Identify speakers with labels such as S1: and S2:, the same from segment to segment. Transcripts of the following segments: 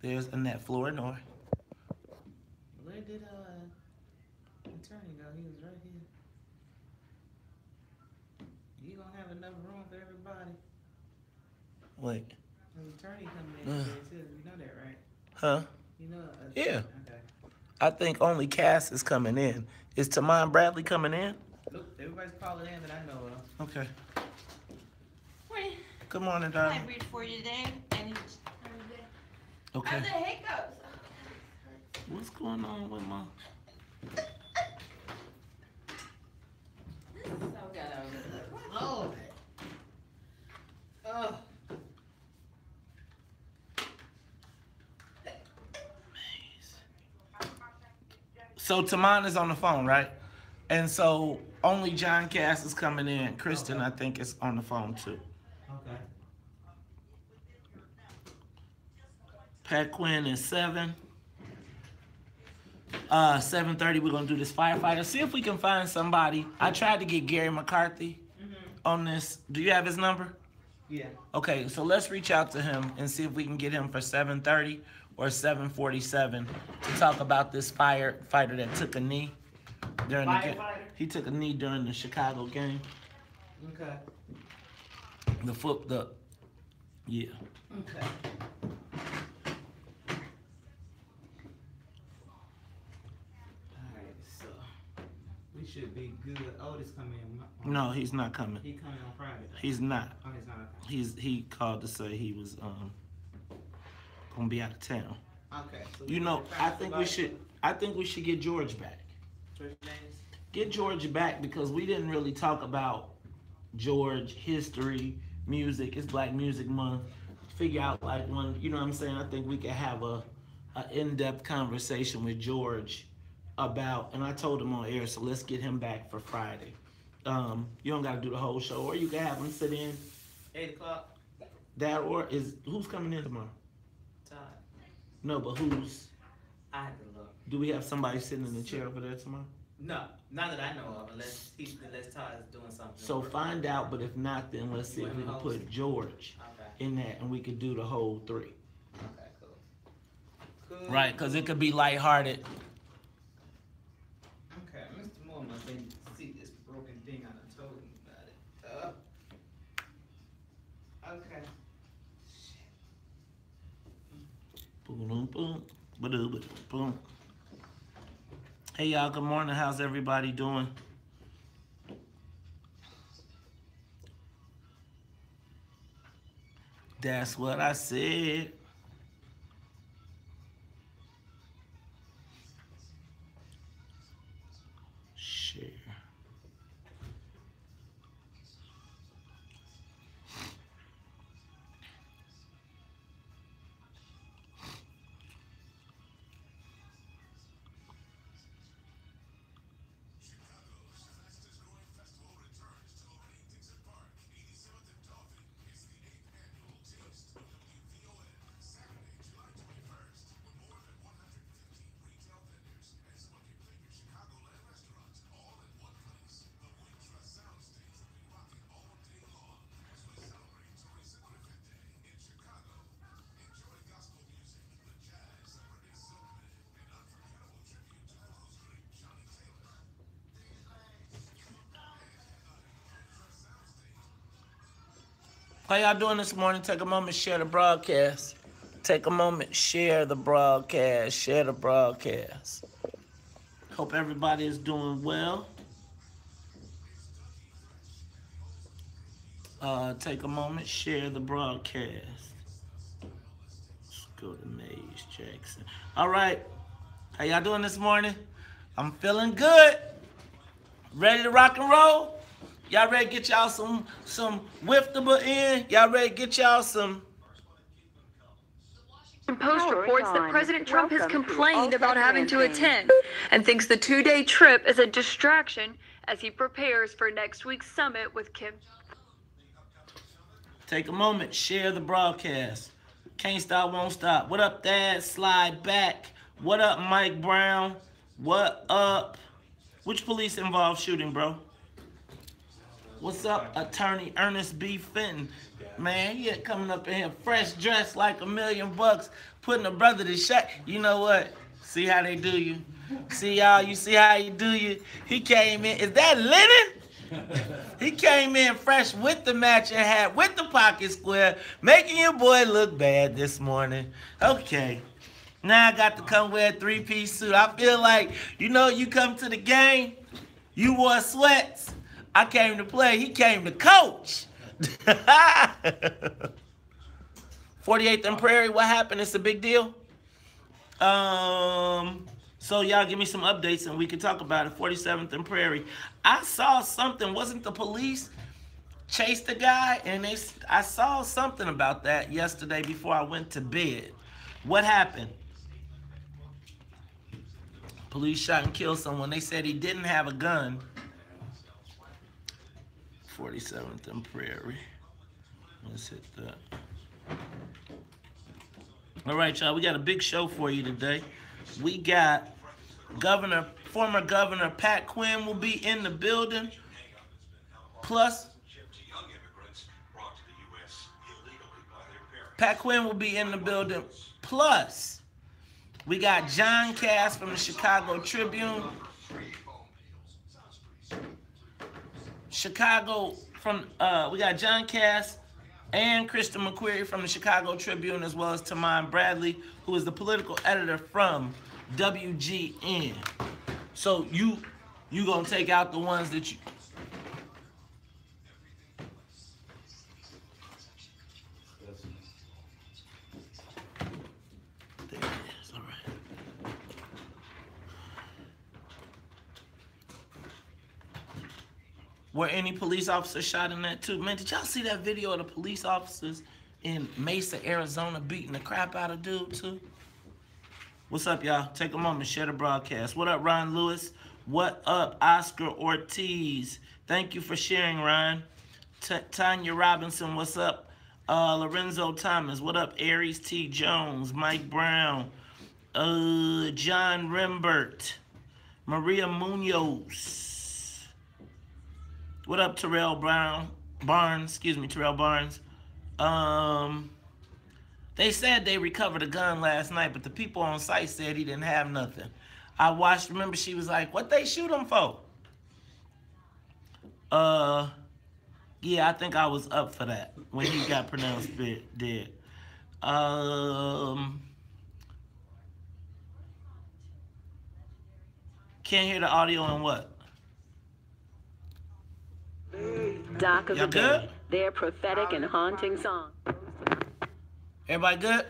S1: There's Annette Flournoy.
S2: Where did attorney go? He was right here. You gonna have enough room for everybody?
S1: Wait.
S2: An attorney coming in today too. You know that, right?
S1: Huh?
S2: You know.
S1: Yeah.
S2: Okay.
S1: I think only Cass is coming in. Is Tamon Bradley coming in?
S2: Look, everybody's calling in that I know of.
S1: Okay.
S3: Morning.
S1: Good morning, darling.
S3: I read for you today. And
S1: Okay.
S3: how's the hiccups?
S1: What's going on with my...
S3: This is so good.
S2: Lord. Oh.
S1: So Tamon is on the phone, right? And so only John Cass is coming in. Kristen, I think, is on the phone too.
S2: Okay.
S1: Pat Quinn is 7. 7:30, we're gonna do this firefighter. See if we can find somebody. I tried to get Gary McCarthy on this. Do you have his number?
S2: Yeah.
S1: Okay, so let's reach out to him and see if we can get him for 7:30 or 7:47 to talk about this firefighter that took a knee during the game. He took a knee during the Chicago game.
S2: Okay.
S1: Yeah.
S2: Okay. Alright, so we should be good. Otis coming in.
S1: No, he's not coming.
S2: He coming on Friday.
S1: He's not.
S2: Oh, he's not. Okay.
S1: He called to say he was gonna be out of town.
S2: Okay. So
S1: You know, I think we should get George back.
S2: First names?
S1: Get George back because we didn't really talk about George history, music. It's Black Music Month. Figure out like one, you know what I'm saying? I think we could have a in-depth conversation with George about, and I told him on air, so let's get him back for Friday. You don't got to do the whole show, or you can have him sit in.
S2: 8 o'clock.
S1: That or who's coming in tomorrow?
S2: Todd.
S1: No, but who's?
S2: I have to look.
S1: Do we have somebody sitting in the chair over there tomorrow?
S2: No, not that I know of, unless Todd is doing something.
S1: So find out, but if not, then let's see if we can put George in that, and we could do the whole 3.
S2: Okay, cool.
S1: Right, because it could be lighthearted.
S2: Okay, Mr. Moore must see this broken thing. I done told him about it. Okay.
S1: Boom, boom, boom, boom. Hey y'all, good morning. How's everybody doing? That's what I said. Share. How y'all doing this morning? Take a moment, share the broadcast. Take a moment, share the broadcast. Share the broadcast. Hope everybody is doing well. Take a moment, share the broadcast. Let's go to Maze Jackson. All right. How y'all doing this morning? I'm feeling good. Ready to rock and roll? Y'all ready to get y'all some whiftable in? Y'all ready to get y'all some?
S4: Post reports that President Trump has complained about having to attend and thinks the 2-day trip is a distraction as he prepares for next week's summit with Kim.
S1: Take a moment, share the broadcast. Can't stop, won't stop. What up, Dad? Slide back. What up, Mike Brown? What up? Which police involved shooting, bro? What's up, Attorney Ernest B. Fenton? Man, he coming up in here fresh dressed like $1,000,000, putting a brother to shut. You know what? See how they do you. See y'all, you see how he do you? He came in, is that linen? He came in fresh with the matching hat, with the pocket square, making your boy look bad this morning. Okay. Now I got to come wear a three-piece suit. I feel like, you know, you come to the game, you wore sweats. I came to play. He came to coach. 48th and Prairie, what happened? It's a big deal. So y'all give me some updates and we can talk about it. 47th and Prairie. I saw something. Wasn't the police chased the guy? And I saw something about that yesterday before I went to bed. What happened? Police shot and killed someone. They said he didn't have a gun. 47th and Prairie. Let's hit that. All right, y'all. We got a big show for you today. We got former Governor Pat Quinn will be in the building. Plus, Pat Quinn will be in the building. Plus, we got John Cass from the Chicago Tribune. We got John Cass and Kristen McQuarrie from the Chicago Tribune, as well as Tamon Bradley, who is the political editor from WGN. So you gonna take out the ones that you. There it is. All right. Were any police officers shot in that too? Man, did y'all see that video of the police officers in Mesa, Arizona beating the crap out of dude too? What's up, y'all? Take a moment, share the broadcast. What up, Ron Lewis? What up, Oscar Ortiz? Thank you for sharing, Ryan. Tanya Robinson, what's up? Lorenzo Thomas, what up? Aries T. Jones, Mike Brown, John Rembert, Maria Munoz. What up, Terrell Barnes? They said they recovered a gun last night, but the people on site said he didn't have nothing. I watched, remember she was like, what they shoot him for? Yeah, I think I was up for that when he got pronounced dead. Can't hear the audio on what?
S5: Doc of the Day, their prophetic and haunting song.
S1: Everybody good?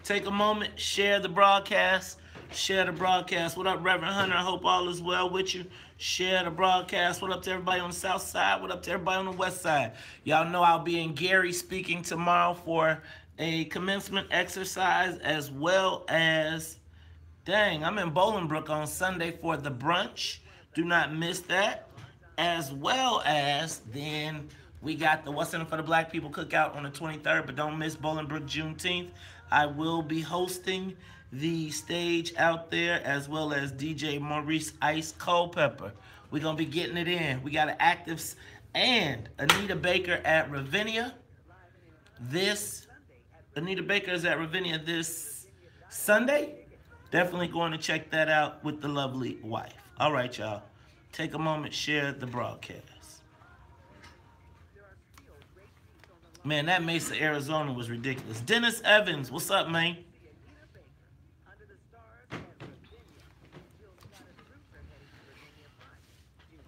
S1: Take a moment, share the broadcast. Share the broadcast. What up, Reverend Hunter? I hope all is well with you. Share the broadcast. What up to everybody on the south side? What up to everybody on the west side? Y'all know I'll be in Gary speaking tomorrow for a commencement exercise, as well as, dang, I'm in Bolingbrook on Sunday for the brunch. Do not miss that. As well as then we got the What's in It for the Black People cookout on the 23rd, but don't miss Bolingbrook Juneteenth. I will be hosting the stage out there, as well as DJ Maurice Ice Culpepper. We're going to be getting it in. We got an active and Anita Baker at Ravinia. Anita Baker is at Ravinia this Sunday. Definitely going to check that out with the lovely wife. All right, y'all. Take a moment, share the broadcast. Man, that Mesa, Arizona was ridiculous. Dennis Evans, what's up, man?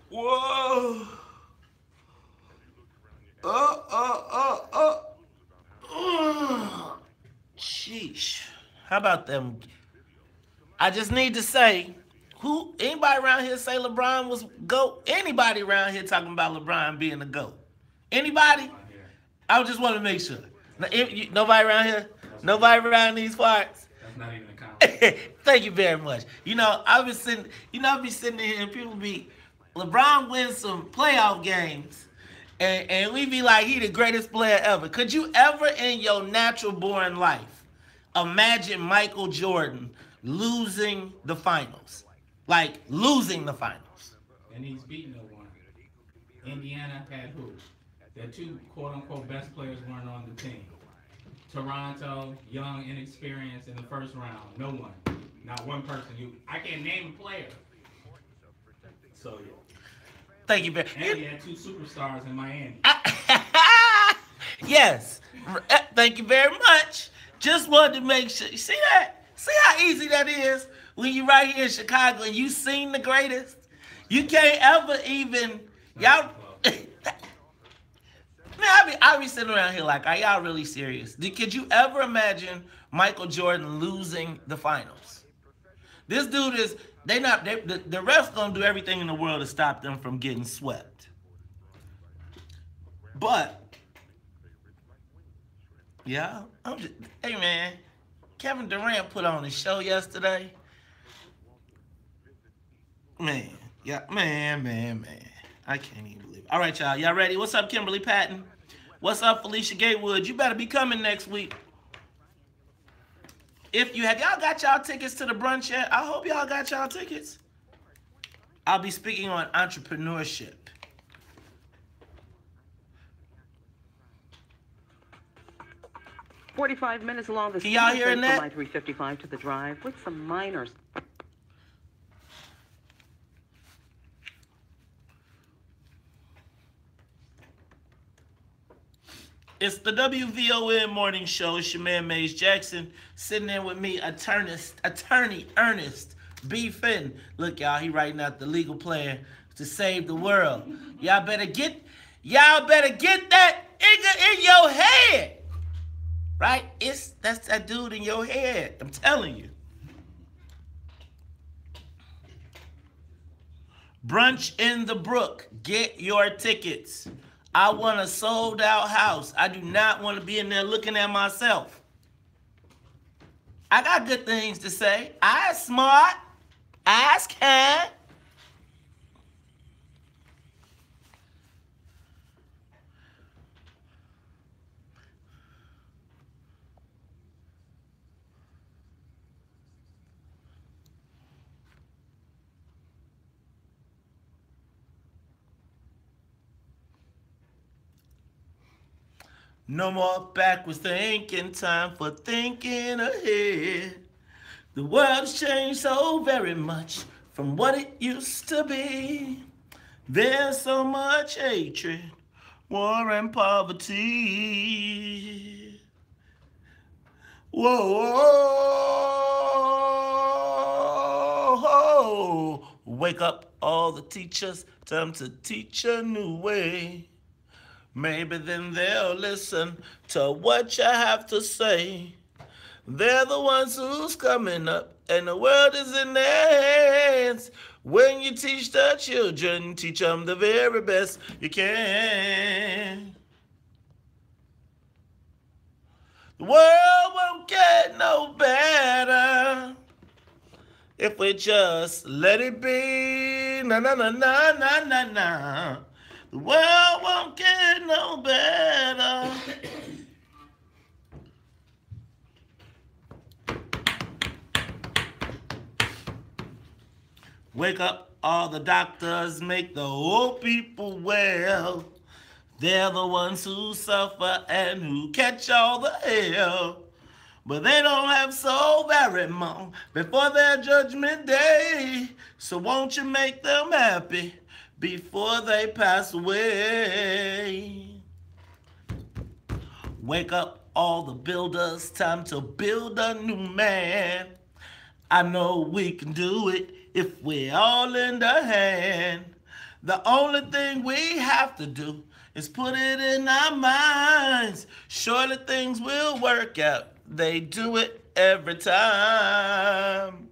S1: Whoa. Sheesh. How about them? I just need to say, anybody around here say LeBron was GOAT? Anybody around here talking about LeBron being the GOAT? Anybody? I just want to make sure. Nobody around here? Nobody around these parts?
S6: That's not even a comment.
S1: Thank you very much. You know, I be sitting here and people be, LeBron wins some playoff games, and we be like, he the greatest player ever. Could you ever in your natural born life imagine Michael Jordan losing the finals? Like, losing the finals.
S6: And he's beaten no one. Indiana had who? Their two quote-unquote best players weren't on the team. Toronto, young, inexperienced in the first round. No one. Not one person. I can't name a player. So, yeah.
S1: Thank you very much.
S6: And he had two superstars in Miami.
S1: Yes. Thank you very much. Just wanted to make sure. You see that? See how easy that is when you right here in Chicago and you seen the greatest? You can't ever even, y'all. Man, I be sitting around here like, are y'all really serious? Could you ever imagine Michael Jordan losing the finals? This dude is, the refs gonna do everything in the world to stop them from getting swept. But, yeah, hey man, Kevin Durant put on his show yesterday. Man, yeah, man. I can't even believe it. All right, y'all ready? What's up, Kimberly Patton? What's up, Felicia Gatewood? You better be coming next week. If you have, y'all got y'all tickets to the brunch yet? I hope y'all got y'all tickets. I'll be speaking on entrepreneurship.
S5: "45 minutes along the
S1: Can y'all hear
S5: from
S1: that?
S5: I-355 to the drive with some minors.
S1: It's the WVON morning show. It's your man, Maze Jackson, sitting in with me, attorney Ernest B. Fenton. Look, y'all, he writing out the legal plan to save the world. Y'all better get that nigga in your head. Right? That's that dude in your head. I'm telling you. Brunch in the Brook. Get your tickets. I want a sold out house. I do not want to be in there looking at myself. I got good things to say. I smart. I kind. No more backwards thinking, time for thinking ahead. The world's changed so very much from what it used to be. There's so much hatred, war and poverty. Whoa, wake up all the teachers, time to teach a new way. Maybe then they'll listen to what you have to say. They're the ones who's coming up, and the world is in their hands. When you teach the children, teach them the very best you can. The world won't get no better if we just let it be. Na na na na na na na. The world won't get no better. Wake up all the doctors, make the old people well. They're the ones who suffer and who catch all the hell. But they don't have so very long before their judgment day. So won't you make them happy before they pass away? Wake up all the builders, time to build a new man. I know we can do it if we're all in the hand. The only thing we have to do is put it in our minds. Surely things will work out. They do it every time.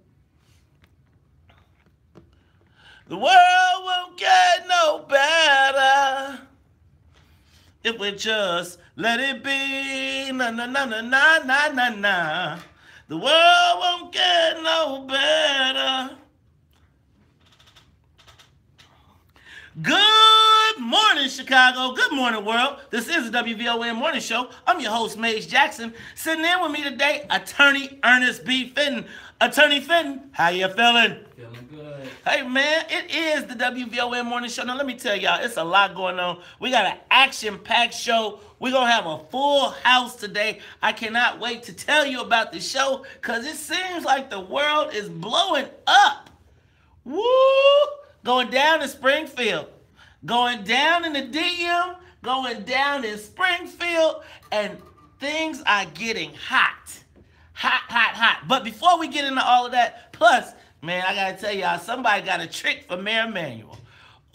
S1: The world won't get no better if we just let it be. Na na na na na na na na. The world won't get no better. Good morning, Chicago. Good morning, world. This is the WVON Morning Show. I'm your host, Maze Jackson. Sitting in with me today, attorney Ernest B. Fenton. Attorney Fenton, how you feeling?
S6: Feeling good.
S1: Hey, man, it is the WVON Morning Show. Now, let me tell y'all, it's a lot going on. We got an action-packed show. We're going to have a full house today. I cannot wait to tell you about the show because it seems like the world is blowing up. Woo! Going down in Springfield. Going down in the DM. Going down in Springfield. And things are getting hot. Hot, hot, hot. But before we get into all of that, plus, man, I got to tell y'all, somebody got a trick for Mayor Emanuel.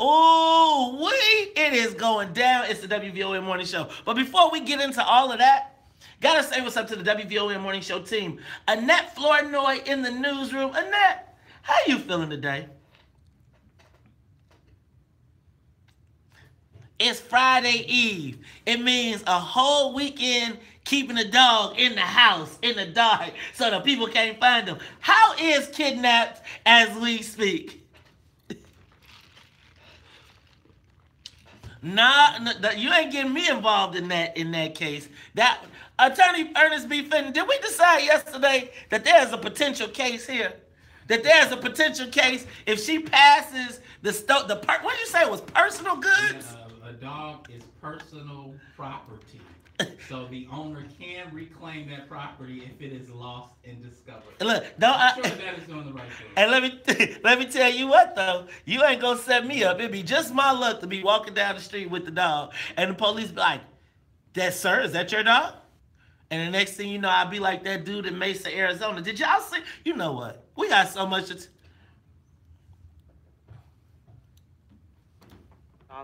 S1: Ooh, it is going down. It's the WVON Morning Show. But before we get into all of that, got to say what's up to the WVON Morning Show team. Annette Flournoy in the newsroom. Annette, how you feeling today? It's Friday Eve. It means a whole weekend keeping a dog in the house, in the dark, so the people can't find them. How is Kidnapped as we speak? Nah, you ain't getting me involved in that case. That Attorney Ernest B. Fenton, did we decide yesterday that there's a potential case here? That there's a potential case if she passes what did you say it was personal goods?
S6: A dog is personal property. So the owner can reclaim that property if it is lost and discovered.
S1: Look,
S6: I'm sure that is doing the right thing.
S1: And let me tell you what though, you ain't gonna set me up. It'd be just my luck to be walking down the street with the dog, and the police be like, "That sir, is that your dog?" And the next thing you know, I'll be like that dude in Mesa, Arizona. Did y'all see? You know what? We got so much.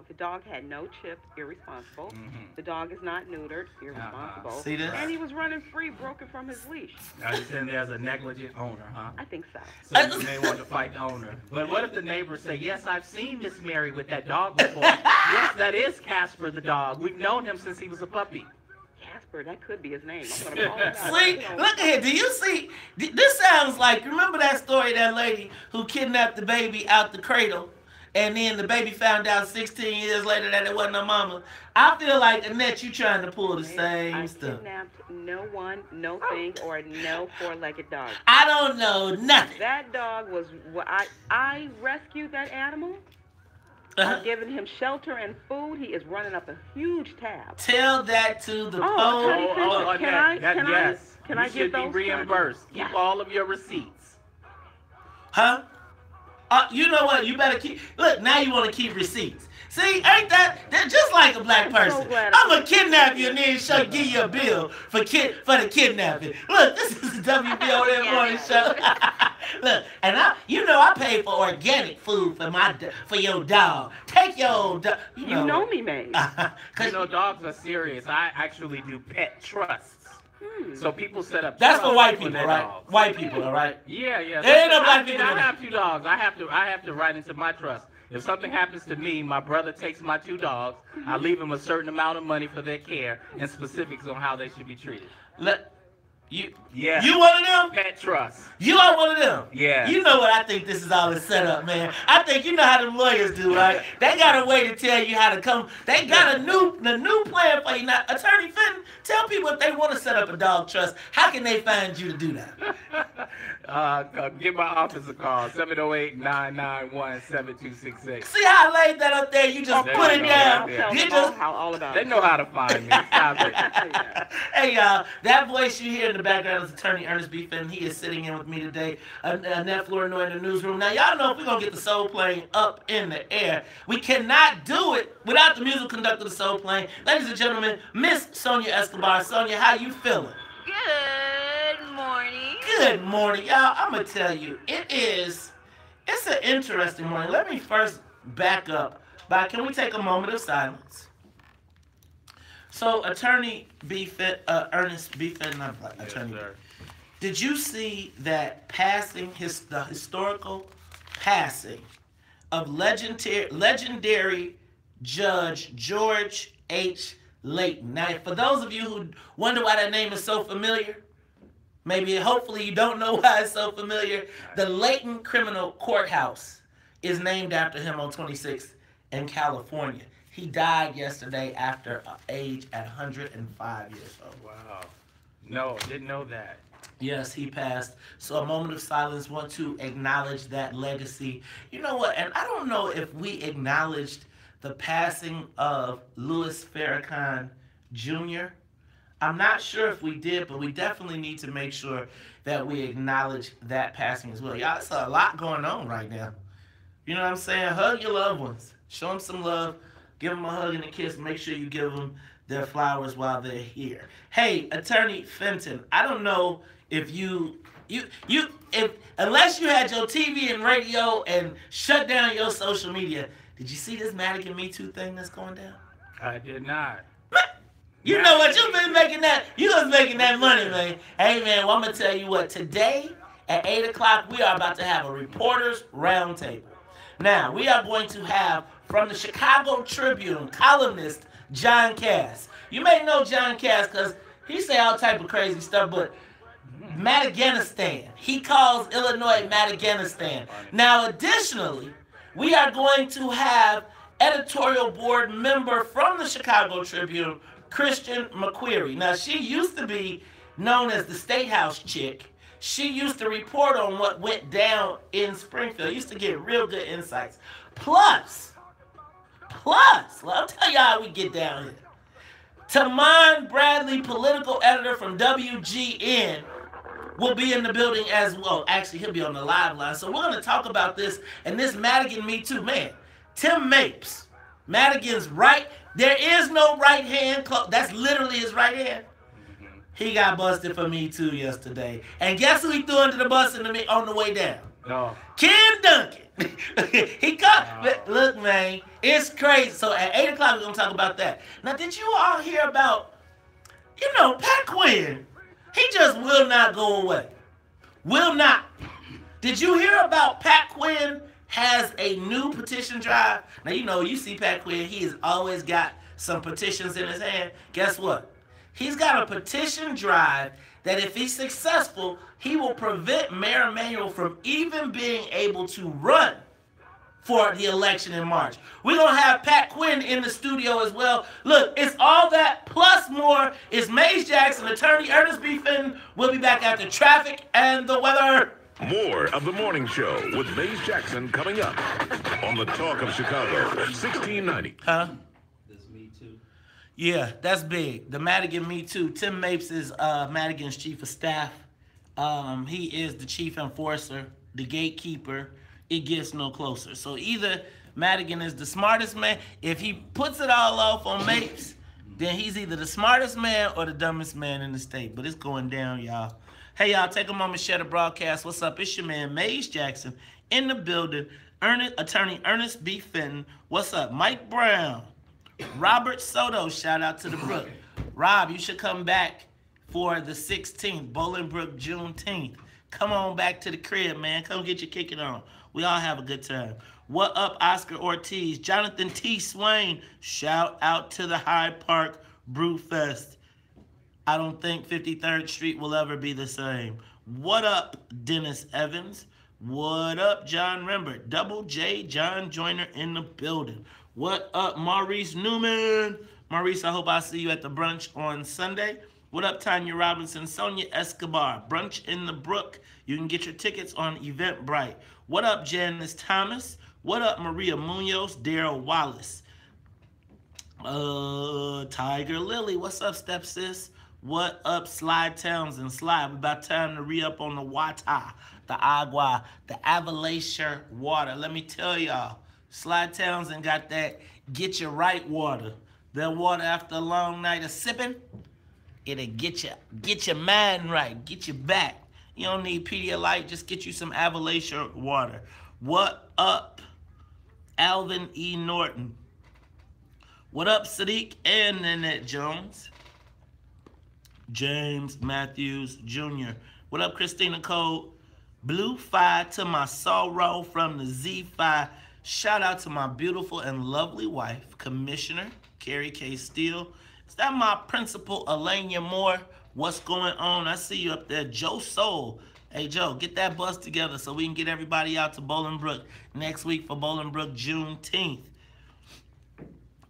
S7: The dog had no chips, irresponsible.
S6: Mm-hmm.
S7: The dog is not neutered, irresponsible.
S1: See this?
S7: And he was running free, broken from his leash.
S8: Now you're saying there's a negligent owner, huh?
S7: I think so.
S8: So you may want to fight the owner. But what if the neighbors say, yes, I've seen Miss Mary with that dog before. Yes, that is Casper the dog. We've known him since he was a puppy.
S7: Casper, that could be his name. I'm gonna call him out.
S1: See, look at here. Do you see? This sounds like, remember that story, that lady who kidnapped the baby out the cradle? And then the baby found out 16 years later that it wasn't her mama. I feel like, Annette, you trying to pull the same stuff.
S7: I kidnapped no one, no thing, or no four-legged dog.
S1: I don't know nothing.
S7: That dog was, I rescued that animal.
S1: Uh-huh.
S7: I've given him shelter and food. He is running up a huge tab.
S1: Tell that to the
S8: Yes.
S7: Can
S8: you
S7: I
S8: should
S7: get
S8: be
S7: those
S8: reimbursed.
S7: Yes.
S8: Keep all of your receipts.
S1: Huh? You know what? You better keep. Look, now you want to keep receipts. See, ain't that just like a black person? I'm gonna kidnap you and then give you a bill for the kidnapping. Look, this is the WVON Morning Show. Look, and I pay for organic food for your dog. Take your old dog.
S7: You know me, man.
S8: You know, dogs are serious. I actually do pet trusts. So people set up.
S1: That's for white people,
S8: their
S1: right?
S8: dogs.
S1: White people, all right?
S8: Yeah.
S1: There ain't no black people.
S8: I have 2 dogs. I have to write into my trust. If something happens to me, my brother takes my 2 dogs. I leave them a certain amount of money for their care and specifics on how they should be treated.
S1: You one of them?
S8: Pet trust.
S1: You are one of them?
S8: Yeah.
S1: You know what I think this is all a setup, man. I think you know how the lawyers do, right? They got a way to tell you how to come. They got the new plan for you. Now, Attorney Fenton, tell people if they want to set up a dog trust, how can they find you to do that?
S8: Give my office a call, 708-991-7266.
S1: See how I laid that up there? You just put it down.
S8: They know how to find me. Stop it.
S1: Hey, y'all, that voice you hear in the background is Attorney Ernest B. Fenton. He is sitting in with me today. Annette Flournoy in the newsroom. Now, y'all know if we're going to get the soul plane up in the air, we cannot do it without the musical conductor of the soul plane. Ladies and gentlemen, Miss Sonia Escobar. Sonia, how you feeling?
S4: Good morning.
S1: Good morning, y'all. I'm going to tell you, it's an interesting morning. Let me first back up can we take a moment of silence? So, Attorney Ernest B. Fenton, Attorney,
S8: sir.
S1: Did you see that the historical passing of legendary Judge George H. Layton? Now, for those of you who wonder why that name is so familiar, hopefully you don't know why it's so familiar. The Layton Criminal Courthouse is named after him on 26th in California. He died yesterday after age at 105 years old.
S8: Wow. No, didn't know that.
S1: Yes, he passed. So a moment of silence, want to acknowledge that legacy. You know what? And I don't know if we acknowledged the passing of Louis Farrakhan Jr. I'm not sure if we did, but we definitely need to make sure that we acknowledge that passing as well. Y'all, it's a lot going on right now. You know what I'm saying? Hug your loved ones. Show them some love. Give them a hug and a kiss. Make sure you give them their flowers while they're here. Hey, Attorney Fenton, I don't know if if unless you had your TV and radio and shut down your social media, did you see this Madigan Me Too thing that's going down?
S8: I did not.
S1: You know what? You've been making that. You was making that money, man. Hey, man, well, I'm gonna tell you what. Today at 8 o'clock, we are about to have a reporters roundtable. Now, we are going to have from the Chicago Tribune columnist John Cass. You may know John Cass because he say all type of crazy stuff, but Madaganistan. He calls Illinois Madaganistan. Now, additionally, we are going to have editorial board member from the Chicago Tribune, Christian McQuarrie. Now, she used to be known as the State House chick. She used to report on what went down in Springfield. Used to get real good insights. Plus, well, I'll tell you how we get down here. Tamon Bradley, political editor from WGN, will be in the building as well. Actually, he'll be on the live line. So we're going to talk about this and this Madigan Me Too. Man, Tim Mapes, Madigan's right. There is no right hand. That's literally his right hand. He got busted for Me Too yesterday. And guess who he threw under the bus on the way down?
S8: No.
S1: Ken Duncan. He got, look, man, it's crazy. So at 8 o'clock, we're going to talk about that. Now, did you all hear about, Pat Quinn? He just will not go away. Will not. Did you hear about Pat Quinn has a new petition drive? Now, you see Pat Quinn, he has always got some petitions in his hand. Guess what? He's got a petition drive that if he's successful, he will prevent Mayor Emanuel from even being able to run for the election in March. We're going to have Pat Quinn in the studio as well. Look, it's all that plus more. It's Maze Jackson, attorney Ernest B. Fenton. We'll be back after traffic and the weather.
S9: More of the morning show with Maze Jackson coming up on the Talk of Chicago, 1690.
S1: Huh? Yeah, that's big. The Madigan Me Too. Tim Mapes is Madigan's chief of staff. He is the chief enforcer, the gatekeeper. It gets no closer. So either Madigan is the smartest man. If he puts it all off on Mapes, then he's either the smartest man or the dumbest man in the state. But it's going down, y'all. Hey, y'all, take a moment, share the broadcast. What's up? It's your man, Maze Jackson, in the building. Attorney Ernest B. Fenton. What's up? Mike Brown. Robert Soto, shout out to the Brook. Rob, you should come back for the 16th, Bolingbrook, Juneteenth. Come on back to the crib, man. Come get your kicking on. We all have a good time. What up, Oscar Ortiz? Jonathan T. Swain, shout out to the Hyde Park Brew Fest. I don't think 53rd Street will ever be the same. What up, Dennis Evans? What up, John Rembert? Double J, John Joyner in the building. What up, Maurice Newman? Maurice, I hope I see you at the brunch on Sunday. What up, Tanya Robinson? Sonia Escobar, Brunch in the Brook. You can get your tickets on Eventbrite. What up, Janice Thomas? What up, Maria Munoz? Daryl Wallace. Tiger Lily. What's up, stepsis? What up, Slide Townsend? Slide, about time to re-up on the Wata, the Agua, the Appalachia water. Let me tell y'all, Slide Townsend got that get you right water. That water after a long night of sipping, it'll get your mind right, get you back. You don't need Pedialyte, just get you some Appalachia water. What up, Alvin E. Norton? What up, Sadiq and Nanette Jones? James Matthews Jr. What up, Christina Cole? Blue Fi to my sorrow from the Z5. Shout out to my beautiful and lovely wife, Commissioner Carrie K. Steele. Is that my principal, Elenia Moore? What's going on? I see you up there. Joe Soul. Hey, Joe, get that bus together so we can get everybody out to Bolingbrook next week for Bolingbrook Juneteenth.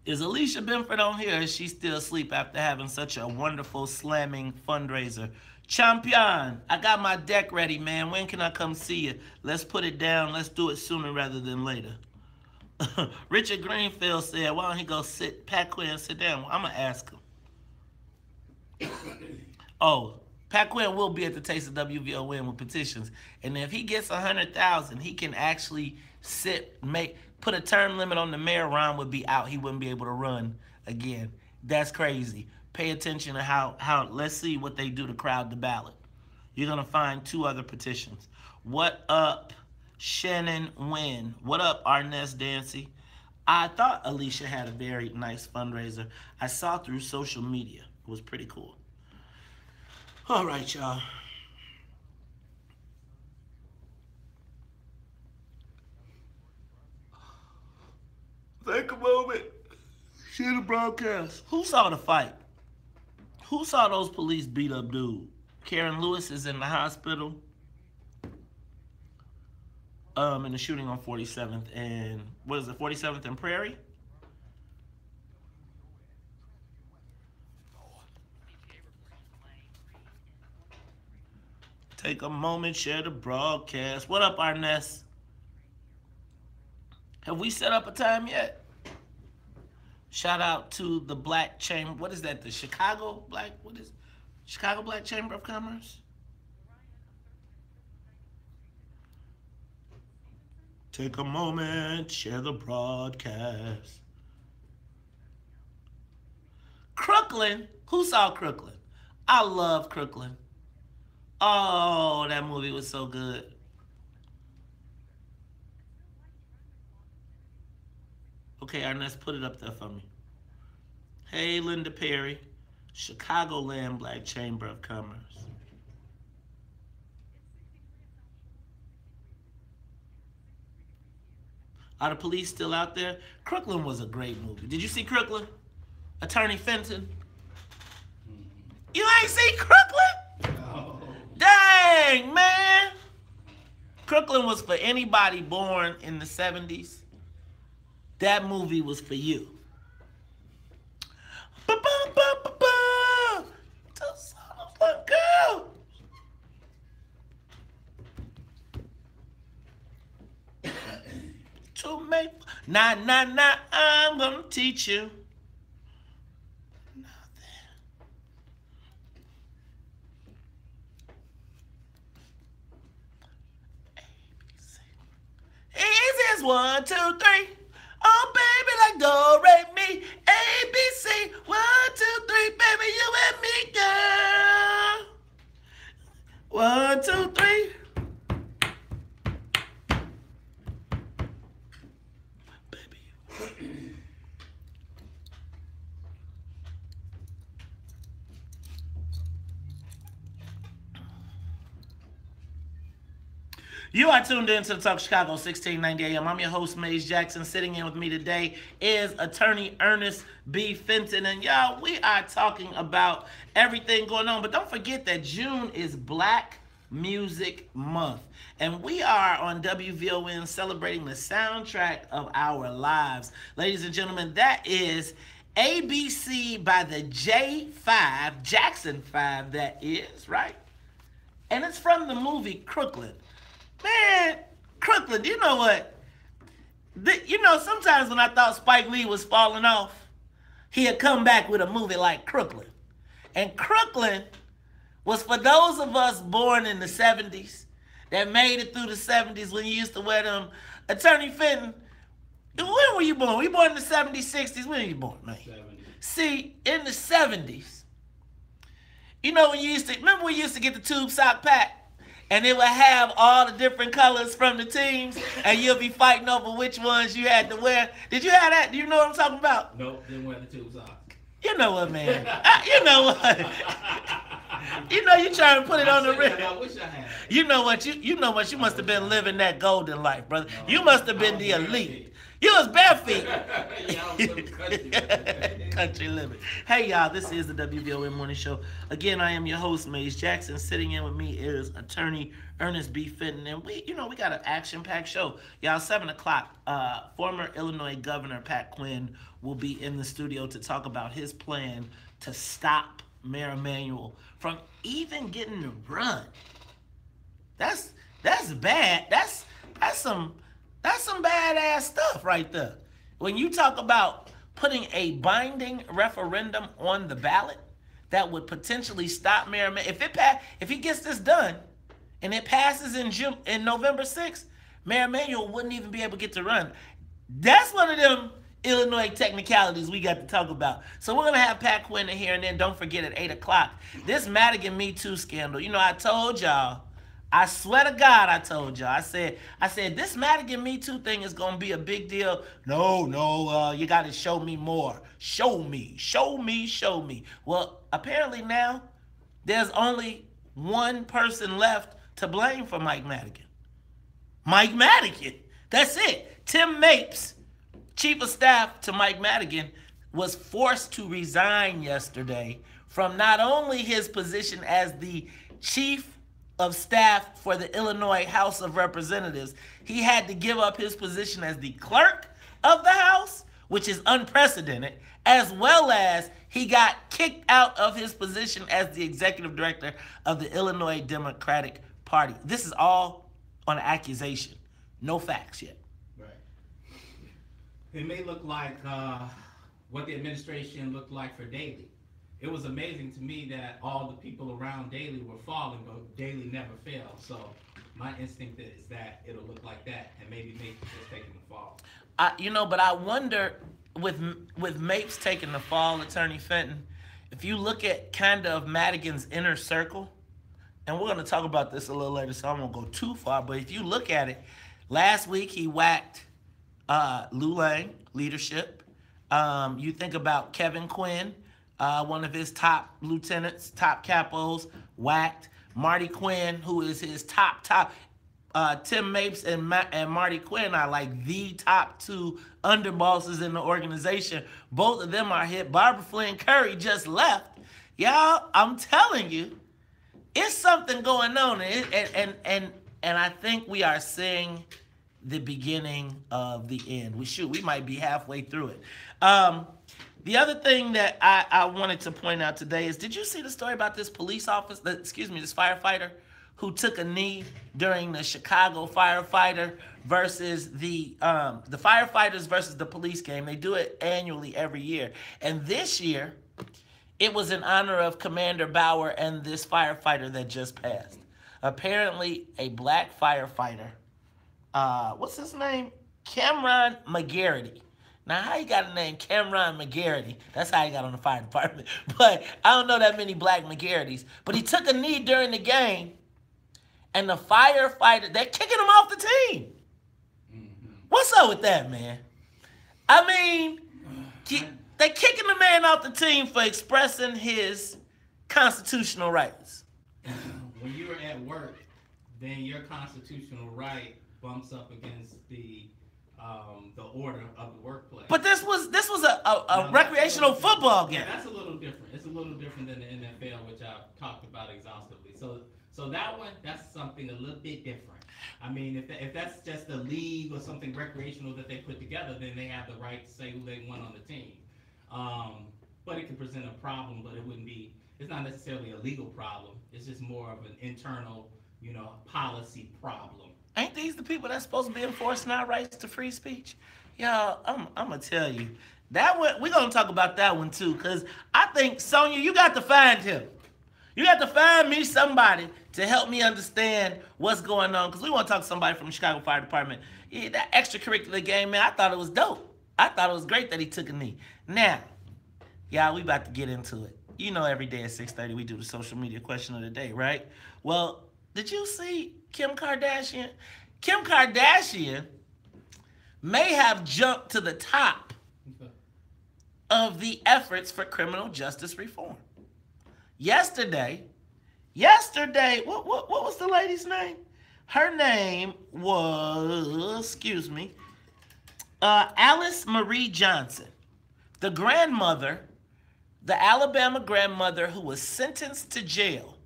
S1: Is Alicia Benford on here? Or is she still asleep after having such a wonderful slamming fundraiser? Champion, I got my deck ready, man. When can I come see you? Let's put it down. Let's do it sooner rather than later. Richard Greenfield said, why don't he go sit, Pat Quinn, sit down. Well, I'm going to ask him. Oh, Pat Quinn will be at the Taste of WVON with petitions. And if he gets 100,000, he can actually put a term limit on the mayor. Ron would be out. He wouldn't be able to run again. That's crazy. Pay attention to how let's see what they do to crowd the ballot. You're going to find 2 other petitions. What up, Shannon Wynn? What up, Arnest Dancy? I thought Alicia had a very nice fundraiser. I saw through social media. It was pretty cool. All right, y'all. Take a moment. Share the broadcast. Who saw the fight? Who saw those police beat up dude? Karen Lewis is in the hospital. In the shooting on 47th and, what is it, 47th and Prairie? Take a moment, share the broadcast. What up, Arnest? Have we set up a time yet? Shout out to the Black Chamber. What is that? The Chicago Black Chamber of Commerce? Take a moment, share the broadcast. Crooklyn. Who saw Crooklyn? I love Crooklyn. Oh, that movie was so good. Okay, Ernest, put it up there for me. Hey, Linda Perry, Chicagoland Black Chamber of Commerce. Are the police still out there? Crooklyn was a great movie. Did you see Crooklyn? Attorney Fenton. You ain't seen Crooklyn?
S6: No.
S1: Dang, man. Crooklyn was for anybody born in the 70s. That movie was for you. Ba-ba-ba-ba-ba. The son of a girl. To make, nah, I'm gonna teach you. Easy as 1, 2, 3. Oh, baby, like do, re, mi, A, B, C. 1, 2, 3, baby, you and me, girl. 1, 2, 3. Baby. You are tuned in to the Talk Chicago 1690 AM. I'm your host, Maze Jackson. Sitting in with me today is attorney Ernest B. Fenton. And y'all, we are talking about everything going on. But don't forget that June is Black Music Month. And we are on WVON celebrating the soundtrack of our lives. Ladies and gentlemen, that is ABC by the J5, Jackson 5 that is, right? And it's from the movie Crooklyn. Man, Crooklyn, you know what? Sometimes when I thought Spike Lee was falling off, he'd come back with a movie like Crooklyn. And Crooklyn was for those of us born in the 70s that made it through the 70s when you used to wear them. Attorney Fenton, when were you born? Were you born in the 70s, 60s? When were you born, man? 70s. See, in the 70s, remember when you used to get the tube sock pack? And it would have all the different colors from the teams, and you'll be fighting over which ones you had to wear. Did you have that? Do you know what I'm talking about?
S6: Nope, didn't wear the tube socks.
S1: You know what, man? You know what? You trying to put it on the rim.
S6: I wish I had.
S1: You know what? You must have been living that golden life, brother. No, you must have been the elite. You was bare feet. Country living. Hey, y'all, this is the WVON Morning Show. Again, I am your host, Maze Jackson. Sitting in with me is attorney Ernest B. Fenton. And we got an action-packed show. Y'all, 7 o'clock, former Illinois Governor Pat Quinn will be in the studio to talk about his plan to stop Mayor Emanuel from even getting to run. That's bad. That's some badass stuff right there. When you talk about putting a binding referendum on the ballot that would potentially stop Mayor Emanuel, if he gets this done and it passes in November 6th, Mayor Emanuel wouldn't even be able to get to run. That's one of them Illinois technicalities we got to talk about. So we're going to have Pat Quinn in here, and then don't forget at 8 o'clock, this Madigan Me Too scandal. You know, I told y'all, I swear to God, I told y'all, I said this Madigan Me Too thing is going to be a big deal. No, you got to show me more. Show me. Well, apparently now there's only one person left to blame for Mike Madigan. Mike Madigan. That's it. Tim Mapes, chief of staff to Mike Madigan, was forced to resign yesterday from not only his position as the chief of staff for the Illinois House of Representatives, he had to give up his position as the clerk of the House, which is unprecedented, as well as he got kicked out of his position as the executive director of the Illinois Democratic Party. This is all on an accusation. No facts yet.
S6: Right. It may look like what the administration looked like for Daley. It was amazing to me that all the people around Daley were falling, but Daley never failed. So my instinct is that it'll look like that, and maybe Mapes is taking the fall.
S1: But I wonder, with Mapes taking the fall, Attorney Fenton, if you look at kind of Madigan's inner circle, and we're going to talk about this a little later, so I won't go too far, but if you look at it, last week he whacked Lou Lang, leadership. You think about Kevin Quinn, one of his top lieutenants, top capos, whacked. Marty Quinn, who is his top. Tim Mapes and Marty Quinn are like the top two underbosses in the organization. Both of them are hit. Barbara Flynn Curry just left. Y'all, I'm telling you, it's something going on. And I think we are seeing the beginning of the end. We might be halfway through it. The other thing that I wanted to point out today is, did you see the story about this this firefighter who took a knee during the Chicago firefighter versus the firefighters versus the police game? They do it annually every year. And this year, it was in honor of Commander Bauer and this firefighter that just passed. Apparently, a black firefighter, what's his name? Cameron McGarity. Now, how he got a name, Cameron McGarity? That's how he got on the fire department. But I don't know that many black McGaritys. But he took a knee during the game, and the firefighter, they're kicking him off the team. Mm-hmm. What's up with that, man? I mean, they're kicking the man off the team for expressing his constitutional rights.
S6: When you're at work, then your constitutional right bumps up against the order of the workplace.
S1: But this was a recreational football game.
S6: Yeah, that's a little different. It's a little different than the NFL, which I've talked about exhaustively. So that one, that's something a little bit different. I mean, if that's just a league or something recreational that they put together, then they have the right to say who they want on the team. But it could present a problem, but it's not necessarily a legal problem. It's just more of an internal, policy problem.
S1: Ain't these the people that's supposed to be enforcing our rights to free speech? Y'all, I'm going to tell you. That one, we're going to talk about that one too, because I think, Sonia, you got to find him. You got to find me somebody to help me understand what's going on, because we want to talk to somebody from the Chicago Fire Department. Yeah, that extracurricular game, man, I thought it was dope. I thought it was great that he took a knee. Now, y'all, we about to get into it. You know, every day at 6:30 we do the social media question of the day, right? Well, did you see Kim Kardashian? Kim Kardashian may have jumped to the top of the efforts for criminal justice reform. Yesterday, what was the lady's name? Her name was, Alice Marie Johnson, the grandmother, the Alabama grandmother who was sentenced to jail,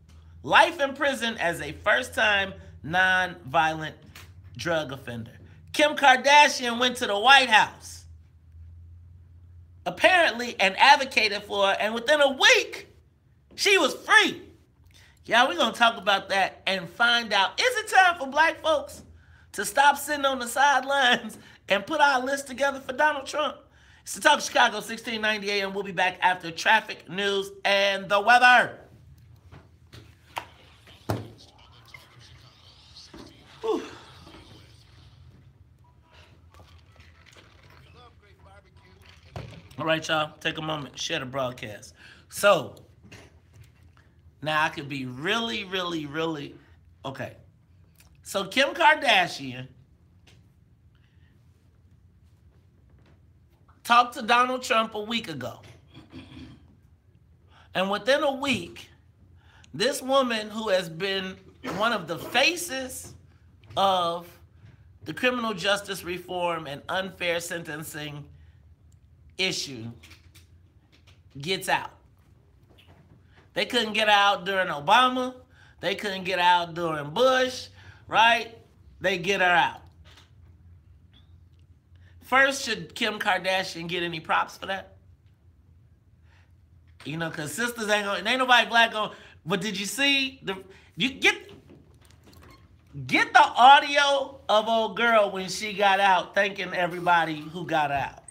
S1: life in prison as a first-time non-violent drug offender. Kim Kardashian went to the White House, apparently, and advocated for her, and within a week, She was free. Yeah, we're going to talk about that and find out, is it time for black folks to stop sitting on the sidelines and put our list together for Donald Trump? It's the Talk of Chicago, 1690 AM. We'll be back after traffic, news, and the weather. Whew. All right, y'all, take a moment, share the broadcast. So, now I could be really, really, really, okay. So Kim Kardashian talked to Donald Trump a week ago. And within a week, this woman who has been one of the faces of the criminal justice reform and unfair sentencing issue gets out. They couldn't get out during Obama. They couldn't get out during Bush, right? They get her out. First, should Kim Kardashian get any props for that? You know, because sisters ain't nobody black on. But did you see you get the audio of old girl when she got out thanking everybody who got out.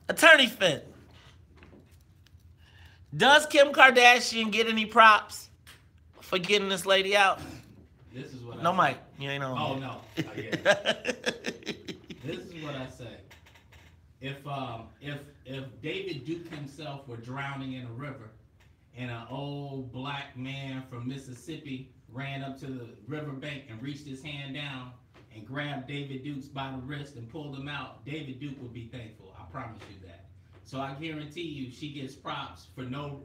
S1: Attorney Finn. Does Kim Kardashian get any props for getting this lady out?
S6: This is what
S1: no,
S6: I
S1: Mike. You ain't on.
S6: Oh, no. Oh, yeah. This is what I say. If David Duke himself were drowning in a river and an old black man from Mississippi ran up to the riverbank and reached his hand down and grabbed David Dukes by the wrist and pulled him out, David Duke would be thankful. I promise you that. So I guarantee you she gets props for no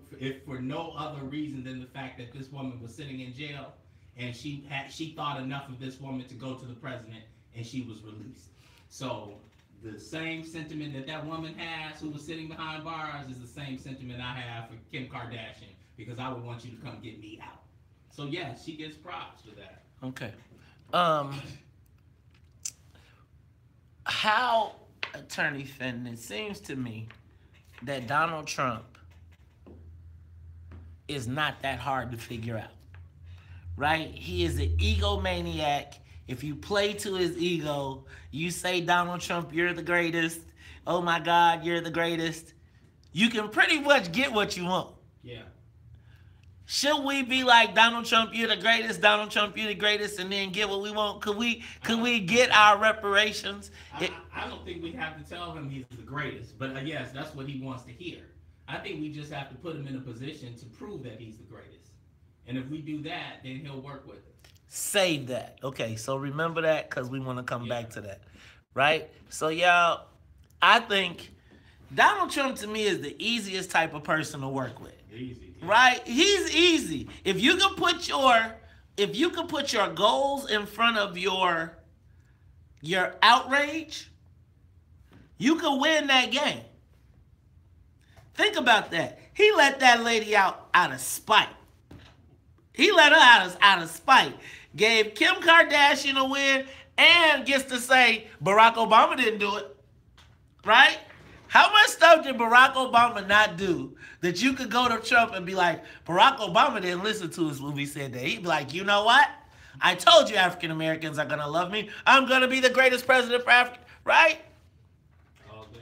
S6: other reason than the fact that this woman was sitting in jail and she thought enough of this woman to go to the president and she was released. So the same sentiment that woman has who was sitting behind bars is the same sentiment I have for Kim Kardashian, because I would want you to come get me out. So yeah, she gets props for that.
S1: Okay. How, Attorney Fenton, it seems to me that Donald Trump is not that hard to figure out, right? He is an egomaniac. If you play to his ego, you say, Donald Trump, you're the greatest. Oh my God, you're the greatest. You can pretty much get what you want.
S6: Yeah.
S1: Should we be like, Donald Trump, you're the greatest, Donald Trump, you're the greatest, and then get what we want? Could we get our reparations?
S6: I don't think we have to tell him he's the greatest, but yes, that's what he wants to hear. I think we just have to put him in a position to prove that he's the greatest. And if we do that, then he'll work with it.
S1: Save that. Okay, so remember that, because we want to come back to that, right? So, y'all, I think Donald Trump, to me, is the easiest type of person to work with.
S6: Easy. Yeah.
S1: Right? He's easy. If you can put your goals in front of your outrage, you can win that game. Think about that. He let that lady out of spite. He let her out of spite. Gave Kim Kardashian a win and gets to say Barack Obama didn't do it. Right? How much stuff did Barack Obama not do that you could go to Trump and be like, Barack Obama didn't listen to us when we said that? He'd be like, you know what? I told you African Americans are going to love me. I'm going to be the greatest president for Africa. Right?
S6: All day.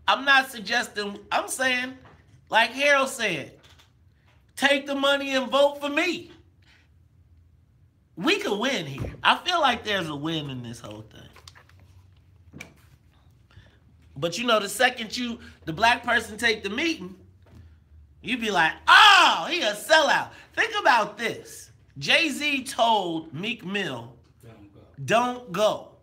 S1: I'm not suggesting, I'm saying, like Harold said, take the money and vote for me. We could win here. I feel like there's a win in this whole thing. But you know, the second the black person take the meeting, you be like, oh, he a sellout. Think about this. Jay-Z told Meek Mill, don't go.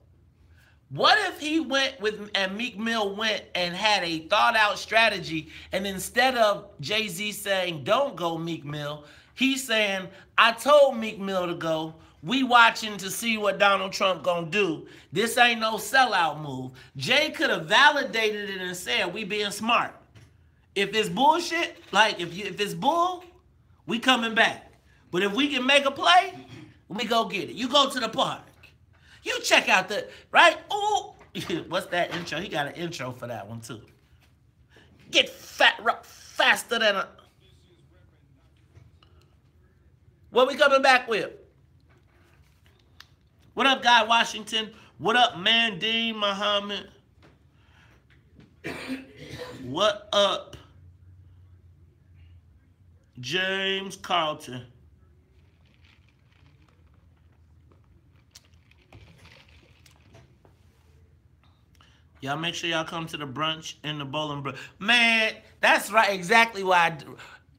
S1: What if he went and Meek Mill went and had a thought out strategy, and instead of Jay-Z saying, don't go, Meek Mill, he's saying, I told Meek Mill to go. We watching to see what Donald Trump gonna do. This ain't no sellout move. Jay could have validated it and said, we being smart. If it's bullshit, like if it's bull, we coming back. But if we can make a play, we go get it. You go to the park. You check out right? Ooh, what's that intro? He got an intro for that one too. Get fat faster than a... What we coming back with? What up, Guy Washington? What up, Mandine Muhammad? What up, James Carlton? Y'all make sure y'all come to the brunch in the Bowling Brook. Man, that's right, exactly why I do.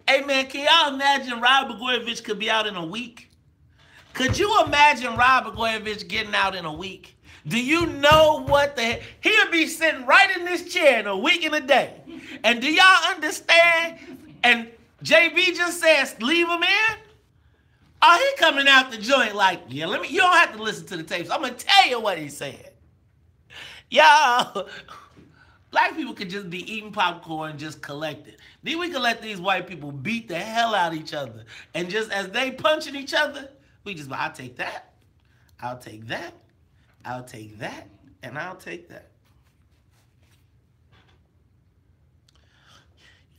S1: Hey, man, can y'all imagine Rod Blagojevich could be out in a week? Could you imagine Rod Blagojevich getting out in a week? Do you know what the heck? He'll be sitting right in this chair in a week and a day. And do y'all understand? And JB just says, leave him in? Oh, he coming out the joint like, yeah, you don't have to listen to the tapes. I'm going to tell you what he said. Y'all, black people could just be eating popcorn and just collect it. Then we could let these white people beat the hell out of each other. And just as they punching each other, we just, I'll take that. I'll take that. I'll take that. And I'll take that.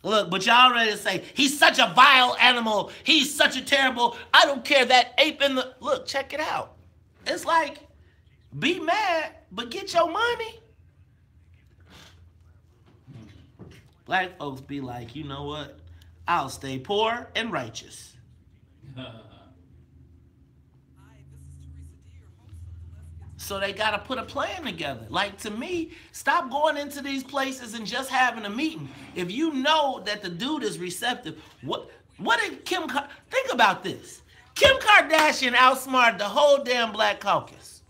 S1: Look, but y'all ready to say, he's such a vile animal. He's such a terrible, I don't care, that ape in the... Look, check it out. It's like, be mad, but get your money. Black folks be like, you know what? I'll stay poor and righteous. So they got to put a plan together. Like, to me, stop going into these places and just having a meeting. If you know that the dude is receptive, what did think about this. Kim Kardashian outsmarted the whole damn Black Caucus.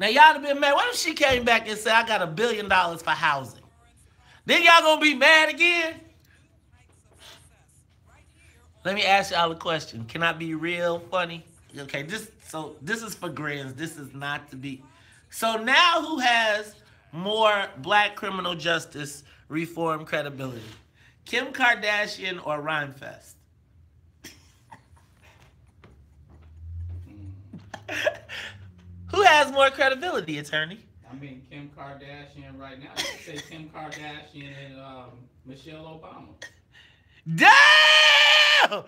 S1: Now, y'all have been mad. What if she came back and said, I got $1 billion for housing? Then y'all going to be mad again? Let me ask y'all a question. Can I be real funny? Okay, this is for grins. This is not to be. So now who has more black criminal justice reform credibility? Kim Kardashian or Rhymefest? Who has more credibility, attorney?
S6: I mean, Kim Kardashian right now. You could say Kim Kardashian and Michelle Obama.
S1: Damn!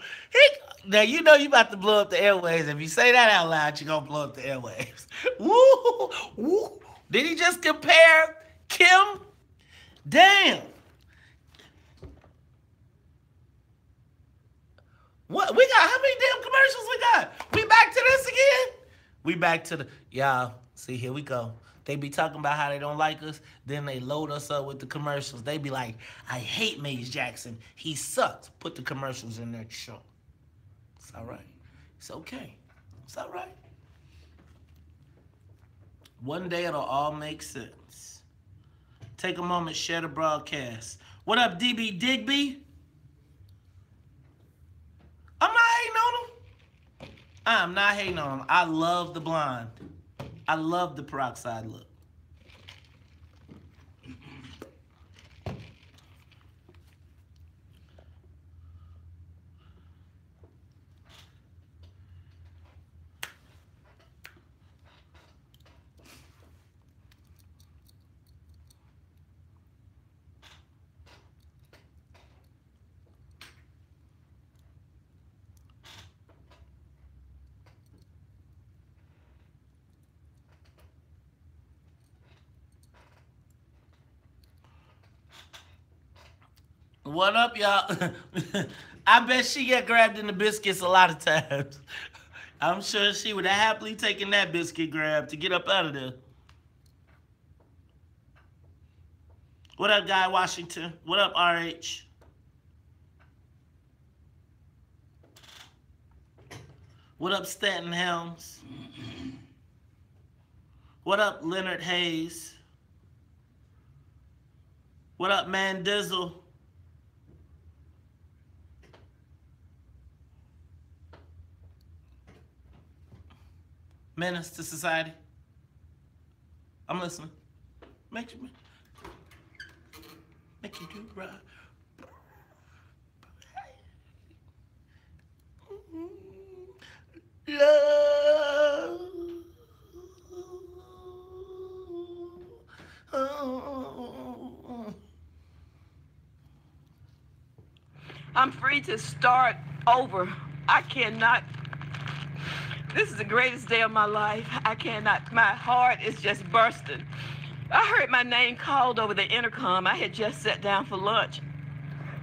S1: Now, you know you about to blow up the airwaves. If you say that out loud, you're going to blow up the airwaves. Woo! Woo! Did he just compare Kim? Damn! What? We got, how many damn commercials we got? We back to this again? We back to the, y'all, see, here we go. They be talking about how they don't like us, then they load us up with the commercials. They be like, I hate Maze Jackson. He sucks. Put the commercials in there to show. It's all right. It's okay. It's all right. One day it'll all make sense. Take a moment, share the broadcast. What up, DB Digby? I'm not hating on him. I'm not hating on him. I love the blonde. I love the peroxide look. What up, y'all? I bet she get grabbed in the biscuits a lot of times. I'm sure she would have happily taken that biscuit grab to get up out of there. What up, Guy Washington? What up, RH? What up, Stanton Helms? What up, Leonard Hayes? What up, Man Dizzle? Menace to society. I'm listening. Make you do right. Love. Oh.
S10: free to start over. I cannot. This is the greatest day of my life. I cannot. My heart is just bursting. I heard my name called over the intercom. I had just sat down for lunch.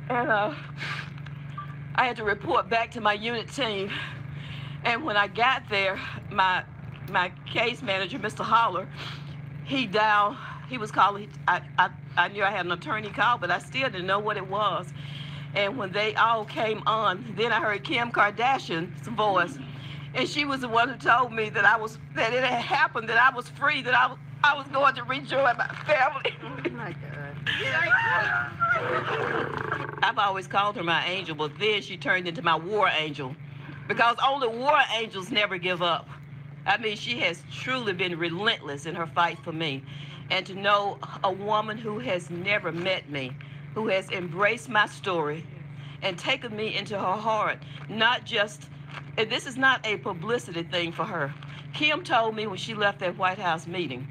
S10: And I had to report back to my unit team. And when I got there, my case manager, Mr. Holler, he was calling. I knew I had an attorney call, but I still didn't know what it was. And when they all came on, then I heard Kim Kardashian's voice. And she was the one who told me that that it had happened, that I was free, that I was going to rejoin my family.
S7: Oh my God.
S10: I've always called her my angel, but then she turned into my war angel. Because only war angels never give up. I mean, she has truly been relentless in her fight for me. And to know a woman who has never met me, who has embraced my story and taken me into her heart, not just, and this is not a publicity thing for her. Kim told me when she left that White House meeting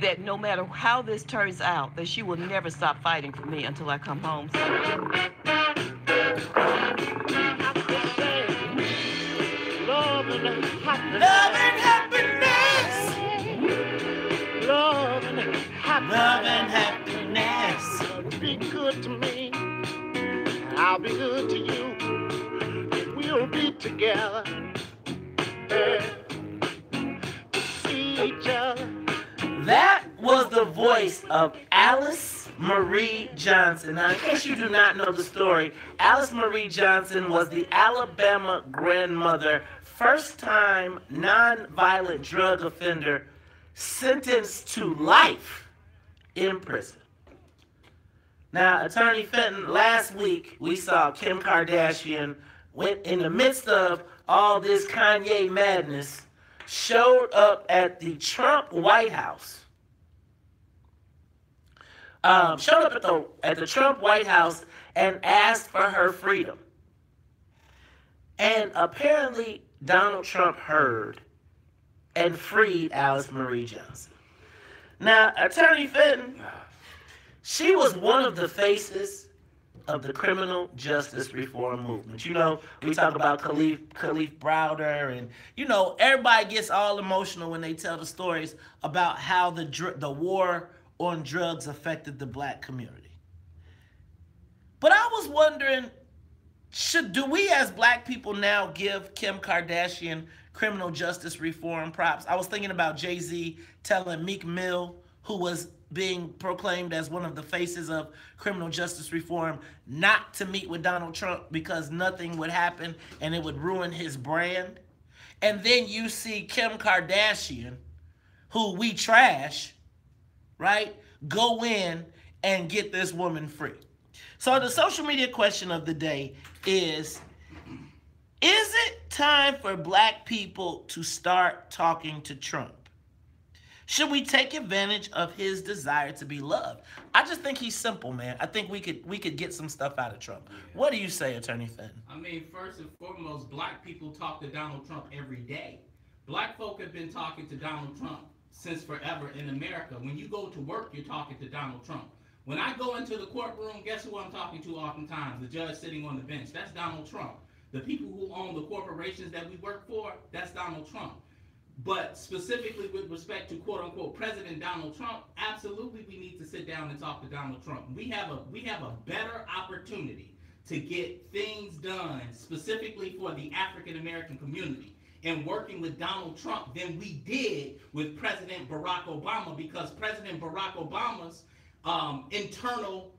S10: that no matter how this turns out, that she will never stop fighting for me until I come home.
S11: Love and happiness. Love and happiness. Love and happiness. Love and happiness. Be good to me. I'll be good to you. We'll be together. See each other.
S1: That was the voice of Alice Marie Johnson. Now, in case you do not know the story, Alice Marie Johnson was the Alabama grandmother, first-time non-violent drug offender sentenced to life in prison. Now, Attorney Fenton, last week we saw Kim Kardashian went in the midst of all this Kanye madness, showed up at the Trump White House. Showed up at the Trump White House and asked for her freedom. And apparently Donald Trump heard and freed Alice Marie Johnson. Now, Attorney Fenton, she was one of the faces of the criminal justice reform movement. You know, we talk about Khalif Browder, and, you know, everybody gets all emotional when they tell the stories about how the war on drugs affected the black community. But I was wondering, do we as black people now give Kim Kardashian criminal justice reform props? I was thinking about Jay-Z telling Meek Mill, who was being proclaimed as one of the faces of criminal justice reform, not to meet with Donald Trump because nothing would happen and it would ruin his brand. And then you see Kim Kardashian, who we trash, right, go in and get this woman free. So the social media question of the day is it time for black people to start talking to Trump? Should we take advantage of his desire to be loved? I just think he's simple, man. I think we could get some stuff out of Trump. What do you say, Attorney Fenton?
S6: I mean, first and foremost, black people talk to Donald Trump every day. Black folk have been talking to Donald Trump since forever in America. When you go to work, you're talking to Donald Trump. When I go into the courtroom, guess who I'm talking to oftentimes? The judge sitting on the bench. That's Donald Trump. The people who own the corporations that we work for, that's Donald Trump. But specifically with respect to quote-unquote President Donald Trump, absolutely we need to sit down and talk to Donald Trump. We have a better opportunity to get things done specifically for the African American community in working with Donald Trump than we did with President Barack Obama, because President Barack Obama's internal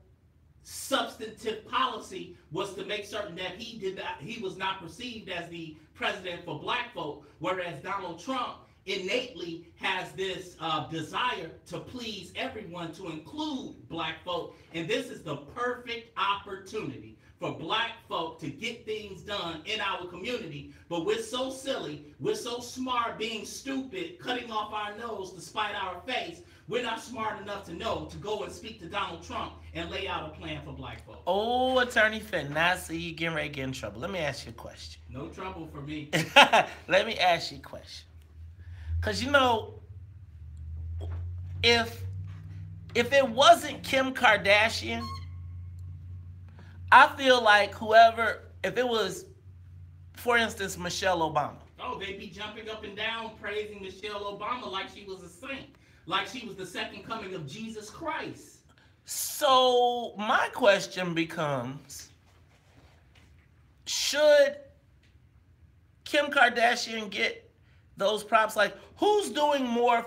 S6: substantive policy was to make certain that he was not perceived as the president for black folk, whereas Donald Trump innately has this desire to please everyone, to include black folk, and this is the perfect opportunity for black folk to get things done in our community. But we're so silly, we're so smart, being stupid, cutting off our nose to spite our face. We're not smart enough to know to go and speak to Donald Trump and lay out a plan for black folks.
S1: Oh, Attorney Fenton, I see you getting ready to get in trouble. Let me ask you a question.
S6: No trouble for me.
S1: Let me ask you a question. Because, you know, if it wasn't Kim Kardashian, I feel like whoever, if it was, for instance, Michelle Obama.
S6: Oh, they'd be jumping up and down praising Michelle Obama like she was a saint, like she was the second coming of Jesus Christ.
S1: So my question becomes, should Kim Kardashian get those props? Like, who's doing more?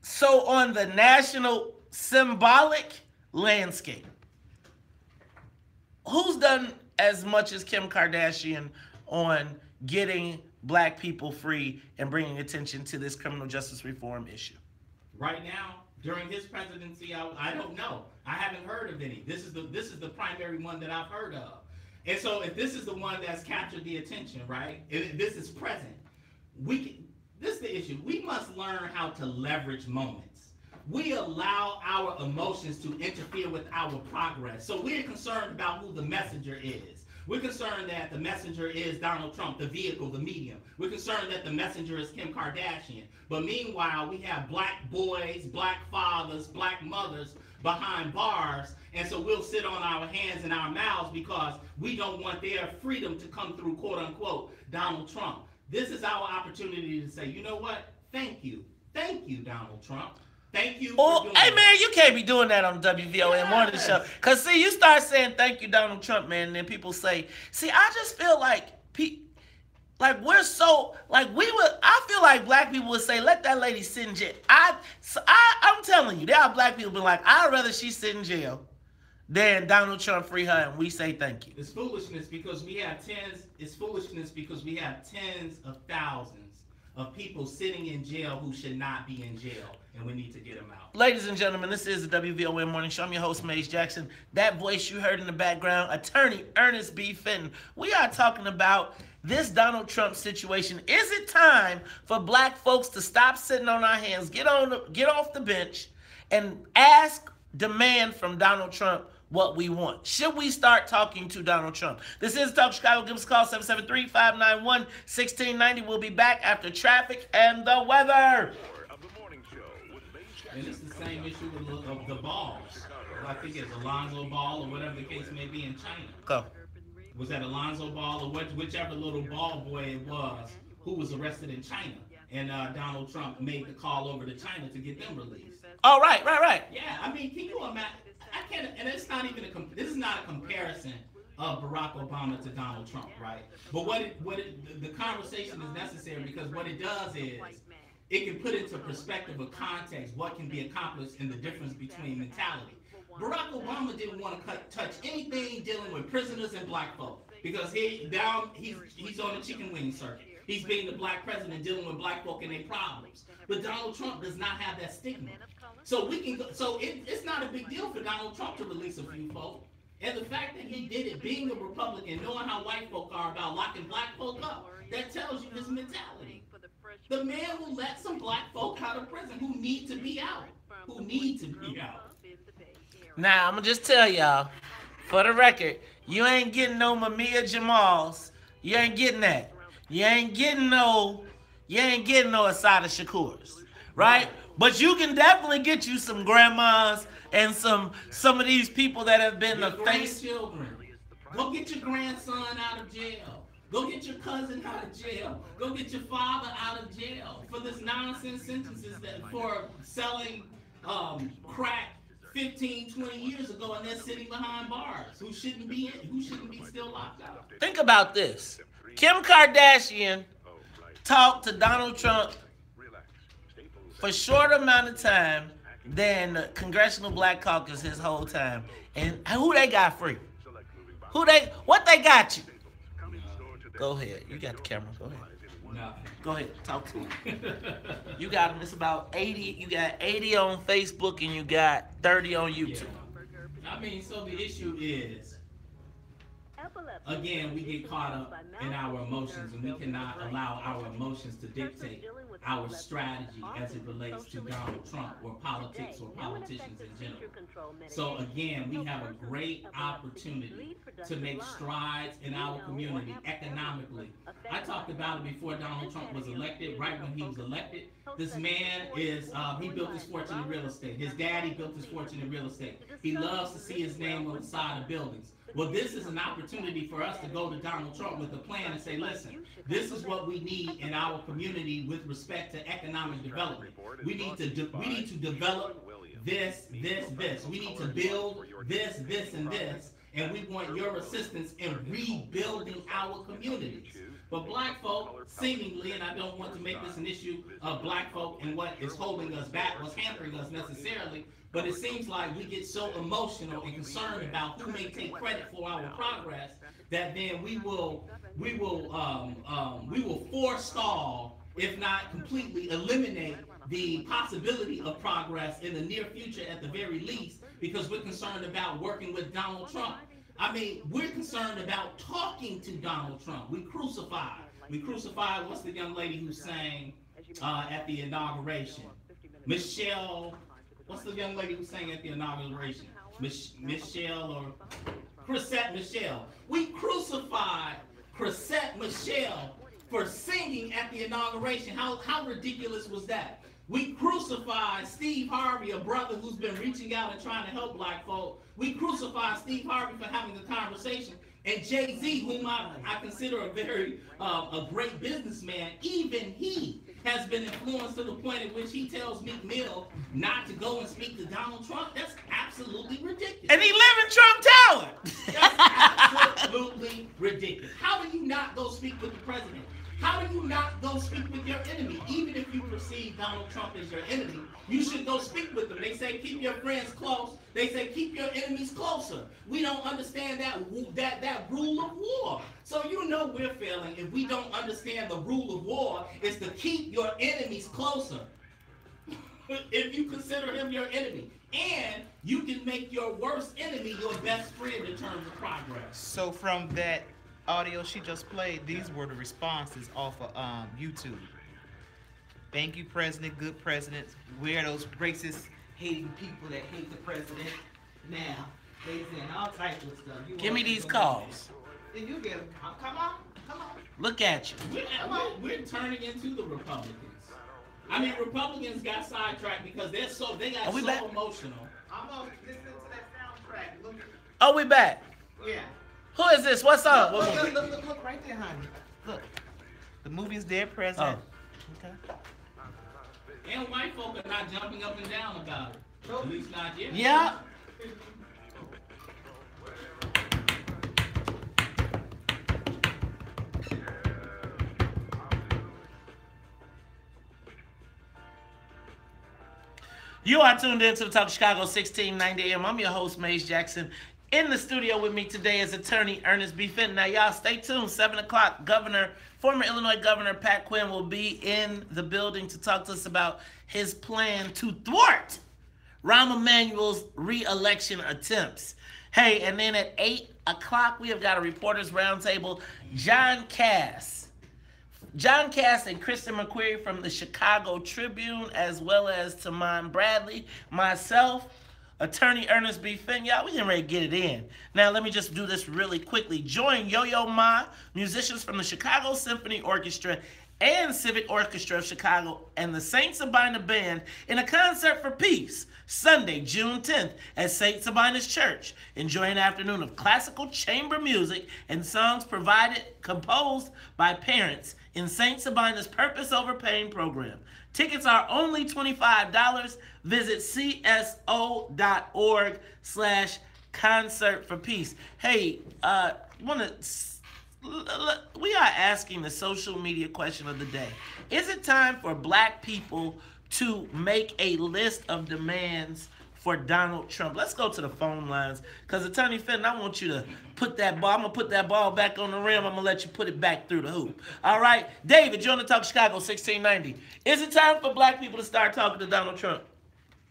S1: So on the national symbolic landscape, who's done as much as Kim Kardashian on getting black people free and bringing attention to this criminal justice reform issue?
S6: Right now, during his presidency, I don't know. I haven't heard of any. This is the primary one that I've heard of. And so if this is the one that's captured the attention, right? If this is present. This is the issue. We must learn how to leverage moments. We allow our emotions to interfere with our progress. So we're concerned about who the messenger is. We're concerned that the messenger is Donald Trump, the vehicle, the medium. We're concerned that the messenger is Kim Kardashian. But meanwhile, we have black boys, black fathers, black mothers behind bars. And so we'll sit on our hands and our mouths because we don't want their freedom to come through, quote unquote, Donald Trump. This is our opportunity to say, you know what? Thank you. Thank you, Donald Trump. Thank you.
S1: Hey, man, you can't be doing that on the WVON morning show. Because, see, you start saying thank you, Donald Trump, man, and then people say, see, I just feel like we're so, I feel like black people would say, let that lady sit in jail. I'm telling you, there are black people be like, I'd rather she sit in jail than Donald Trump free her, and we say thank you.
S6: It's foolishness because we have tens of thousands of people sitting in jail who should not be in jail, and we need to get them out.
S1: Ladies and gentlemen, this is the WVON Morning Show. I'm your host, Maze Jackson. That voice you heard in the background, attorney Ernest B. Fenton. We are talking about this Donald Trump situation. Is it time for black folks to stop sitting on our hands, get off the bench, and demand from Donald Trump what we want? Should we start talking to Donald Trump? This is Talk Chicago. Give us a call, 773-591-1690. We'll be back after traffic and the weather.
S6: And it's the same issue of the balls. I think it's Alonzo Ball or whatever the case may be in China.
S1: Go.
S6: Was that Alonzo Ball or whichever little ball boy it was who was arrested in China? And Donald Trump made the call over to China to get them released.
S1: Oh, right.
S6: Yeah, I mean, can you imagine? I can't, and it's not even this is not a comparison of Barack Obama to Donald Trump, right? But the conversation is necessary because what it does is it can put into perspective of context what can be accomplished and the difference between mentality. Barack Obama didn't want to touch anything dealing with prisoners and black folk because he's on the chicken wing circuit. He's being the black president dealing with black folk and their problems. But Donald Trump does not have that stigma. So it's not a big deal for Donald Trump to release a few folk. And the fact that he did it, being a Republican, knowing how white folk are about locking black folk up, that tells you his mentality. The man will let some black folk out of prison who need to be out.
S1: Now, I'm going to just tell y'all, for the record, you ain't getting no Mamiya Jamals. You ain't getting that. You ain't getting no Asada Shakurs, right? But you can definitely get you some grandmas and some of these people that have been the face.
S6: Children. Go get your grandson out of jail. Go get your cousin out of jail. Go get your father out of jail for this nonsense sentences for selling crack 15, 20 years ago, and they're sitting behind bars who shouldn't be still locked up.
S1: Think about this. Kim Kardashian talked to Donald Trump for a short amount of time than the Congressional Black Caucus his whole time. And who they got free? What they got you? Go ahead. You got the camera. Go ahead. Go ahead. Talk to him. You got him. It's about 80. You got 80 on Facebook and you got 30 on YouTube.
S6: Yeah. I mean, so the issue is, again, we get caught up in our emotions, and we cannot allow our emotions to dictate our strategy as it relates to Donald Trump or politics or politicians in general. So again, we have a great opportunity to make strides in our community economically. I talked about it before Donald Trump was elected, right when he was elected. This man he built his fortune in real estate. His daddy built his fortune in real estate. He loves to see his name on the side of buildings. Well, this is an opportunity for us to go to Donald Trump with a plan and say, listen, this is what we need in our community with respect to economic development. We need to develop this. We need to build this, and this. And we want your assistance in rebuilding our communities. But black folk, seemingly, and I don't want to make this an issue of black folk and what is holding us back, what's hampering us necessarily, but it seems like we get so emotional and concerned about who may take credit for our progress that then we will forestall, if not completely eliminate the possibility of progress in the near future at the very least, because we're concerned about working with Donald Trump. I mean, we're concerned about talking to Donald Trump. We crucified, what's the young lady who sang at the inauguration? Michelle, what's the young lady who sang at the inauguration? Michelle or Chrisette Michelle. We crucified Chrisette Michelle for singing at the inauguration. How ridiculous was that? We crucified Steve Harvey, a brother who's been reaching out and trying to help black folk. We crucified Steve Harvey for having the conversation. And Jay-Z, whom I consider a great businessman, even he has been influenced to the point at which he tells Meek Mill not to go and speak to Donald Trump. That's absolutely ridiculous.
S1: And he live in Trump Tower.
S6: That's absolutely ridiculous. How do you not go speak with the president? How do you not go speak with your enemy? Even if you perceive Donald Trump as your enemy, you should go speak with them. They say keep your friends close. They say keep your enemies closer. We don't understand that rule of war. So you know we're failing if we don't understand the rule of war is to keep your enemies closer. If you consider him your enemy. And you can make your worst enemy your best friend in terms of progress.
S2: So from that audio she just played, these were the responses off of YouTube. Thank you, President. Good presidents. We're those racist, hating people that hate the president. Now, they saying all types of stuff.
S1: Give me these calls.
S2: Then you get them. Come on.
S1: Look at you.
S6: We're turning into the Republicans. I mean, Republicans got sidetracked because they got so emotional.
S2: I'm gonna listen to that soundtrack. Look.
S1: Oh, we back.
S2: Yeah.
S1: Who is this? What's up?
S2: Look right there, honey. Look. The movie is Dead President.
S1: Oh.
S2: Okay.
S6: And white folk are not jumping up and down about it. At least not yet.
S1: Yeah. You are tuned in to the Talk of Chicago 1690 AM. I'm your host, Maze Jackson. In the studio with me today is attorney Ernest B. Fenton. Now, y'all stay tuned. 7 o'clock, former Illinois Governor Pat Quinn will be in the building to talk to us about his plan to thwart Rahm Emanuel's re-election attempts. Hey, and then at 8 o'clock, we have got a reporters roundtable. John Cass and Kristen McQuarrie from the Chicago Tribune, as well as Tamon Bradley, myself, attorney Ernest B. Fenton. Y'all, we getting ready to get it in. Now, let me just do this really quickly. Join Yo-Yo Ma, musicians from the Chicago Symphony Orchestra and Civic Orchestra of Chicago, and the St. Sabina Band in a concert for peace, Sunday, June 10th at St. Sabina's Church. Enjoy an afternoon of classical chamber music and songs composed by parents in St. Sabina's Purpose Over Pain program. Tickets are only $25. Visit cso.org/concert for peace. Hey, we are asking the social media question of the day. Is it time for black people to make a list of demands for Donald Trump? Let's go to the phone lines, because Attorney Fenton, I want you to put that ball. I'm going to put that ball back on the rim. I'm going to let you put it back through the hoop. All right? David, you're on the Talk Chicago 1690. Is it time for black people to start talking to Donald Trump?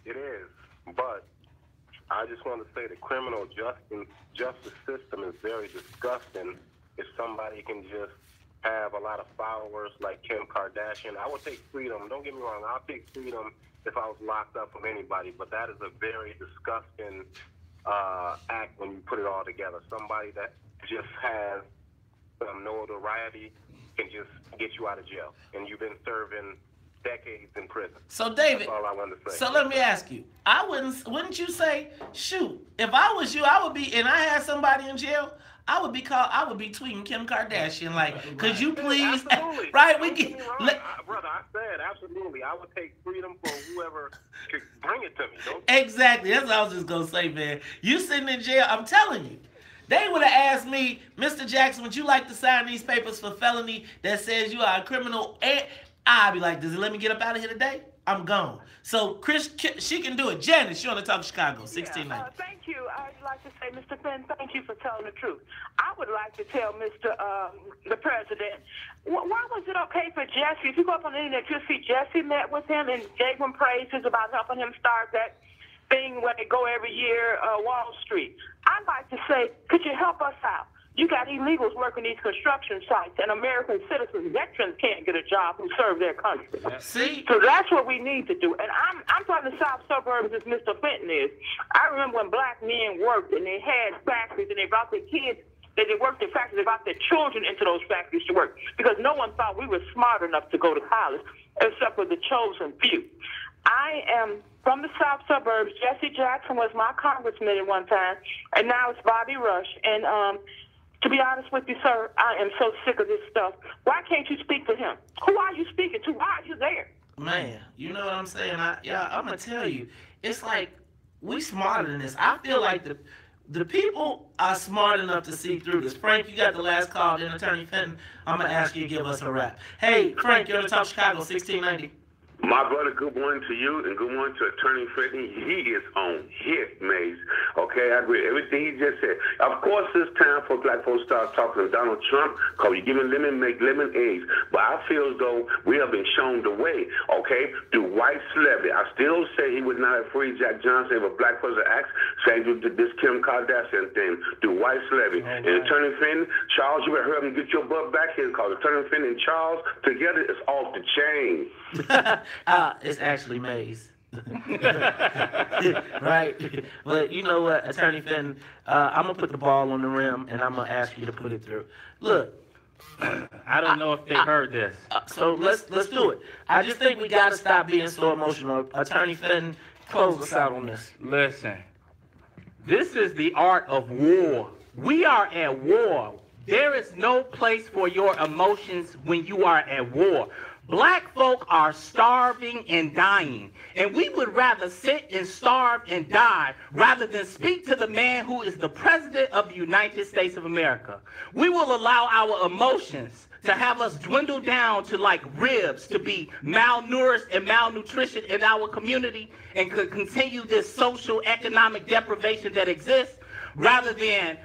S12: It is, but I just want to say the criminal justice system is very disgusting. If somebody can just have a lot of followers like Kim Kardashian, I would take freedom. Don't get me wrong. I'll take freedom if I was locked up from anybody, but that is a very disgusting act when you put it all together. Somebody that just has some notoriety can just get you out of jail, and you've been serving decades in prison.
S1: So David,
S12: that's all I wanted to say.
S1: So let me ask you, wouldn't you say, shoot, if I was you, I would be, and I had somebody in jail, I would be tweeting Kim Kardashian, like, could you please, right? We get,
S12: brother, I said absolutely. I would take freedom for whoever could bring it to me.
S1: Exactly. That's what I was just gonna say, man. You sitting in jail, I'm telling you. They would have asked me, Mr. Jackson, would you like to sign these papers for felony that says you are a criminal? And I'd be like, does it let me get up out of here today? I'm gone. So Chris, she can do it. Janice, you're on the Talk Chicago, 1690.
S13: Thank you. I'd like to say, Mr. Fenn, thank you for telling the truth. I would like to tell Mr. The President, why was it okay for Jesse? If you go up on the internet, you'll see Jesse met with him and gave him praises about helping him start that thing where they go every year, Wall Street. I'd like to say, could you help us out? You got illegals working these construction sites, and American citizens, veterans can't get a job who serve their country.
S1: See?
S13: So that's what we need to do. And I'm from the south suburbs, as Mr. Fenton is. I remember when black men worked, and they had factories, and they brought their kids, they worked in factories, they brought their children into those factories to work, because no one thought we were smart enough to go to college, except for the chosen few. I am from the south suburbs. Jesse Jackson was my congressman at one time, and now it's Bobby Rush. And to be honest with you, sir, I am so sick of this stuff. Why can't you speak to him? Who are you speaking to? Why are you there?
S1: Man, you know what I'm saying? I'm going to tell you, it's like we smarter than this. I feel like the people are smart enough to see through this. Frank, you got the last call, then Attorney Fenton. I'm going to ask you to give us a wrap. Hey, Frank, you're on the Talk Chicago, 1690.
S14: My brother, good morning to you, and good morning to Attorney Fenton. He is on his maze. Okay, I agree with everything he just said. Of course, it's time for black folks to start talking to Donald Trump, because you give him lemon, make lemon eggs. But I feel as though we have been shown the way, okay, through white celebrity. I still say he would not have freed Jack Johnson if a black person asked, saying this Kim Kardashian thing, through white celebrity. And Attorney Fenton, Charles, you better hurry up and get your butt back here, because Attorney Fenton and Charles together is off the chain.
S1: It's actually Maze. Right? But you know what, Attorney Fenton, I'm going to put the ball on the rim, and I'm going to ask you to put it through. Look.
S8: I don't know if they heard this.
S1: So let's do it. I just think we got to stop being so emotional. Attorney Fenton, close us out on this.
S8: Listen, this is the art of war. We are at war. There is no place for your emotions when you are at war. Black folk are starving and dying, and we would rather sit and starve and die rather than speak to the man who is the President of the United States of America. We will allow our emotions to have us dwindle down to like ribs, to be malnourished and malnutrition in our community, and could continue this social economic deprivation that exists rather than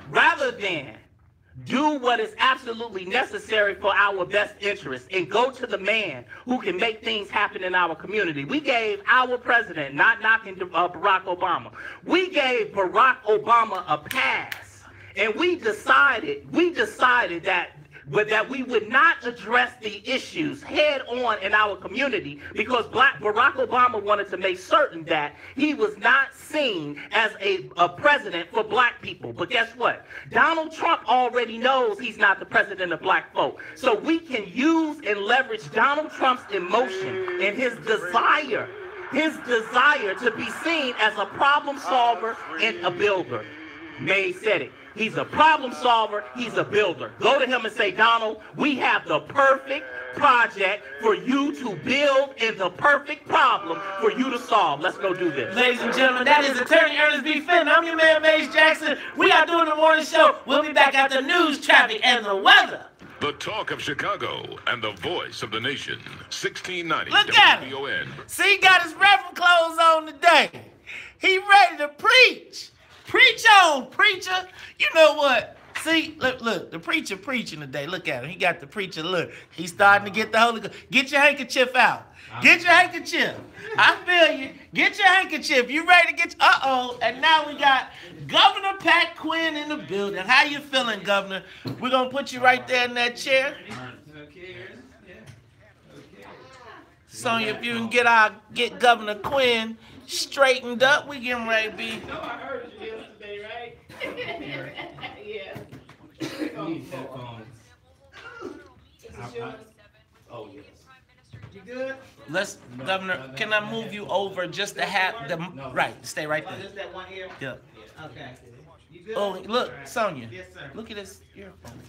S8: do what is absolutely necessary for our best interest and go to the man who can make things happen in our community. We gave our president, not knocking Barack Obama, we gave Barack Obama a pass. And we decided that we would not address the issues head on in our community because Barack Obama wanted to make certain that he was not seen as a president for black people. But guess what? Donald Trump already knows he's not the president of black folk. So we can use and leverage Donald Trump's emotion and his desire to be seen as a problem solver and a builder. May said it. He's a problem solver. He's a builder. Go to him and say, Donald, we have the perfect project for you to build and the perfect problem for you to solve. Let's go do this.
S1: Ladies and gentlemen, that is Attorney Ernest B. Fenton. I'm your man, Mace Jackson. We are doing the morning show. We'll be back after news, traffic, and the weather.
S9: The talk of Chicago and the voice of the nation. 1690
S1: Look at
S9: WVON.
S1: See, he got his reverend clothes on today. He ready to preach. Preach on, preacher. You know what? See, look, the preacher preaching today. Look at him. He got the preacher look. He's starting to get the Holy Ghost. Get your handkerchief out. Get your handkerchief. I feel you. Get your handkerchief. You ready to get and now we got Governor Pat Quinn in the building. How you feeling, Governor? We're going to put you right there in that chair. Sonya, if you can get Governor Quinn straightened up, we getting ready to be.
S6: No, I heard you yesterday, right? Yeah. These headphones.
S3: This is yours.
S6: Oh, yes.
S3: You good?
S1: let's, Governor, can I move you over just to have the, right, stay right there.
S2: Just that one ear?
S1: Yeah.
S2: Okay. You good?
S1: Oh, look,
S2: All right.
S1: Sonia.
S2: Yes, sir.
S1: Look at his earphones.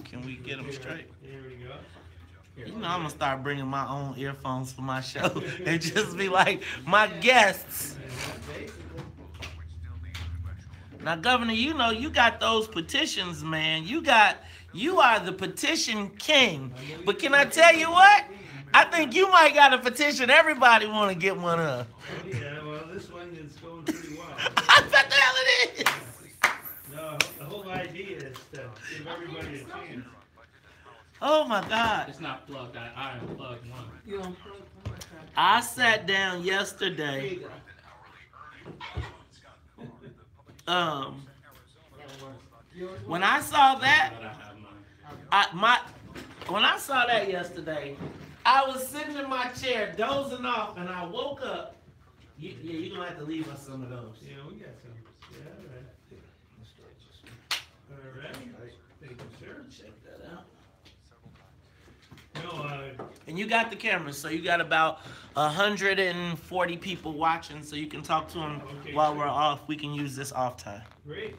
S1: Can we get them straight?
S15: Here we go.
S1: You know, I'm gonna start bringing my own earphones for my show and just be like my guests. Now, Governor, you know you got those petitions, man. You are the petition king. But can I tell you what? I think you might got a petition everybody want to get one of.
S15: Yeah, well, this one is going pretty well.
S1: I bet the hell it is.
S15: No, the whole idea is to give everybody a chance.
S1: Oh my God.
S6: It's not plugged. I unplugged one.
S1: I sat down yesterday. When I saw that, when I saw that yesterday, I was sitting in my chair dozing off, and I woke up. Yeah, you're gonna have to leave us some of those.
S15: Yeah, we got some. Yeah, all right. All right. Thank you, sir.
S1: Check that out.
S15: No,
S1: and you got the cameras, so you got about 140 people watching, so you can talk to them while we're off. We can use this off time.
S15: great.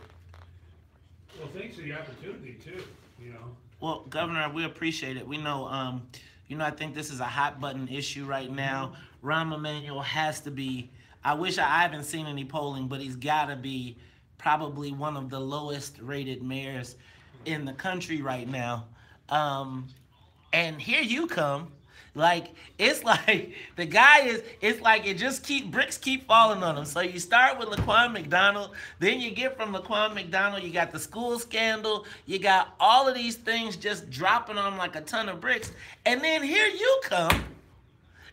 S15: Well, thanks for the opportunity too. You know.
S1: Well, Governor, we appreciate it. We know, I think this is a hot button issue right now. Rahm Emanuel has to be. I haven't seen any polling, but he's got to be probably one of the lowest rated mayors in the country right now. And here you come. Like, it's like the guy it's like bricks keep falling on him. So you start with Laquan McDonald, then you get from Laquan McDonald, you got the school scandal, you got all of these things just dropping on him like a ton of bricks. And then here you come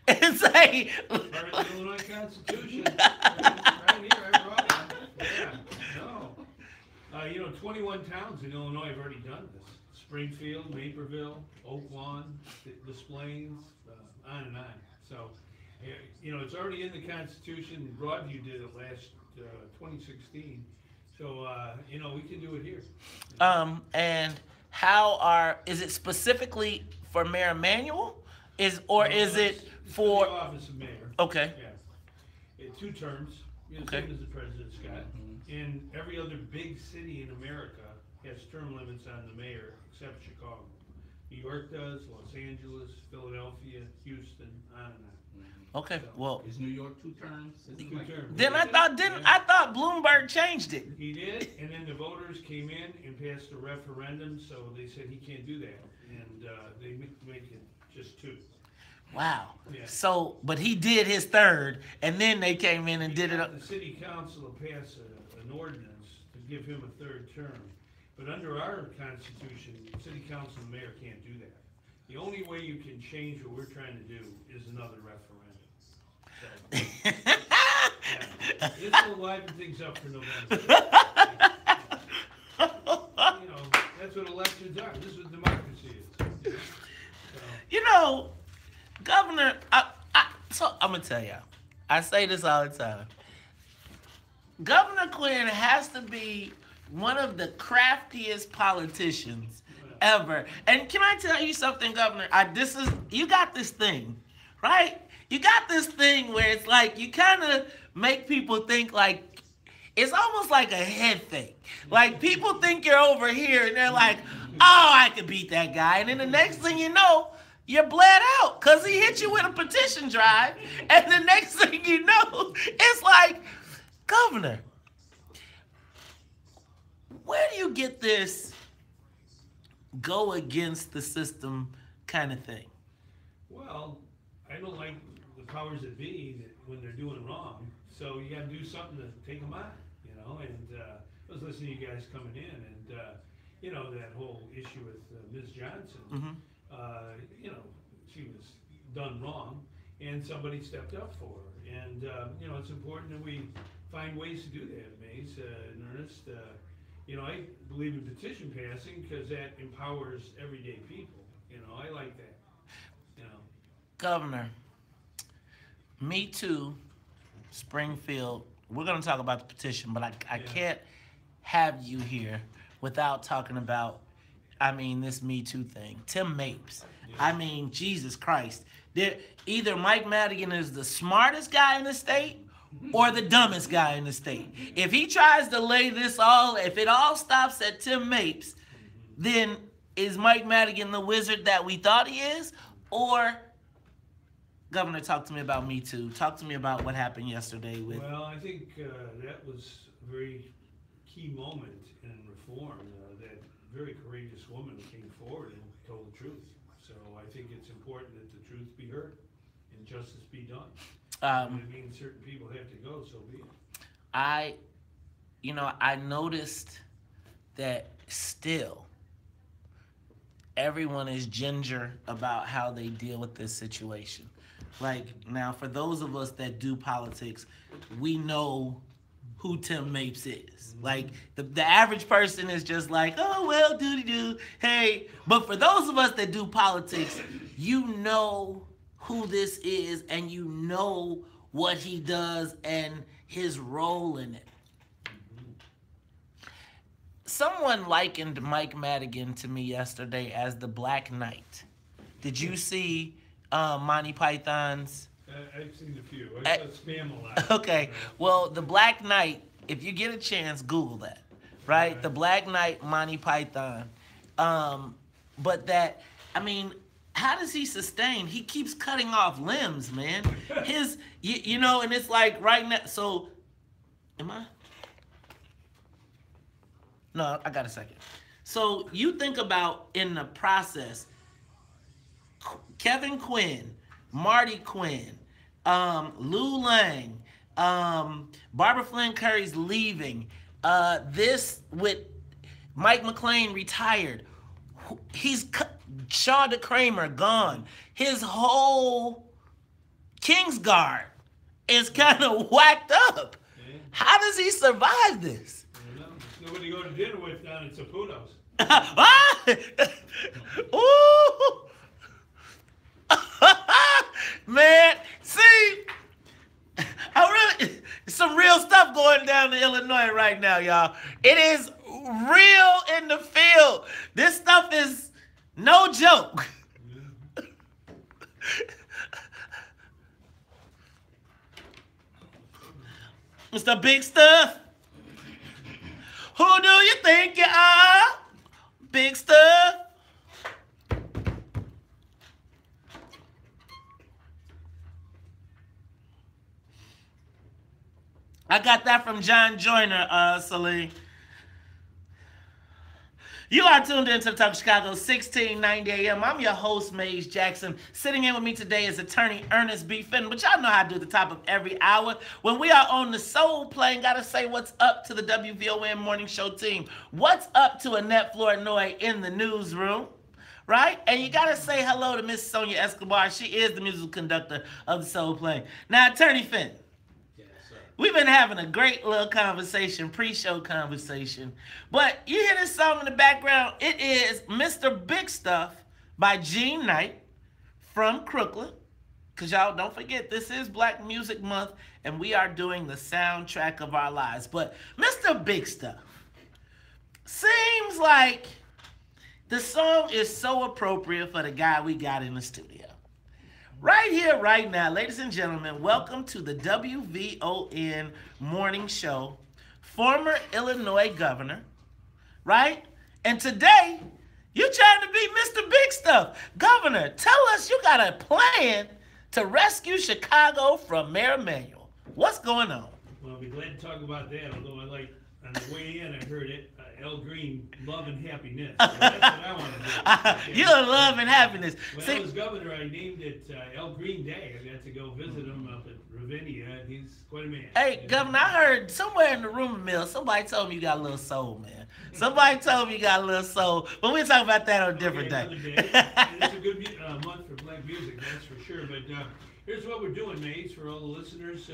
S1: and say,
S15: Part of the Illinois Constitution. Right here, I brought it. Yeah, no. 21 towns in Illinois have already done this. Springfield, Naperville, Oak Lawn, Des Plaines, on and on. So, it's already in the Constitution. Broadview did it last 2016. So, we can do it here.
S1: And is it specifically for Mayor Emanuel? Is it for
S15: the office of mayor?
S1: Okay.
S15: Yeah. 2 terms.
S1: Okay.
S15: Same as the president, Scott. And every other big city in America has term limits on the mayor, except Chicago. New York does, Los Angeles, Philadelphia, Houston, on and on.
S1: Okay, well,
S6: is New York 2 terms?
S15: 2 terms.
S1: Then I thought Bloomberg changed it.
S15: He did, and then the voters came in and passed a referendum, so they said he can't do that, and they make it just 2.
S1: Wow.
S15: Yeah.
S1: So, but he did his 3rd, and then they came in and did it.
S15: The city council will pass an ordinance to give him a 3rd term. But under our Constitution, city council and mayor can't do that. The only way you can change what we're trying to do is another referendum. So, this will liven things up for November. That's what elections are. This is what democracy is.
S1: Governor, so I'm going to tell you, I say this all the time. Governor Quinn has to be one of the craftiest politicians ever. And can I tell you something, Governor? You got this thing, right? You got this thing where it's like you kind of make people think like it's almost like a head thing. Like people think you're over here and they're like, oh, I could beat that guy. And then the next thing you know, you're bled out because he hit you with a petition drive. And the next thing you know, it's like, Governor, where do you get this go against the system kind of thing?
S15: Well, I don't like the powers that be when they're doing wrong. So you got to do something to take them on, And I was listening to you guys coming in, and that whole issue with Ms. Johnson.
S1: Mm-hmm.
S15: She was done wrong, and somebody stepped up for her. And it's important that we find ways to do that, Mace, in earnest. I believe in petition passing because that empowers everyday people. I like that.
S1: Governor, Me Too, Springfield, we're going to talk about the petition, but I can't have you here without talking about I mean, this Me Too thing. Tim Mapes. I mean, Jesus Christ. Either Mike Madigan is the smartest guy in the state or the dumbest guy in the state. If he tries to lay this all, if it all stops at Tim Mapes, then is Mike Madigan the wizard that we thought he is? Or, Governor, talk to me about Me Too. Talk to me about what happened yesterday with...
S15: Well, I think that was a very key moment in reform. That very courageous woman came forward and told the truth. So I think it's important that the truth be heard and justice be done. If it means certain people have to go, so be it.
S1: I noticed that still everyone is ginger about how they deal with this situation. Like, now, for those of us that do politics, we know who Tim Mapes is. Like, the average person is just like, oh, well, doody-doo, hey. But for those of us that do politics, you know who this is, and you know what he does and his role in it. Someone likened Mike Madigan to me yesterday as the Black Knight. Did you see Monty Python's?
S15: I've seen a few. I saw Spam a lot.
S1: Okay, well, the Black Knight, if you get a chance, Google that, right? The Black Knight, Monty Python. But that, I mean, how does he sustain? He keeps cutting off limbs, man. You know, and it's like right now, so, am I? No, I got a second. So you think about in the process, Kevin Quinn, Marty Quinn, Lou Lang, Barbara Flynn Curry's leaving, this with Mike McClain retired. Shaw Kramer gone. His whole Kingsguard is kind of whacked up. How does he survive this?
S15: Nobody to go to dinner with down at Saputo's.
S1: Ooh. Man, see, some real stuff going down in Illinois right now, y'all. It is real in the field. This stuff is no joke. Mr. Big Stuff. Who do you think you are? Big Stuff. I got that from John Joyner, Celine. You are tuned into the Talk of Chicago, 1690 AM. I'm your host, Maze Jackson. Sitting in with me today is attorney Ernest B. Fenton. But y'all know how to do at the top of every hour. When we are on the Soul Plane, gotta say what's up to the WVON Morning Show team. What's up to Annette Flournoy in the newsroom, right? And you gotta say hello to Miss Sonia Escobar. She is the musical conductor of the Soul Plane. Now, attorney Fenton. We've been having a great little conversation, pre-show conversation. But you hear this song in the background. It is Mr. Big Stuff by Gene Knight from Crooklyn. Because y'all don't forget, this is Black Music Month, and we are doing the soundtrack of our lives. But Mr. Big Stuff, seems like the song is so appropriate for the guy we got in the studio. Right here, right now, ladies and gentlemen, welcome to the WVON Morning Show, former Illinois governor, right? And today, you're trying to be Mr. Big Stuff. Governor, tell us you got a plan to rescue Chicago from Mayor Emanuel. What's going on?
S15: Well, I'll be glad to talk about that, although I like, on the way in, I heard it, Al Green, love and happiness. So that's what I want to do.
S1: You're love and happiness.
S15: When I was governor, I named it Al Green Day. I got to go visit him up at Ravinia, and he's quite a man.
S1: Hey, Governor, I heard somewhere in the rumor mill, somebody told me you got a little soul, man. Somebody told me you got a little soul, but we'll talk about that on a different day.
S15: It's a good month for black music, that's for sure. But here's what we're doing, mates, for all the listeners.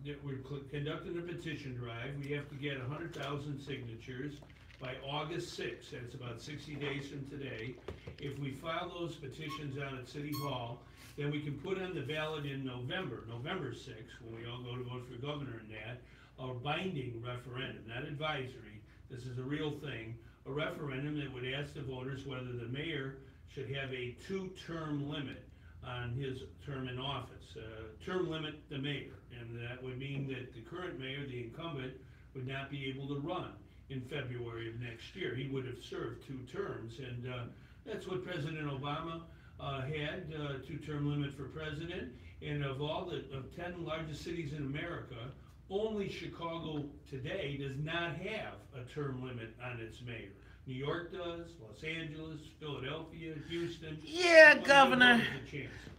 S15: We're conducting a petition drive. We have to get 100,000 signatures by August 6th. That's about 60 days from today. If we file those petitions out at City Hall, then we can put on the ballot in November 6th, when we all go to vote for governor and that, a binding referendum, not advisory, this is a real thing, a referendum that would ask the voters whether the mayor should have a 2-term limit on his term in office. Term limit the mayor, and that would mean that the current mayor, the incumbent, would not be able to run in February of next year. He would have served 2 terms, and that's what President Obama had, 2-term limit for president. And of 10 largest cities in America, only Chicago today does not have a term limit on its mayor. New York does, Los Angeles, Philadelphia, Houston.
S1: Yeah, Governor,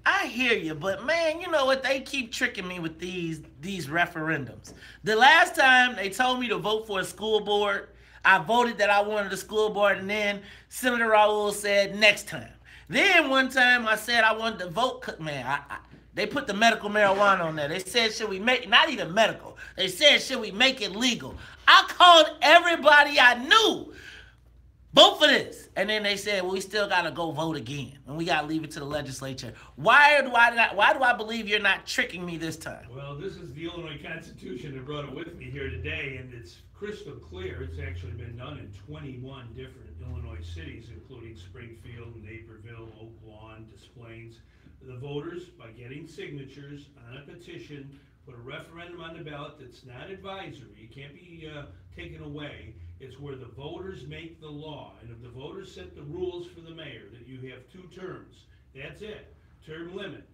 S1: I hear you, but man, you know what? They keep tricking me with these referendums. The last time they told me to vote for a school board, I voted that I wanted a school board, and then Senator Raul said next time. Then one time I said I wanted to vote, man, they put the medical marijuana on there. They said, should we make, not even medical, they said, should we make it legal? I called everybody I knew. Vote for this. And then they said, well, we still got to go vote again. And we got to leave it to the legislature. Why do I believe you're not tricking me this time?
S15: Well, this is the Illinois Constitution that brought it with me here today, and it's crystal clear. It's actually been done in 21 different Illinois cities, including Springfield, Naperville, Oak Lawn, Des Plaines. The voters, by getting signatures on a petition, put a referendum on the ballot that's not advisory. It can't be taken away. It's where the voters make the law. And if the voters set the rules for the mayor, that you have 2 terms, that's it, term limit.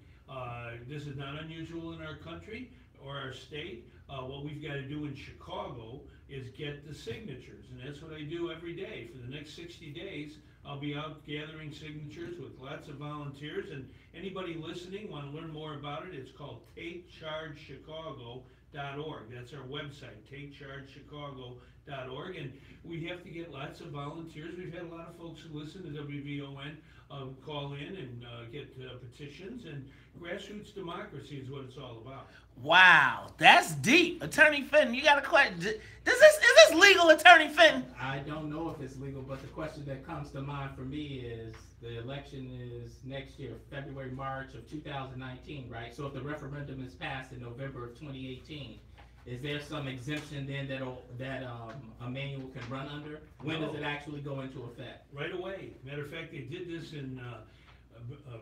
S15: This is not unusual in our country or our state. What we've got to do in Chicago is get the signatures, and that's what I do every day. For the next 60 days, I'll be out gathering signatures with lots of volunteers, and anybody listening want to learn more about it, it's called TakeChargeChicago.org. That's our website, TakeChargeChicago.org, and we have to get lots of volunteers. We've had a lot of folks who listen to WVON call in and get petitions, and grassroots democracy is what it's all about.
S1: Wow, that's deep. Attorney Fenton, you got a question. Is this legal, Attorney Fenton?
S6: I don't know if it's legal, but the question that comes to mind for me is the election is next year, February, March of 2019, right? So if the referendum is passed in November of 2018, is there some exemption then that a manual can run under? When does it actually go into effect?
S15: Right away. Matter of fact, they did this in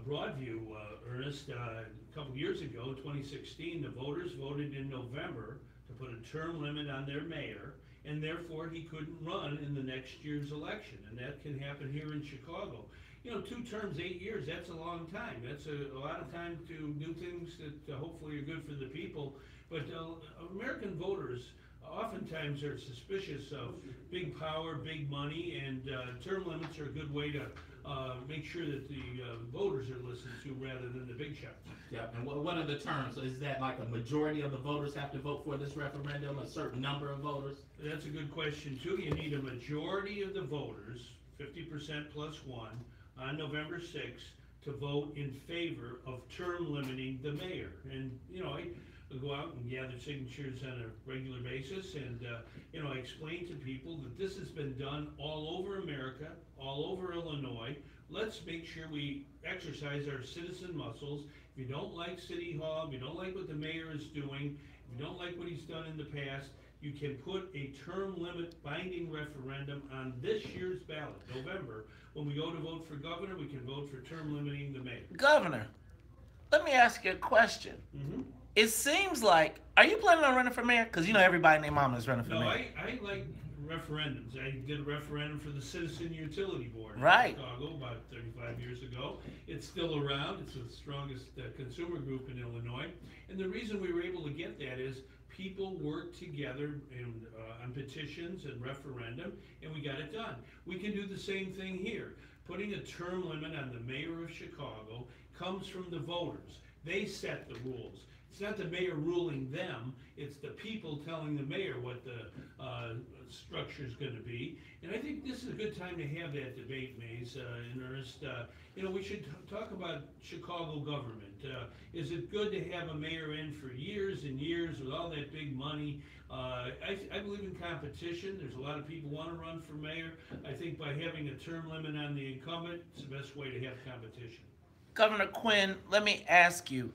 S15: Broadview, Ernest, a couple years ago, 2016. The voters voted in November to put a term limit on their mayor, and therefore he couldn't run in the next year's election. And that can happen here in Chicago. You know, 2 terms, 8 years, that's a long time. That's a lot of time to do things that hopefully are good for the people. But American voters oftentimes are suspicious of big power, big money, and term limits are a good way to make sure that the voters are listened to rather than the big shots.
S6: Yeah, and what are the terms? Is that like a majority of the voters have to vote for this referendum, a certain number of voters?
S15: That's a good question, too. You need a majority of the voters, 50% plus 1, on November 6th to vote in favor of term limiting the mayor. And, you know, I go out and gather signatures on a regular basis, and you know, I explain to people that this has been done all over America, all over Illinois. Let's make sure we exercise our citizen muscles. If you don't like City Hall, if you don't like what the mayor is doing, if you don't like what he's done in the past, you can put a term limit binding referendum on this year's ballot, November. When we go to vote for governor, we can vote for term limiting the mayor.
S1: Governor, let me ask you a question.
S15: Mm-hmm.
S1: It seems like, are you planning on running for mayor? Because you know everybody and their mama is running for mayor.
S15: No, I like referendums. I did a referendum for the Citizen Utility Board in Chicago about 35 years ago. It's still around. It's the strongest consumer group in Illinois. And the reason we were able to get that is people worked together on petitions and referendum, and we got it done. We can do the same thing here. Putting a term limit on the mayor of Chicago comes from the voters. They set the rules. It's not the mayor ruling them, it's the people telling the mayor what the structure is going to be. And I think this is a good time to have that debate, Mays, in earnest. You know, we should talk about Chicago government. Is it good to have a mayor in for years and years with all that big money? I believe in competition. There's a lot of people want to run for mayor. I think by having a term limit on the incumbent, it's the best way to have competition.
S1: Governor Quinn, let me ask you.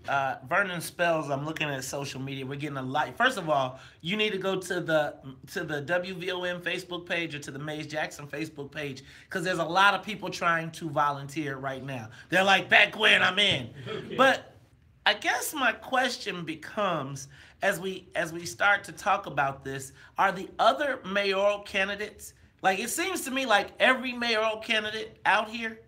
S1: Vernon Spells, I'm looking at social media. We're getting a lot. First of all, you need to go to the WVON Facebook page or to the Mays Jackson Facebook page because there's a lot of people trying to volunteer right now. They're like, Pat Quinn, I'm in. Okay. But I guess my question becomes, as we start to talk about this, are the other mayoral candidates, like it seems to me like every mayoral candidate out here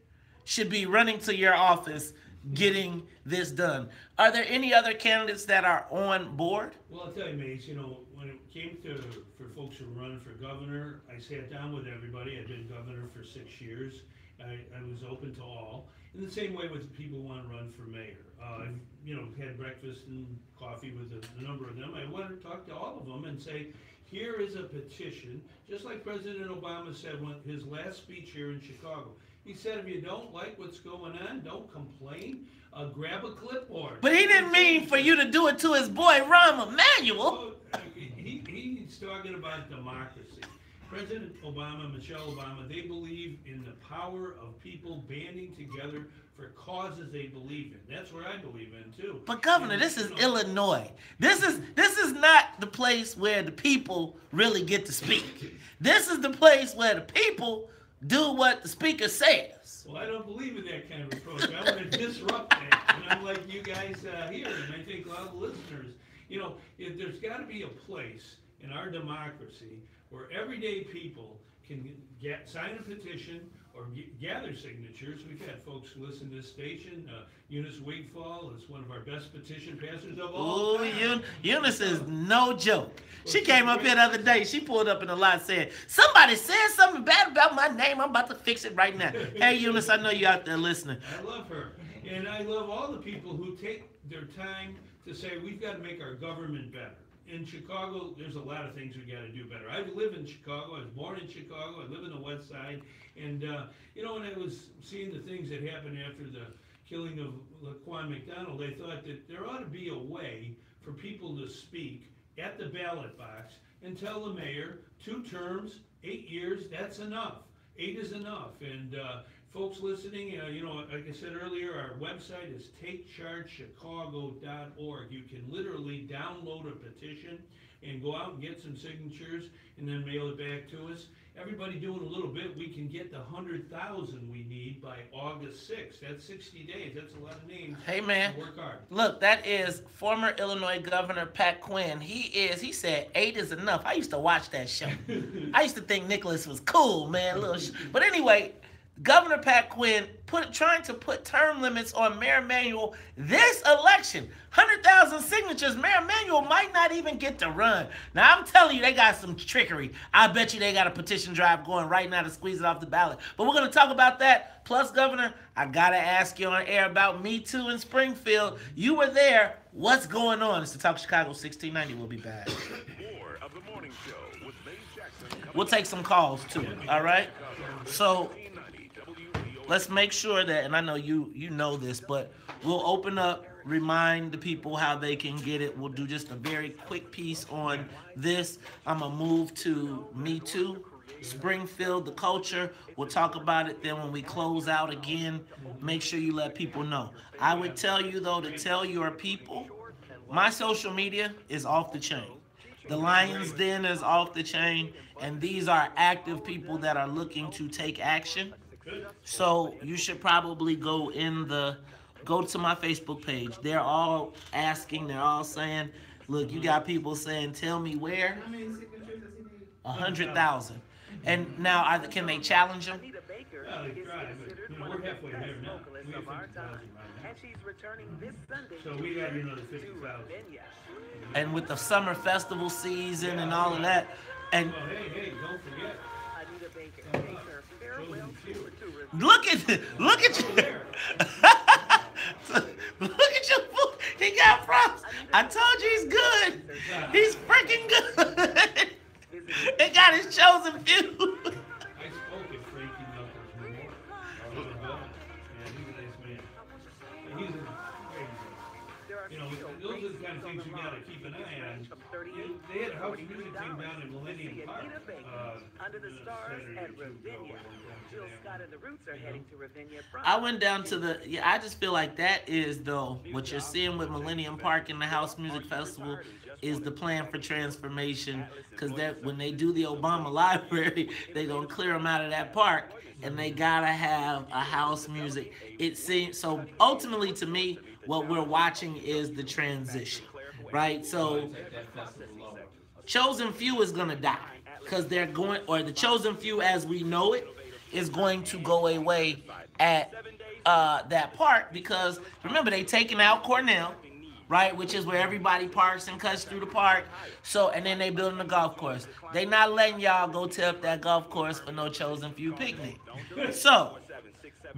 S1: should be running to your office getting this done. Are there any other candidates that are on board?
S15: Well, I'll tell you, Mace, when it came for folks who run for governor, I sat down with everybody. I've been governor for 6 years. I was open to all. In the same way with people who want to run for mayor. I've had breakfast and coffee with a number of them. I want to talk to all of them and say, here is a petition, just like President Obama said when his last speech here in Chicago. He said, if you don't like what's going on, don't complain. Grab a clipboard.
S1: But he didn't mean for you to do it to his boy, Rahm Emanuel.
S15: He's talking about democracy. President Obama, Michelle Obama, they believe in the power of people banding together for causes they believe in. That's what I believe in, too.
S1: But, Governor, this is Illinois. This is not the place where the people really get to speak. This is the place where the people do what the speaker says.
S15: Well, I don't believe in that kind of approach. I want to disrupt that. And I'm like you guys here, and I think a lot of listeners, there's got to be a place in our democracy where everyday people can sign a petition or gather signatures. We've had folks listen to this station. Eunice Wigfall is one of our best petition passers of all time.
S1: Eunice is no joke. She came up here the other day. She pulled up in the lot saying, somebody said something bad about my name. I'm about to fix it right now. Hey, Eunice, I know you're out there listening.
S15: I love her. And I love all the people who take their time to say, we've got to make our government better. In Chicago, there's a lot of things we got to do better. I live in Chicago. I was born in Chicago. I live in the West Side. And, when I was seeing the things that happened after the killing of Laquan McDonald, I thought that there ought to be a way for people to speak at the ballot box and tell the mayor, 2 terms, 8 years, that's enough. 8 is enough. And folks listening, like I said earlier, our website is takechargechicago.org. You can literally download a petition and go out and get some signatures and then mail it back to us. Everybody doing a little bit, we can get the 100,000 we need by August 6th. That's 60 days. That's a lot of names.
S1: Hey, man.
S15: Work hard.
S1: Look, that is former Illinois Governor Pat Quinn. He said 8 is enough. I used to watch that show. I used to think Nicholas was cool, man. But anyway, Governor Pat Quinn trying to put term limits on Mayor Emanuel this election. 100,000 signatures. Mayor Emanuel might not even get to run. Now, I'm telling you, they got some trickery. I bet you they got a petition drive going right now to squeeze it off the ballot. But we're going to talk about that. Plus, Governor, I got to ask you on air about Me Too in Springfield. You were there. What's going on? It's the Talk Chicago 1690. We'll be back.
S9: More of the morning show with Mays Jackson.
S1: We'll take some calls, too. All right? So let's make sure that, and I know you know this, but we'll open up, remind the people how they can get it. We'll do just a very quick piece on this. I'm going to move to Me Too, Springfield, the culture. We'll talk about it. Then when we close out again, make sure you let people know. I would tell you, though, to tell your people, my social media is off the chain. The Lion's Den is off the chain, and these are active people that are looking to take action. So you should probably go to my Facebook page. They're all asking, they're all saying, look, you got people saying, tell me where. 100,000. And now, can they challenge them?
S15: Well, they try, but we're halfway there now. We have 50,000 right now. So we got another 50,000.
S1: And with the summer festival season and all of that, and
S15: well, hey, don't forget.
S1: Look at you. Look at your food. He got props. I told you he's good. He's freaking good. He got his chosen few.
S15: I spoke at Frankie Knuckles Memorial. He's a nice man. He's a great man. Those are the kind of things you got to keep an eye on. They had a house music thing down in Millennium Park.
S7: Under the stars at Ravinia. Jill Scott and the Roots are heading to Ravinia.
S1: I went down to the, I just feel like that is, though, what you're seeing with Millennium Park and the House Music Festival is the plan for transformation, because that when they do the Obama Library, they're going to clear them out of that park, and they got to have a house music. It seems, so ultimately to me, what we're watching is the transition, right? So Chosen Few is going to die, because they're going, or the Chosen Few as we know it is going to go away at that park, because remember, they taking out Cornell, right, which is where everybody parks and cuts through the park. So, and then they building a golf course. They not letting y'all go tear up that golf course for no Chosen Few picnic. So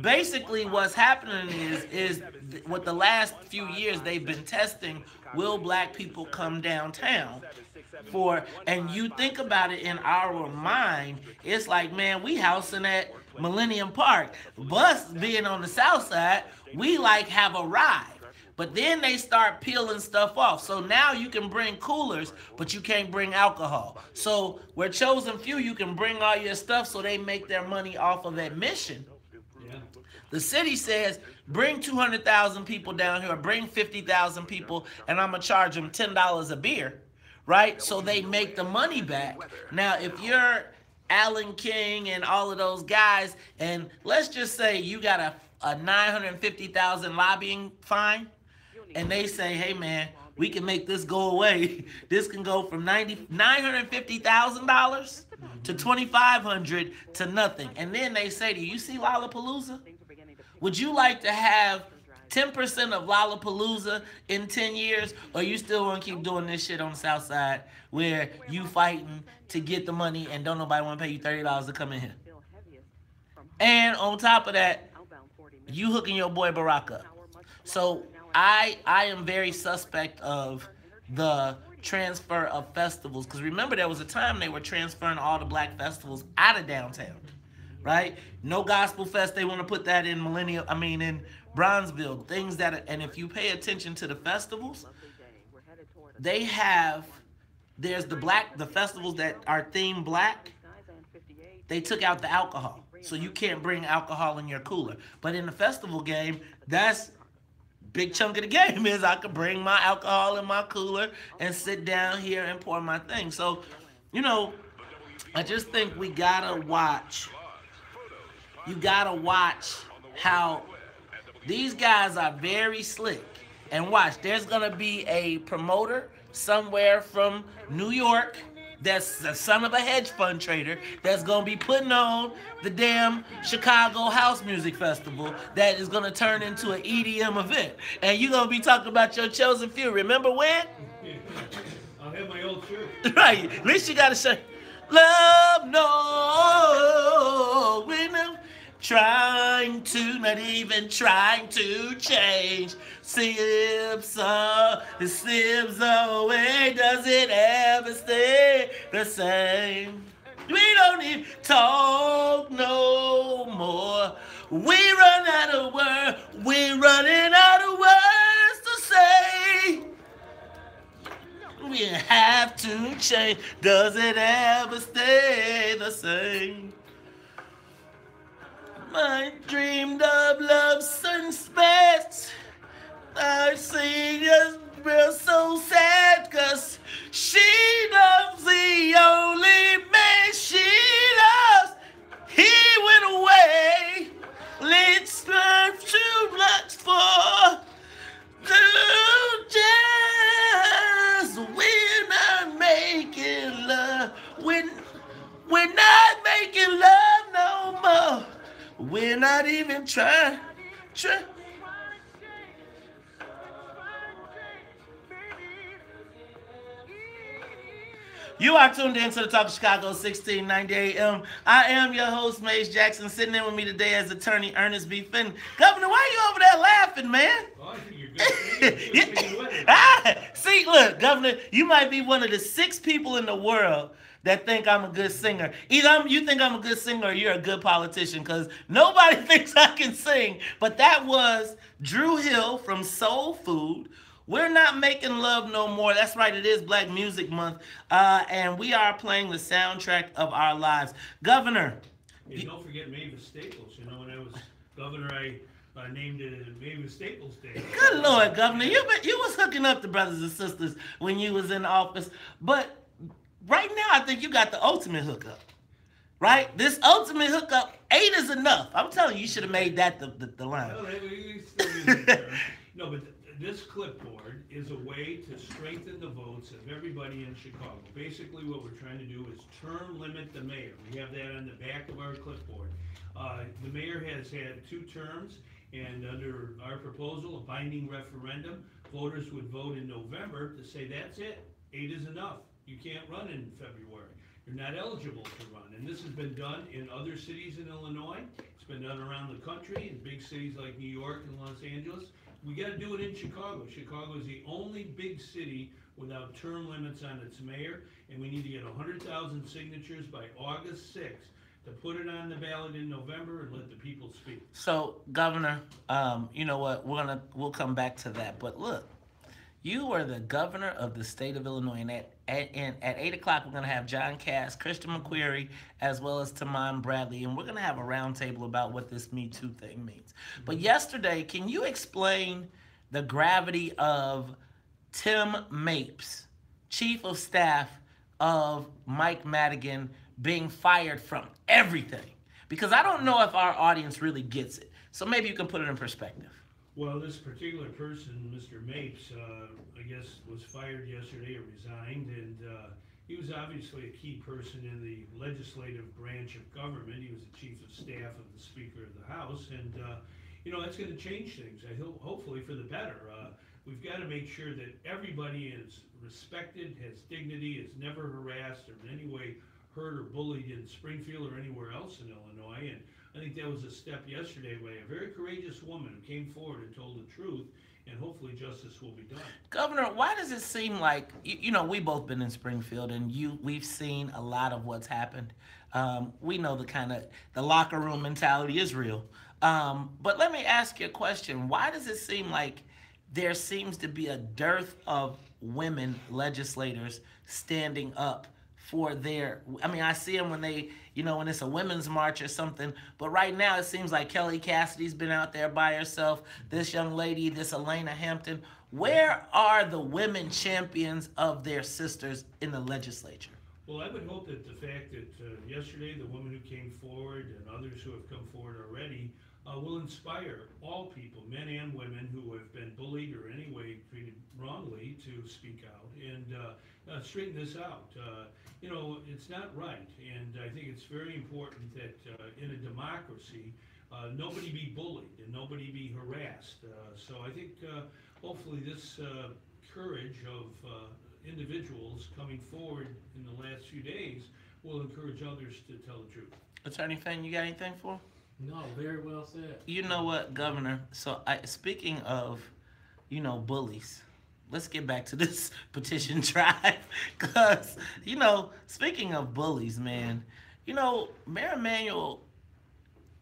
S1: basically what's happening is what the last few years they've been testing, will black people come downtown for, and you think about it in our mind, it's like, man, we housing at Millennium Park. Bus being on the south side, we like have arrived. But then they start peeling stuff off. So now you can bring coolers, but you can't bring alcohol. So where Chosen Few, you can bring all your stuff so they make their money off of admission. The city says, bring 200,000 people down here, or bring 50,000 people, and I'm going to charge them $10 a beer, right? So they make the money back. Now, if you're Alan King and all of those guys, and let's just say you got a $950,000 lobbying fine, and they say, hey, man, we can make this go away. This can go from $950,000 to $2,500 to nothing. And then they say to you, you see Lollapalooza? Would you like to have 10% of Lollapalooza in 10 years, or you still want to keep doing this shit on the south side where you fighting to get the money and don't nobody want to pay you $30 to come in here? And on top of that, you hooking your boy Barack up. So I am very suspect of the transfer of festivals, because remember there was a time they were transferring all the black festivals out of downtown, right? No Gospel Fest, they want to put that in in Bronzeville, things that, and if you pay attention to the festivals, they have, there's the festivals that are themed black, they took out the alcohol. So you can't bring alcohol in your cooler. But in the festival game, that's big chunk of the game is I could bring my alcohol in my cooler and sit down here and pour my thing. So, you know, I just think we gotta watch. You gotta watch how these guys are very slick. And watch, there's gonna be a promoter somewhere from New York that's the son of a hedge fund trader that's going to be putting on the damn Chicago House Music Festival that is going to turn into an EDM event. And you're going to be talking about your Chosen Few. Remember when?
S15: I'll have my old shirt.
S1: Right. At least you got to say, love, no, we're not trying to, not even trying to change. Sips away, does it ever stay the same? We don't even talk no more. We run out of words. We're running out of words to say. We have to change. Does it ever stay the same? I dreamed of love sunsets. I see just real so sad, 'cause she loves the only man she loves. He went away. Let's learn too much for the jazz. We're not making love. We're not making love no more. We're not even trying. You are tuned in to the Talk of Chicago, 1690 AM. I am your host, Maze Jackson. Sitting in with me today as attorney Ernest B. Fenton. Governor, why are you over there laughing, man?
S15: Oh, I think you're good.
S1: See, look, Governor, you might be one of the 6 people in the world that think I'm a good singer. Either you think I'm a good singer or you're a good politician, because nobody thinks I can sing. But that was Drew Hill from Soul Food we're not making love no more. That's right, it is Black Music Month, and we are playing the soundtrack of our lives. Governor.
S15: Hey, don't forget Mavis Staples. You know, when I was governor, I named it Mavis Staples Day.
S1: Good Lord, Governor. You was hooking up the brothers and sisters when you was in office. But right now, I think you got the ultimate hookup. Right? This ultimate hookup, 8 is enough. I'm telling you, you should have made that the line.
S15: No, but this clipboard is a way to strengthen the votes of everybody in Chicago. Basically, what we're trying to do is term limit the mayor. We have that on the back of our clipboard. The mayor has had 2 terms, and under our proposal, a binding referendum, voters would vote in November to say that's it. 8 is enough. You can't run in February. You're not eligible to run. And this has been done in other cities in Illinois. It's been done around the country in big cities like New York and Los Angeles. We got to do it in Chicago. Chicago is the only big city without term limits on its mayor, and we need to get 100,000 signatures by August 6th to put it on the ballot in November and let the people speak.
S1: So, Governor, you know what? We'll come back to that. But look, you are the governor of the state of Illinois, and at 8 o'clock, we're going to have John Cass, Christian McQuarrie, as well as Tamon Bradley, and we're going to have a roundtable about what this Me Too thing means. But yesterday, can you explain the gravity of Tim Mapes, Chief of Staff of Mike Madigan, being fired from everything? Because I don't know if our audience really gets it. So maybe you can put it in perspective.
S15: Well, this particular person, Mr. Mapes, I guess was fired yesterday or resigned, and he was obviously a key person in the legislative branch of government. He was the chief of staff of the Speaker of the House, and you know, that's going to change things, hopefully for the better. We've got to make sure that everybody is respected, has dignity, is never harassed or in any way hurt or bullied in Springfield or anywhere else in Illinois. And I think that was a step yesterday by a very courageous woman who came forward and told the truth, and hopefully justice will be done.
S1: Governor, why does it seem like, you know, we've both been in Springfield, and we've seen a lot of what's happened. We know the locker room mentality is real. But let me ask you a question. Why does it seem like there seems to be a dearth of women legislators standing up for their, I mean, I see them when they, you know, when it's a women's march or something, but right now it seems like Kelly Cassidy's been out there by herself, this young lady, this Elena Hampton. Where are the women champions of their sisters in the legislature?
S15: Well, I would hope that the fact that yesterday the woman who came forward and others who have come forward already will inspire all people, men and women, who have been bullied or any way treated wrongly to speak out and straighten this out. You know, it's not right, and I think it's very important that in a democracy, nobody be bullied and nobody be harassed. So I think hopefully this courage of individuals coming forward in the last few days will encourage others to tell the truth.
S1: Attorney Fenn, you got anything for?
S6: No, very well said.
S1: You know what, Governor? So speaking of, you know, bullies, let's get back to this petition drive. Because, you know, speaking of bullies, man, you know, Mayor Emanuel,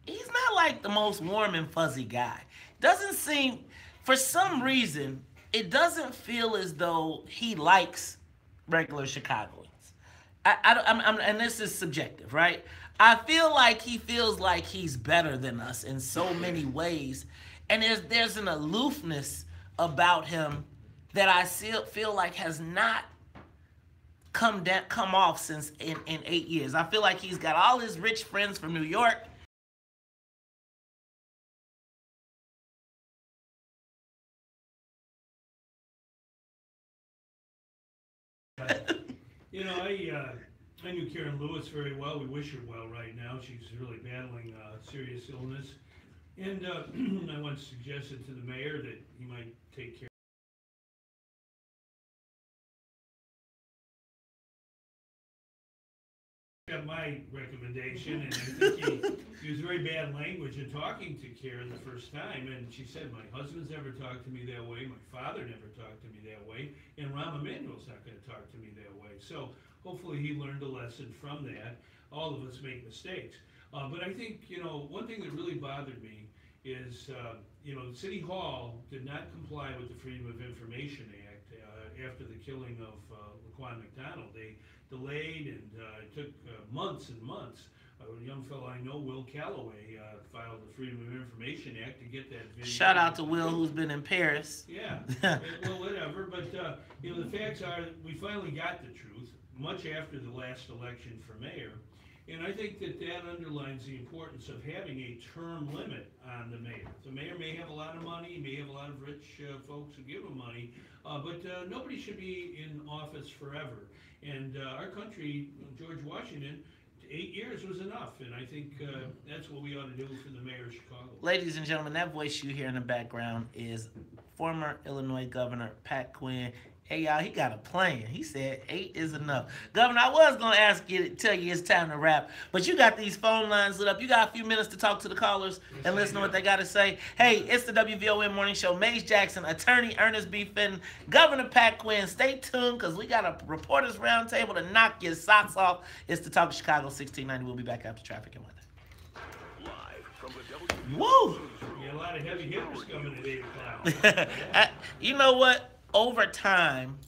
S1: he's not like the most warm and fuzzy guy. Doesn't seem, for some reason, it doesn't feel as though he likes regular Chicagoans. And this is subjective, right? I feel like he feels like he's better than us in so many ways. And there's an aloofness about him that I feel like has not come off since in 8 years. I feel like he's got all his rich friends from New York.
S15: You know, I knew Karen Lewis very well. We wish her well right now. She's really battling serious illness. And I once suggested to the mayor that he might take care of my recommendation, and I think he used very bad language in talking to Karen the first time, and she said, my husband's never talked to me that way, my father never talked to me that way, and Rahm Emanuel's not going to talk to me that way. So hopefully he learned a lesson from that. All of us make mistakes. But I think, you know, one thing that really bothered me is, the City Hall did not comply with the Freedom of Information Act after the killing of Laquan McDonald. They delayed, and it took months and months. A young fellow I know, Will Calloway, filed the Freedom of Information Act to get that video.
S1: Shout out to Will, who's been in Paris.
S15: Yeah, well, whatever. But the facts are that we finally got the truth much after the last election for mayor. And I think that underlines the importance of having a term limit on the mayor. The mayor may have a lot of money, he may have a lot of rich folks who give him money, but nobody should be in office forever. And our country, George Washington, 8 years was enough, and I think that's what we ought to do for the mayor of Chicago.
S1: Ladies and gentlemen, that voice you hear in the background is former Illinois Governor Pat Quinn. Hey, y'all, he got a plan. He said 8 is enough. Governor, I was going to tell you it's time to wrap, but you got these phone lines lit up. You got a few minutes to talk to the callers and listen to what they got to say. Hey, it's the WVON Morning Show. Maze Jackson, attorney Ernest B. Fenton, Governor Pat Quinn. Stay tuned because we got a reporters roundtable to knock your socks off. It's the Talk of Chicago 1690. We'll be back after traffic and weather.
S9: Live from the
S1: Woo!
S15: You got a lot of heavy hitters coming at 8 o'clock.
S1: You know what? Over time.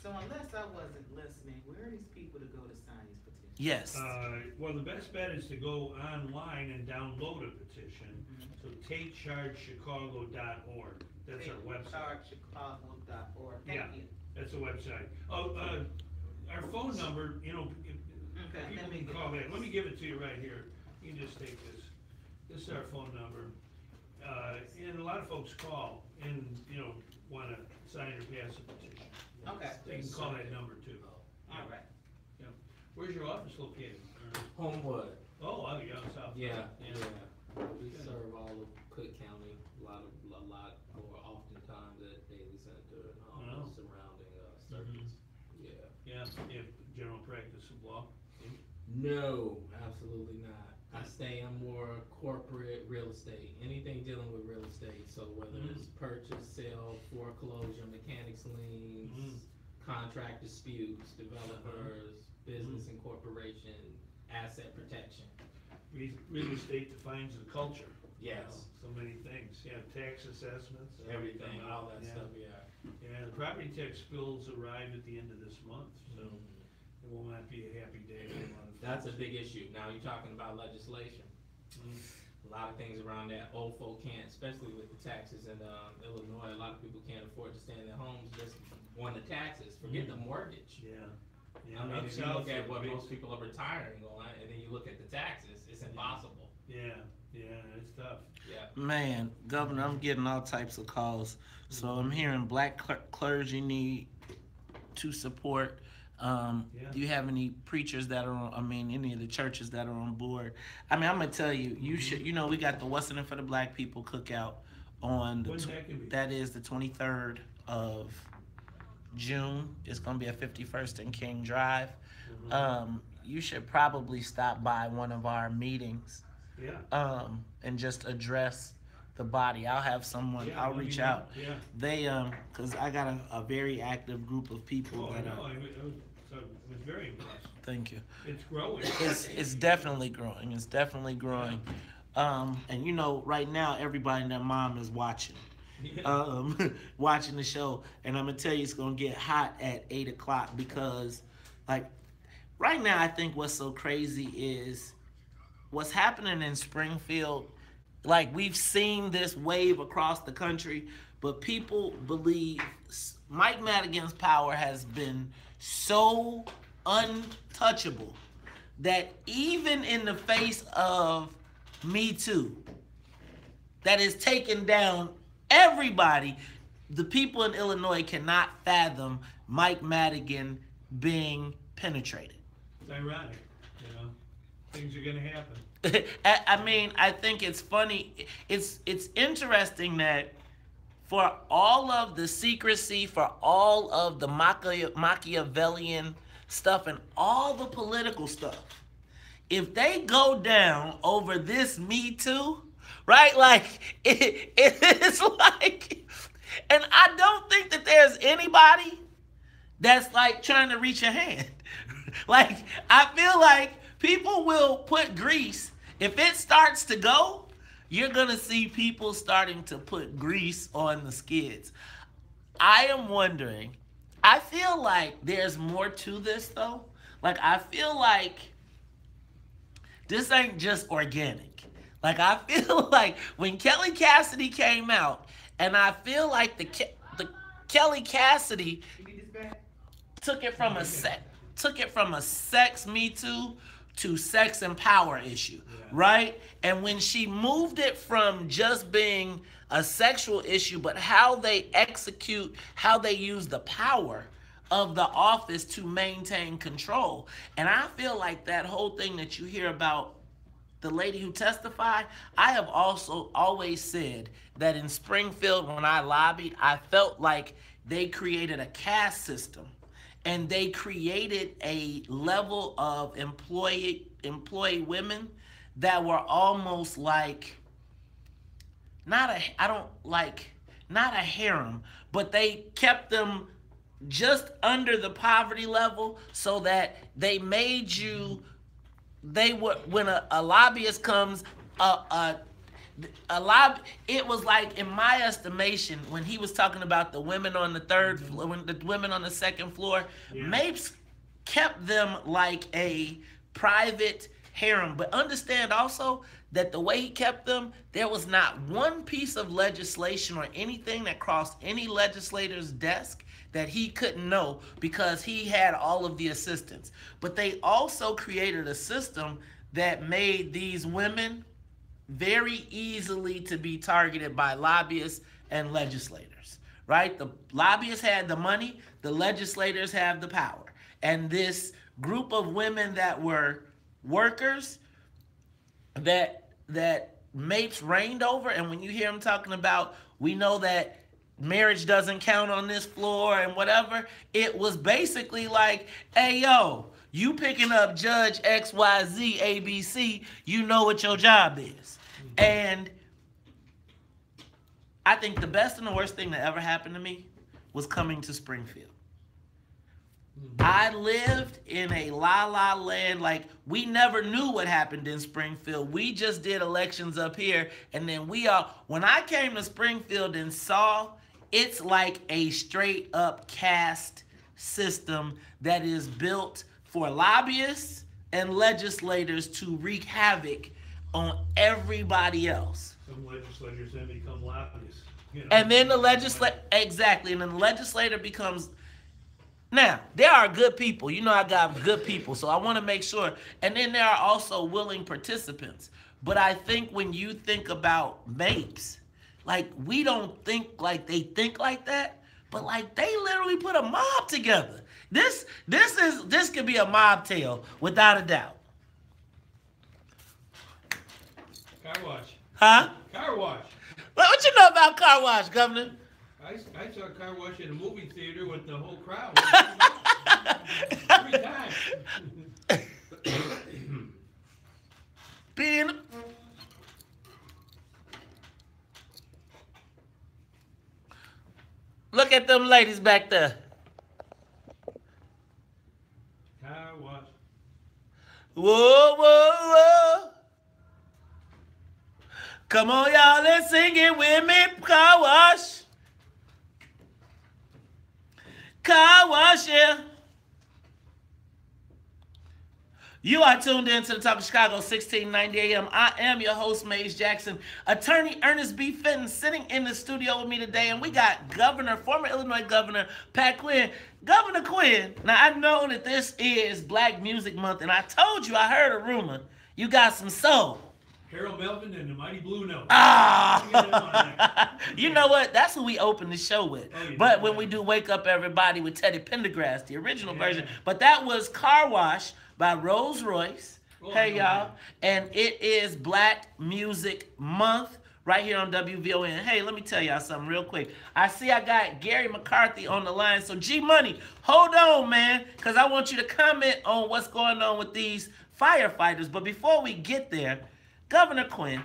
S2: So unless I wasn't listening, where are these people to go to sign these petitions?
S1: Yes.
S15: Well, the best bet is to go online and download a petition. So takechargechicago.org. That's our website.
S2: Takechargechicago.org. Thank you.
S15: That's a website. Oh, our phone number, people can call that. Let me give it to you right here. You can just take this. This is our phone number. And a lot of folks call and, want to sign or pass a petition.
S2: Okay.
S15: They can call that number too.
S2: All right.
S15: Yeah. Where's your office located?
S16: Homewood.
S15: Oh, out south.
S16: Yeah. We serve all of Cook County, a lot more oftentimes at Daly Center and all the surrounding circuits. Yeah.
S15: Yeah. You have general practice of law?
S16: No, absolutely not. I stay on more corporate real estate, anything dealing with real estate. So whether it's purchase, sale, foreclosure, mechanics liens, contract disputes, developers, business incorporation, asset protection.
S15: Real estate defines the culture.
S16: Yes.
S15: So many things. Yeah, tax assessments.
S16: Everything, all that stuff, yeah.
S15: Yeah, the property tax bills arrive at the end of this month, so it will not be a happy day for a lot of folks.
S16: That's a big issue. Now you're talking about legislation. A lot of things around that old folk can't, especially with the taxes in Illinois. A lot of people can't afford to stay in their homes just on the taxes. Forget the mortgage.
S15: Yeah.
S16: I mean, if you look at what most people are retiring on, and then you look at the taxes, it's impossible.
S15: Yeah, it's tough.
S16: Yeah.
S1: Man, Governor, I'm getting all types of calls. So I'm hearing black clergy need to support. Do you have any preachers that are on, any of the churches that are on board? I'm gonna tell you, you should, we got the What's in It for the Black People cookout on that is the 23rd of June. It's gonna be at 51st and King Drive. You should probably stop by one of our meetings. And just address the body. I'll have someone, I'll reach out. They, cause I got a very active group of people that are.
S15: I was very impressed.
S1: Thank you.
S15: It's growing.
S1: It's definitely growing. It's definitely growing. And right now everybody and their mom is watching. Watching the show. And I'm gonna tell you it's gonna get hot at 8 o'clock because right now I think what's so crazy is what's happening in Springfield. We've seen this wave across the country, but people believe Mike Madigan's power has been so untouchable that even in the face of Me Too, that is taken down everybody, the people in Illinois cannot fathom Mike Madigan being penetrated.
S15: It's ironic, things are gonna happen.
S1: I think it's funny. It's interesting that for all of the secrecy, for all of the Machiavellian stuff and all the political stuff, if they go down over this Me Too, right? It's and I don't think that there's anybody that's trying to reach a hand. I feel like people will put grease. If it starts to go, you're going to see people starting to put grease on the skids. I am wondering, I feel like there's more to this, though. Like, I feel like this ain't just organic. Like, I feel like when Kelly Cassidy came out, and I feel like the Kelly Cassidy took it from a sex Me Too to sex and power issue, right? And when she moved it from just being a sexual issue, but how they execute, how they use the power of the office to maintain control. And I feel like that whole thing that you hear about the lady who testified, I have also always said that in Springfield, when I lobbied, I felt like they created a caste system, and they created a level of employee women that were almost like, not a harem, but they kept them just under the poverty level, so that they made you, they would, when a lobbyist comes, it was like, in my estimation, when he was talking about the women on the third floor, when the women on the second floor, Mapes kept them like a private harem. But understand also that the way he kept them, there was not one piece of legislation or anything that crossed any legislator's desk that he couldn't know, because he had all of the assistants. But they also created a system that made these women very easily to be targeted by lobbyists and legislators, right? The lobbyists had the money, the legislators have the power. And this group of women that were workers that Mapes reigned over, and when you hear him talking about, we know that marriage doesn't count on this floor and whatever, it was basically like, hey, yo, you picking up Judge XYZ ABC, you know what your job is. And I think the best and the worst thing that ever happened to me was coming to Springfield. I lived in a la-la land. Like, we never knew what happened in Springfield. We just did elections up here, and then when I came to Springfield and saw, it's like a straight up caste system that is built for lobbyists and legislators to wreak havoc on everybody else.
S15: Some legislators then become lobbyists. You know?
S1: And then the exactly, and then the legislator becomes. Now, there are good people. You know, I got good people, so I want to make sure. And then there are also willing participants. But I think when you think about Mapes, like, we don't think like they think like that, but like they literally put a mob together. This could be a mob tale without a doubt.
S15: Car wash.
S1: Huh?
S15: Car wash.
S1: What you know about car wash, Governor?
S15: I saw a car wash at a movie theater with the whole crowd. 3 times.
S1: Being look at them ladies back there.
S15: Car wash.
S1: Whoa, whoa, whoa. Come on, y'all, let's sing it with me. Car wash. Car wash, yeah. You are tuned in to the Talk of Chicago, 1690 AM. I am your host, Maze Jackson. Attorney Ernest B. Fenton sitting in the studio with me today, and we got former Illinois Governor Pat Quinn. Governor Quinn, now I know that this is Black Music Month, and I told you, I heard a rumor, you got some soul.
S15: Harold Melvin and the Mighty Blue Note.
S1: Ah! You know what? That's who we open the show with. But when we do Wake Up Everybody with Teddy Pendergrass, the original version. But that was Car Wash by Rolls Royce. Hey, y'all. And it is Black Music Month right here on WVON. Hey, let me tell y'all something real quick. I see I got Gary McCarthy on the line. So, G-Money, hold on, man, because I want you to comment on what's going on with these firefighters. But before we get there, Governor Quinn,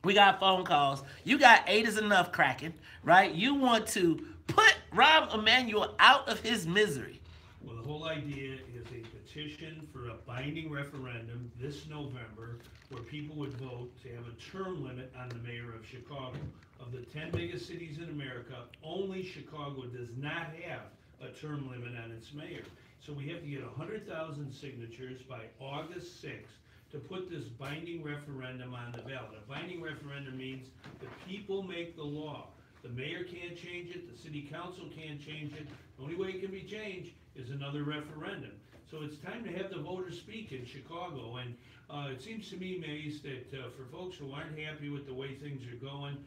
S1: we got phone calls. You got 8 is enough cracking, right? You want to put Rahm Emanuel out of his misery.
S15: Well, the whole idea is a petition for a binding referendum this November where people would vote to have a term limit on the mayor of Chicago. Of the 10 biggest cities in America, only Chicago does not have a term limit on its mayor. So we have to get 100,000 signatures by August 6th to put this binding referendum on the ballot. A binding referendum means the people make the law. The mayor can't change it, the city council can't change it. The only way it can be changed is another referendum. So it's time to have the voters speak in Chicago. And it seems to me, Mace, that for folks who aren't happy with the way things are going,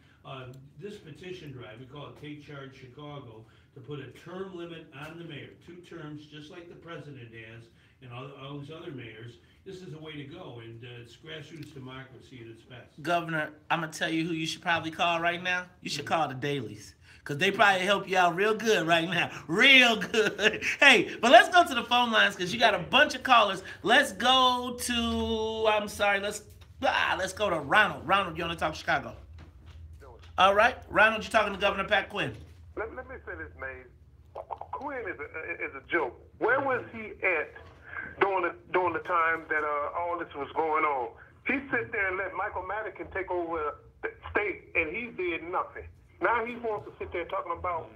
S15: this petition drive, we call it Take Charge Chicago, to put a term limit on the mayor, 2 terms, just like the president has, and all these other mayors. This is the way to go, and it's grassroots democracy at its best.
S1: Governor, I'm going to tell you who you should probably call right now. You should call the Dailies, because they probably help you out real good right now. Real good. Hey, but let's go to the phone lines, because you got a bunch of callers. Let's go to, let's go to Ronald. Ronald, you want to talk Chicago? All right. Ronald, you're talking to Governor Pat Quinn.
S17: Let me say this, Maze. Quinn is a joke. Where was he at during the time that all this was going on? He sit there and let Michael Madigan take over the state, and he did nothing. Now he wants to sit there talking about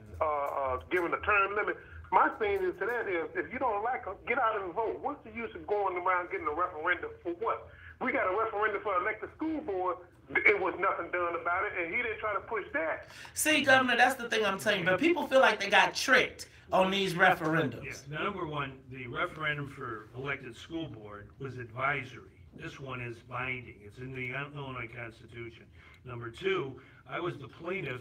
S17: giving a term limit. My thing is to that is, if you don't like him, get out and vote. What's the use of going around getting a referendum for what? We got a referendum for elected school board. It was nothing done about it, and he didn't try to push that.
S1: See, Governor, that's the thing I'm saying. But people feel like they got tricked on these referendums.
S15: Yeah. Number one, the referendum for elected school board was advisory. This one is binding. It's in the Illinois Constitution. Number two, I was the plaintiff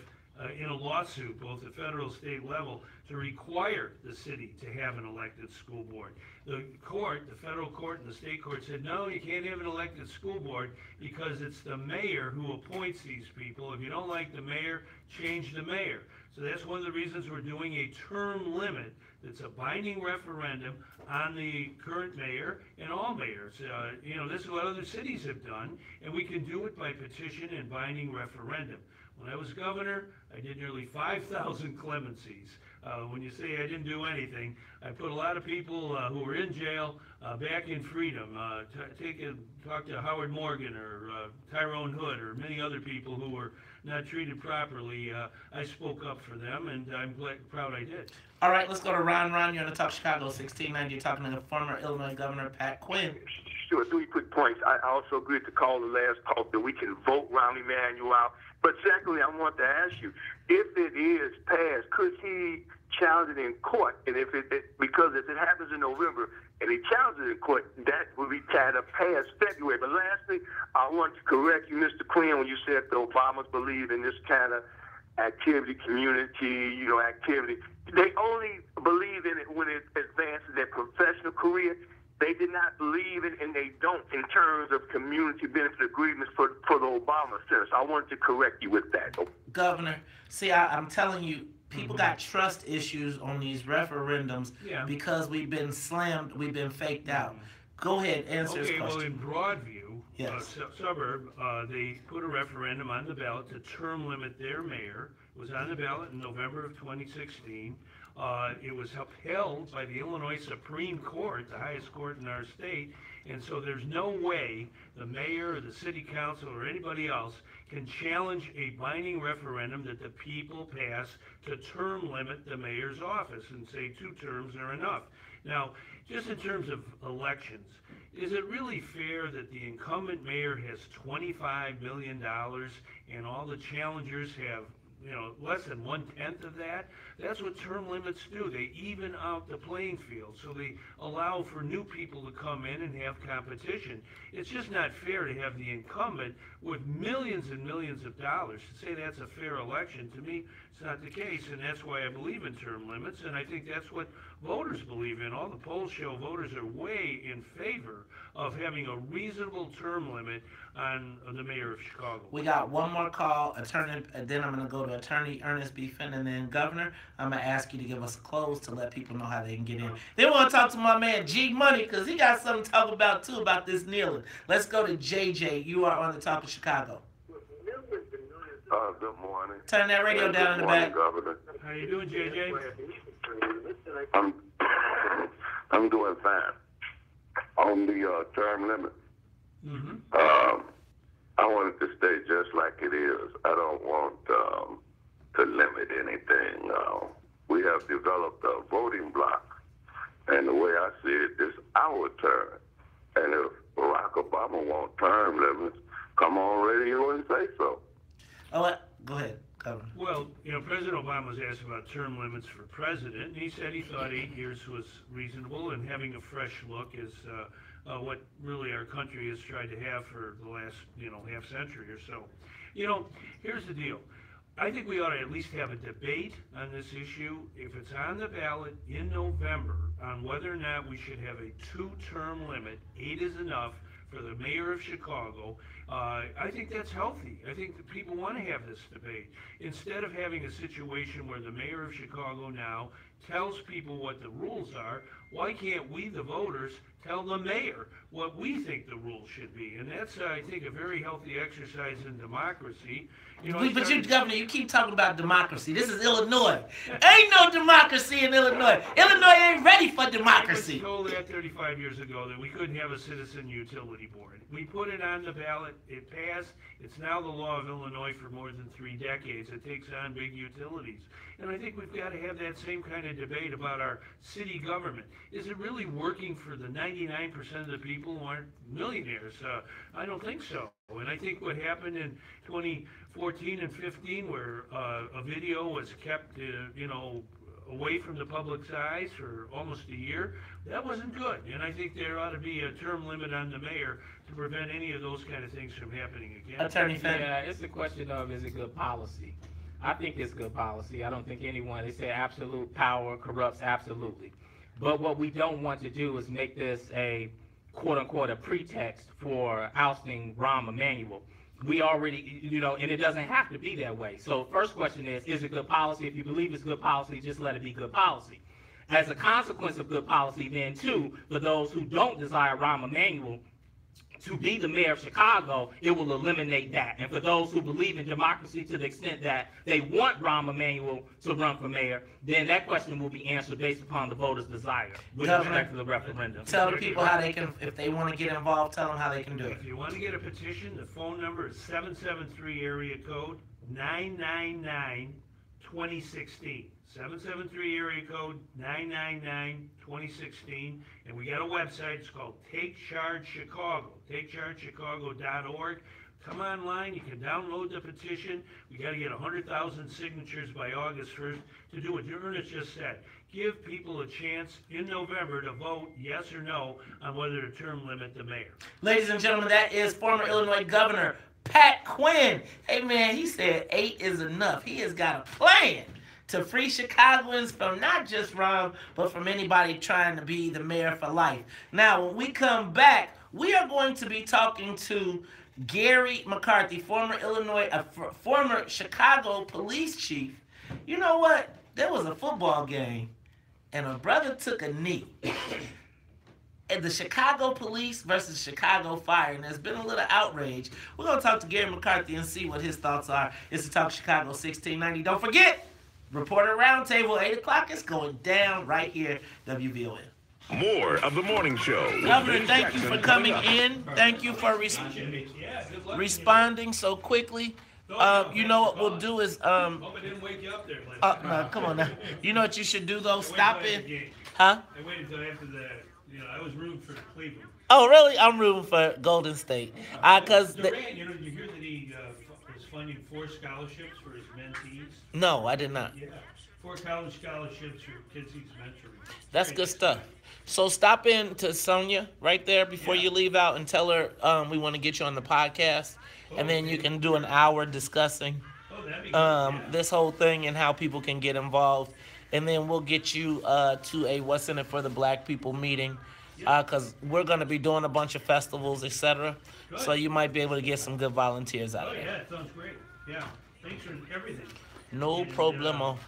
S15: in a lawsuit, both at federal and state level, to require the city to have an elected school board. The court, the federal court and the state court said, no, you can't have an elected school board because it's the mayor who appoints these people. If you don't like the mayor, change the mayor. So that's one of the reasons we're doing a term limit that's a binding referendum on the current mayor and all mayors. This is what other cities have done, and we can do it by petition and binding referendum. When I was governor, I did nearly 5,000 clemencies. When you say I didn't do anything, I put a lot of people who were in jail back in freedom. Talk to Howard Morgan or Tyrone Hood or many other people who were not treated properly. I spoke up for them, and I'm proud I did.
S1: All right, let's go to Ron. Ron, you're on the Talk Chicago 1690. You're talking to the former Illinois Governor Pat Quinn.
S18: Sure, 3 quick points. I also agreed to call the last talk that we can vote Rahm Emanuel out. But secondly, I want to ask you, if it is passed, could he challenge it in court? And because if it happens in November and he challenges it in court, that would be tied up past February. But lastly, I want to correct you, Mr. Quinn, when you said the Obamas believe in this kind of activity, community, activity. They only believe in it when it advances their professional career. They did not believe in, and they don't, in terms of community benefit agreements for the Obama Center. So I wanted to correct you with that.
S1: Governor, see, I'm telling you, people got trust issues on these referendums because we've been slammed, we've been faked out. Go ahead, answer this question.
S15: Well, in Broadview, suburb, they put a referendum on the ballot to term limit their mayor. It was on the ballot in November of 2016. It was upheld by the Illinois Supreme Court, the highest court in our state, and so there's no way the mayor or the city council or anybody else can challenge a binding referendum that the people pass to term limit the mayor's office and say 2 terms are enough. Now, just in terms of elections, is it really fair that the incumbent mayor has $25 million and all the challengers have less than 1/10 of that? That's what term limits do. They even out the playing field. So they allow for new people to come in and have competition. It's just not fair to have the incumbent with millions and millions of dollars. To say that's a fair election, to me, it's not the case, and that's why I believe in term limits, and I think that's what voters believe in. All the polls show voters are way in favor of having a reasonable term limit on the mayor of Chicago.
S1: We got one more call, attorney, and then I'm going to go to Attorney Ernest B. Finn, and then Governor, I'm going to ask you to give us a close to let people know how they can get in. They want to talk to my man G Money because he got something to talk about, too, about this kneeling. Let's go to JJ. You are on the Talk of Chicago.
S17: Good morning.
S1: Turn that radio down in the back.
S17: Governor.
S15: How you doing, JJ?
S14: I'm doing fine. On the term limit,
S15: Mm-hmm.
S14: I want it to stay just like it is. I don't want to limit anything. We have developed a voting block, and the way I see it, this is our turn. And if Barack Obama wants term limits, come on radio and say so.
S1: Oh, go ahead.
S15: Well, President Obama was asked about term limits for president, and he said he thought 8 years was reasonable, and having a fresh look is what really our country has tried to have for the last, half century or so. Here's the deal. I think we ought to at least have a debate on this issue, if it's on the ballot in November, on whether or not we should have a 2-term limit. 8 is enough for the mayor of Chicago. I think that's healthy. I think that people want to have this debate. Instead of having a situation where the mayor of Chicago now tells people what the rules are, why can't we, the voters, tell the mayor what we think the rules should be? And that's, I think, a very healthy exercise in democracy.
S1: But you, Governor, you keep talking about democracy. This is Illinois. Ain't no democracy in Illinois. Illinois ain't ready for democracy.
S15: I was told that 35 years ago that we couldn't have a citizen utility board. We put it on the ballot. It passed. It's now the law of Illinois for more than 3 decades. It takes on big utilities. And I think we've got to have that same kind of debate about our city government. Is it really working for the 99% of the people who aren't millionaires? I don't think so. And I think what happened in 2014 and 15, where a video was kept, away from the public's eyes for almost a year, that wasn't good. And I think there ought to be a term limit on the mayor to prevent any of those kind of things from happening again.
S1: Attorney Fenn.
S8: Yeah, it's a question of, is it good policy? I think it's good policy. I don't think anyone, they say absolute power corrupts absolutely. But what we don't want to do is make this a quote-unquote a pretext for ousting Rahm Emanuel. We already, and it doesn't have to be that way. So first question is it good policy? If you believe it's good policy, just let it be good policy. As a consequence of good policy, then too, for those who don't desire Rahm Emanuel to be the mayor of Chicago, it will eliminate that. And for those who believe in democracy to the extent that they want Rahm Emanuel to run for mayor, then that question will be answered based upon the voters' desire with respect to the referendum.
S1: Tell the people how they can, if they want to get involved, tell them how they can do it.
S15: If you want to get a petition, the phone number is 773 area code 999-2016. 773 area code 999-2016, and we got a website. It's called Take Charge Chicago, takechargechicago.org. Come online, you can download the petition. We got to get 100,000 signatures by August 1st to do what Ernest just said. Give people a chance in November to vote yes or no on whether to term limit the mayor.
S1: Ladies and gentlemen, that is former Illinois Governor Pat Quinn. Hey man, he said 8 is enough. He has got a plan to free Chicagoans from not just Rahm, but from anybody trying to be the mayor for life. Now, when we come back, we are going to be talking to Gary McCarthy, former former Chicago police chief. You know what? There was a football game, and a brother took a knee. And the Chicago police versus Chicago fire, and there's been a little outrage. We're going to talk to Gary McCarthy and see what his thoughts are. It's the Talk Chicago 1690. Don't forget, Reporter Roundtable, 8 o'clock. It's going down right here, WVON.
S9: More of the morning show.
S1: Governor, thank you for coming in. Thank you for responding so quickly. You know what we'll do is...
S15: Hope I didn't wake you up there.
S1: No, come on now. You know what you should do, though? Stop it. Huh?
S15: I waited until after the... I was rooting for Cleveland.
S1: Oh, really? I'm rooting for Golden State. Because
S15: Durant, you hear that he is funding 4 scholarships for his mentees?
S1: No, I did not.
S15: Yeah, 4 college scholarships for kids he's mentoring.
S1: That's good stuff. So stop in to Sonia right there before you leave out and tell her we want to get you on the podcast. And then you can do an hour discussing this whole thing and how people can get involved. And then we'll get you to a What's in It for the Black People meeting because we're going to be doing a bunch of festivals, etc. So you might be able to get some good volunteers out of there.
S15: Yeah, it sounds great. Yeah, thanks for everything.
S1: No problemo.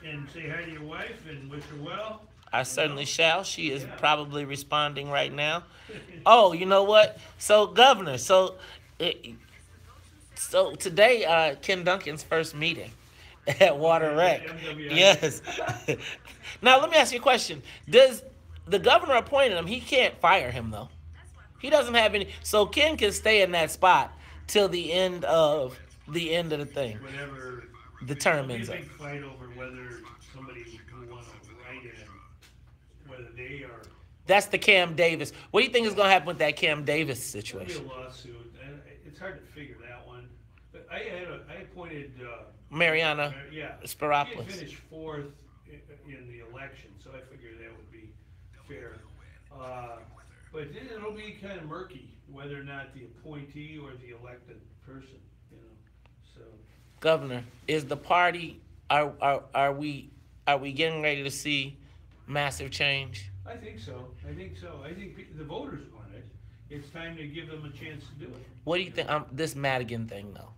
S15: And say hi to your wife and wish her well.
S1: I certainly shall. She is probably responding right now. Oh, you know what? So, Governor, so today, Ken Duncan's first meeting. At Water Rec. Yes. Now, let me ask you a question. Does the governor appointed him? He can't fire him, though. He doesn't have any. So Ken can stay in that spot till the end of the thing.
S15: Whatever
S1: determines
S15: it.
S1: it.
S15: Big fight over whether somebody who wants to write in, whether they are.
S1: That's the Cam Davis. What do you think is going to happen with that Cam Davis situation?
S15: It'll be a lawsuit. It's hard to figure that one. But I appointed
S1: Mariana Spiropoulos.
S15: He had finished 4th in the election, so I figured that would be fair. But it'll be kind of murky whether or not the appointee or the elected person, you know. So,
S1: Governor, is the party? Are we getting ready to see massive change?
S15: I think so. I think the voters want it. It's time to give them a chance to do it.
S1: What do you think? This Madigan thing, though.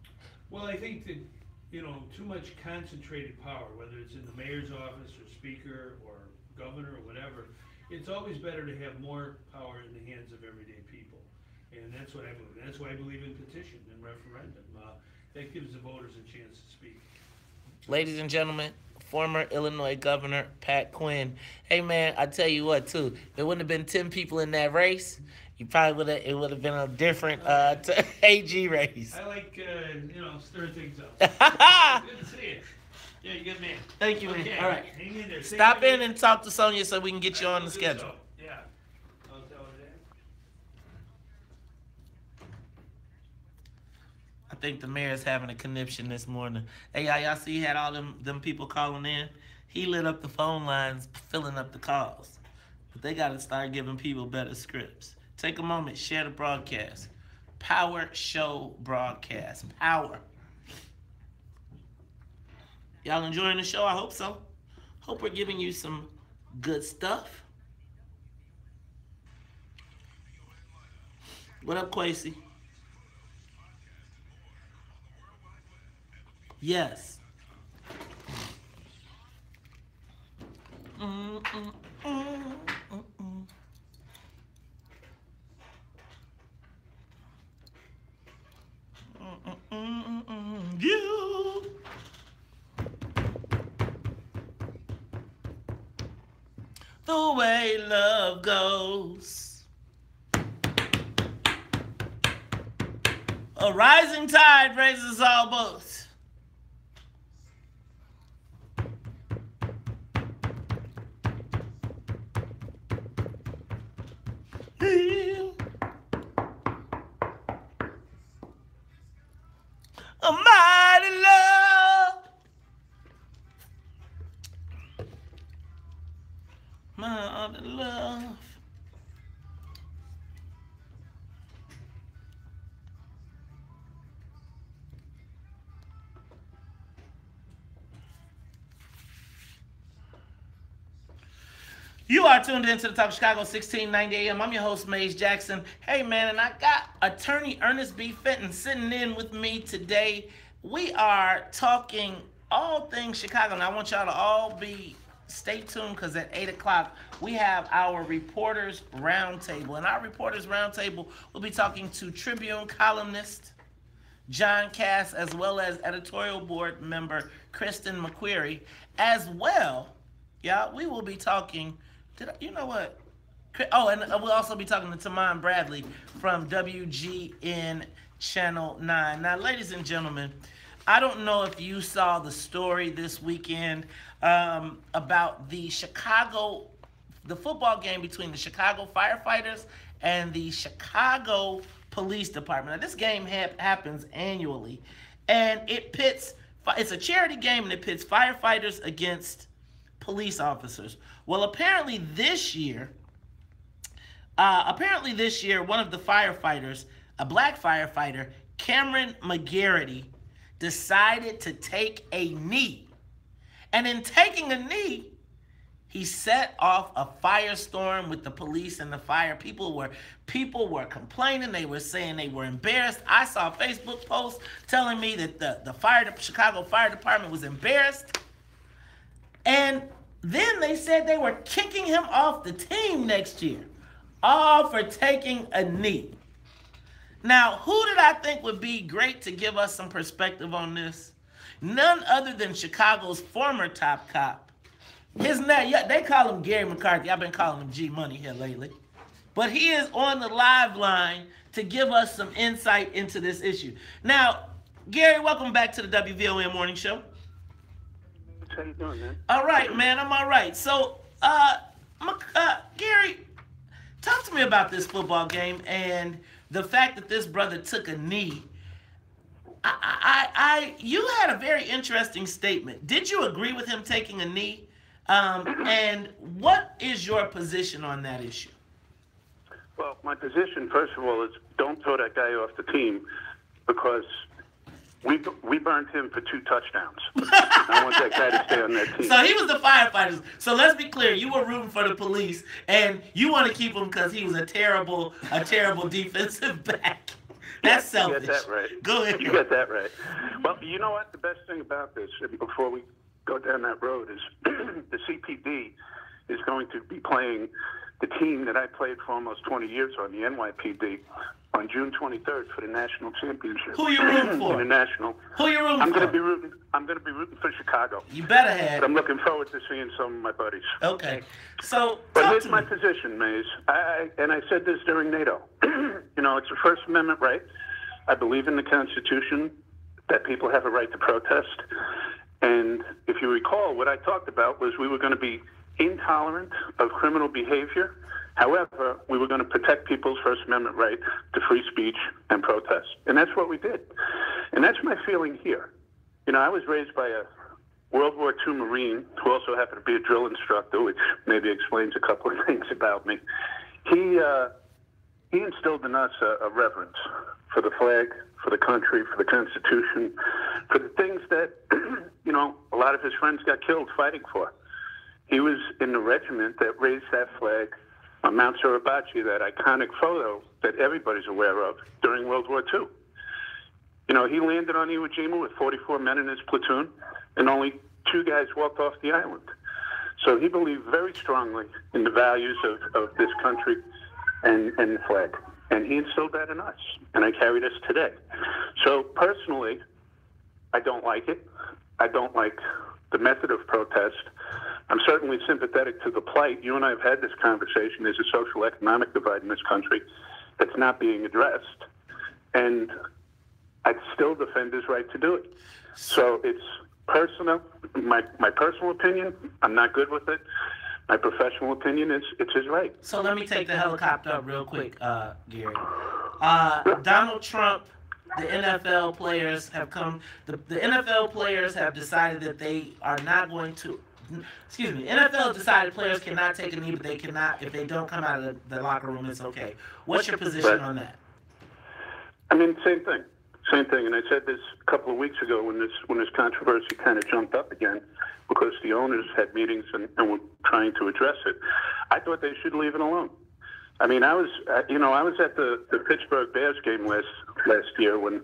S15: Well, I think that, you know, too much concentrated power, whether it's in the mayor's office or speaker or governor or whatever, it's always better to have more power in the hands of everyday people. And that's what I believe. That's why I believe in petition and referendum. That gives the voters a chance to speak.
S1: Ladies and gentlemen, former Illinois Governor Pat Quinn. Hey, man, I tell you what, too. There wouldn't have been 10 people in that race. You probably it would have been a different AG race.
S15: I like, stir things up. Good to see you. Yeah, you good man.
S1: Thank you, man.
S15: Okay.
S1: All right.
S15: Hang in there.
S1: Stop in and talk to Sonia so we can get you on the schedule.
S15: So. Yeah. I'll tell her that.
S1: I think the mayor's having a conniption this morning. Hey, y'all see he had all them people calling in? He lit up the phone lines, filling up the calls. But they got to start giving people better scripts. Take a moment, share the broadcast. Power Show broadcast. Power. Y'all enjoying the show? I hope so. Hope we're giving you some good stuff. What up, Quasi? Yes. You. The way love goes. A rising tide raises all boats. A mighty love. Mighty love. You are tuned into the Talk of Chicago, 1690 AM. I'm your host, Maze Jackson. Hey, man, and I got attorney Ernest B. Fenton sitting in with me today. We are talking all things Chicago, and I want y'all to all stay tuned because at 8 o'clock, we have our Reporters Roundtable. And our Reporters Roundtable, we'll be talking to Tribune columnist John Cass, as well as editorial board member Kristen McQuarrie, as well. Yeah, we will be talking. You know what? Oh, and we'll also be talking to Tamon Bradley from WGN Channel 9. Now, ladies and gentlemen, I don't know if you saw the story this weekend about the football game between the Chicago firefighters and the Chicago Police Department. Now, this game happens annually, and it's a charity game, and it pits firefighters against police officers. Well, apparently this year, one of the firefighters, a black firefighter, Cameron McGarity, decided to take a knee. And in taking a knee, he set off a firestorm with the police and the fire. People were complaining. They were saying they were embarrassed. I saw a Facebook post telling me that the Chicago Fire Department was embarrassed. And then they said they were kicking him off the team next year, all for taking a knee. Now, who did I think would be great to give us some perspective on this? none other than Chicago's former top cop. His name, yeah, they call him Gary McCarthy. I've been calling him G Money here lately. But he is on the live line to give us some insight into this issue. Now, Gary, welcome back to the WVON Morning Show.
S14: How you doing, man?
S1: All right, man, I'm all right. So, Gary, talk to me about this football game and the fact that this brother took a knee. You had a very interesting statement. Did you agree with him taking a knee? And what is your position on that issue?
S14: Well, my position, first of all, is don't throw that guy off the team because we burned him for 2 touchdowns. I want that guy to stay on that team.
S1: So he was the firefighters. So let's be clear. You were rooting for the police, and you want to keep him because he was a terrible defensive back. That's selfish.
S14: You got that right.
S1: Go ahead.
S14: You got that right. Well, you know what? The best thing about this, before we go down that road, is the CPD is going to be playing the team that I played for almost 20 years on, the NYPD, on June 23rd for the national championship.
S1: Who are you rooting for?
S14: The national.
S1: Who are you rooting for?
S14: I'm going to be rooting for Chicago.
S1: You better have.
S14: But I'm looking forward to seeing some of my buddies.
S1: Okay. So,
S14: but here's my position, Mays. And I said this during NATO. You know, it's a First Amendment right. I believe in the Constitution that people have a right to protest. And if you recall, what I talked about was we were going to be intolerant of criminal behavior. However, we were going to protect people's First Amendment right to free speech and protest. And that's what we did. And that's my feeling here. You know, I was raised by a World War II Marine who also happened to be a drill instructor, which maybe explains a couple of things about me. He instilled in us a reverence for the flag, for the country, for the Constitution, for the things that, you know, a lot of his friends got killed fighting for. He was in the regiment that raised that flag on Mount Suribachi, that iconic photo that everybody's aware of during World War II. You know, he landed on Iwo Jima with 44 men in his platoon, and only 2 guys walked off the island. So he believed very strongly in the values of this country and the flag. And he instilled that in us, and I carry this today. So personally, I don't like it. I don't like the method of protest. I'm certainly sympathetic to the plight. You and I have had this conversation. There's a social economic divide in this country that's not being addressed. And I'd still defend his right to do it. So it's personal. My personal opinion, I'm not good with it. My professional opinion is it's his right.
S1: So let me take the helicopter up real quick, Gary. Donald Trump, the NFL players have come. The NFL players have decided that they are not going to. Excuse me. NFL decided players cannot take a knee, but they cannot if they don't come out of the locker room. It's okay. What's your position on that?
S14: I mean, same thing. Same thing. And I said this a couple of weeks ago when this controversy kind of jumped up again, because the owners had meetings and were trying to address it. I thought they should leave it alone. I mean, I was at the Pittsburgh Bears game last year when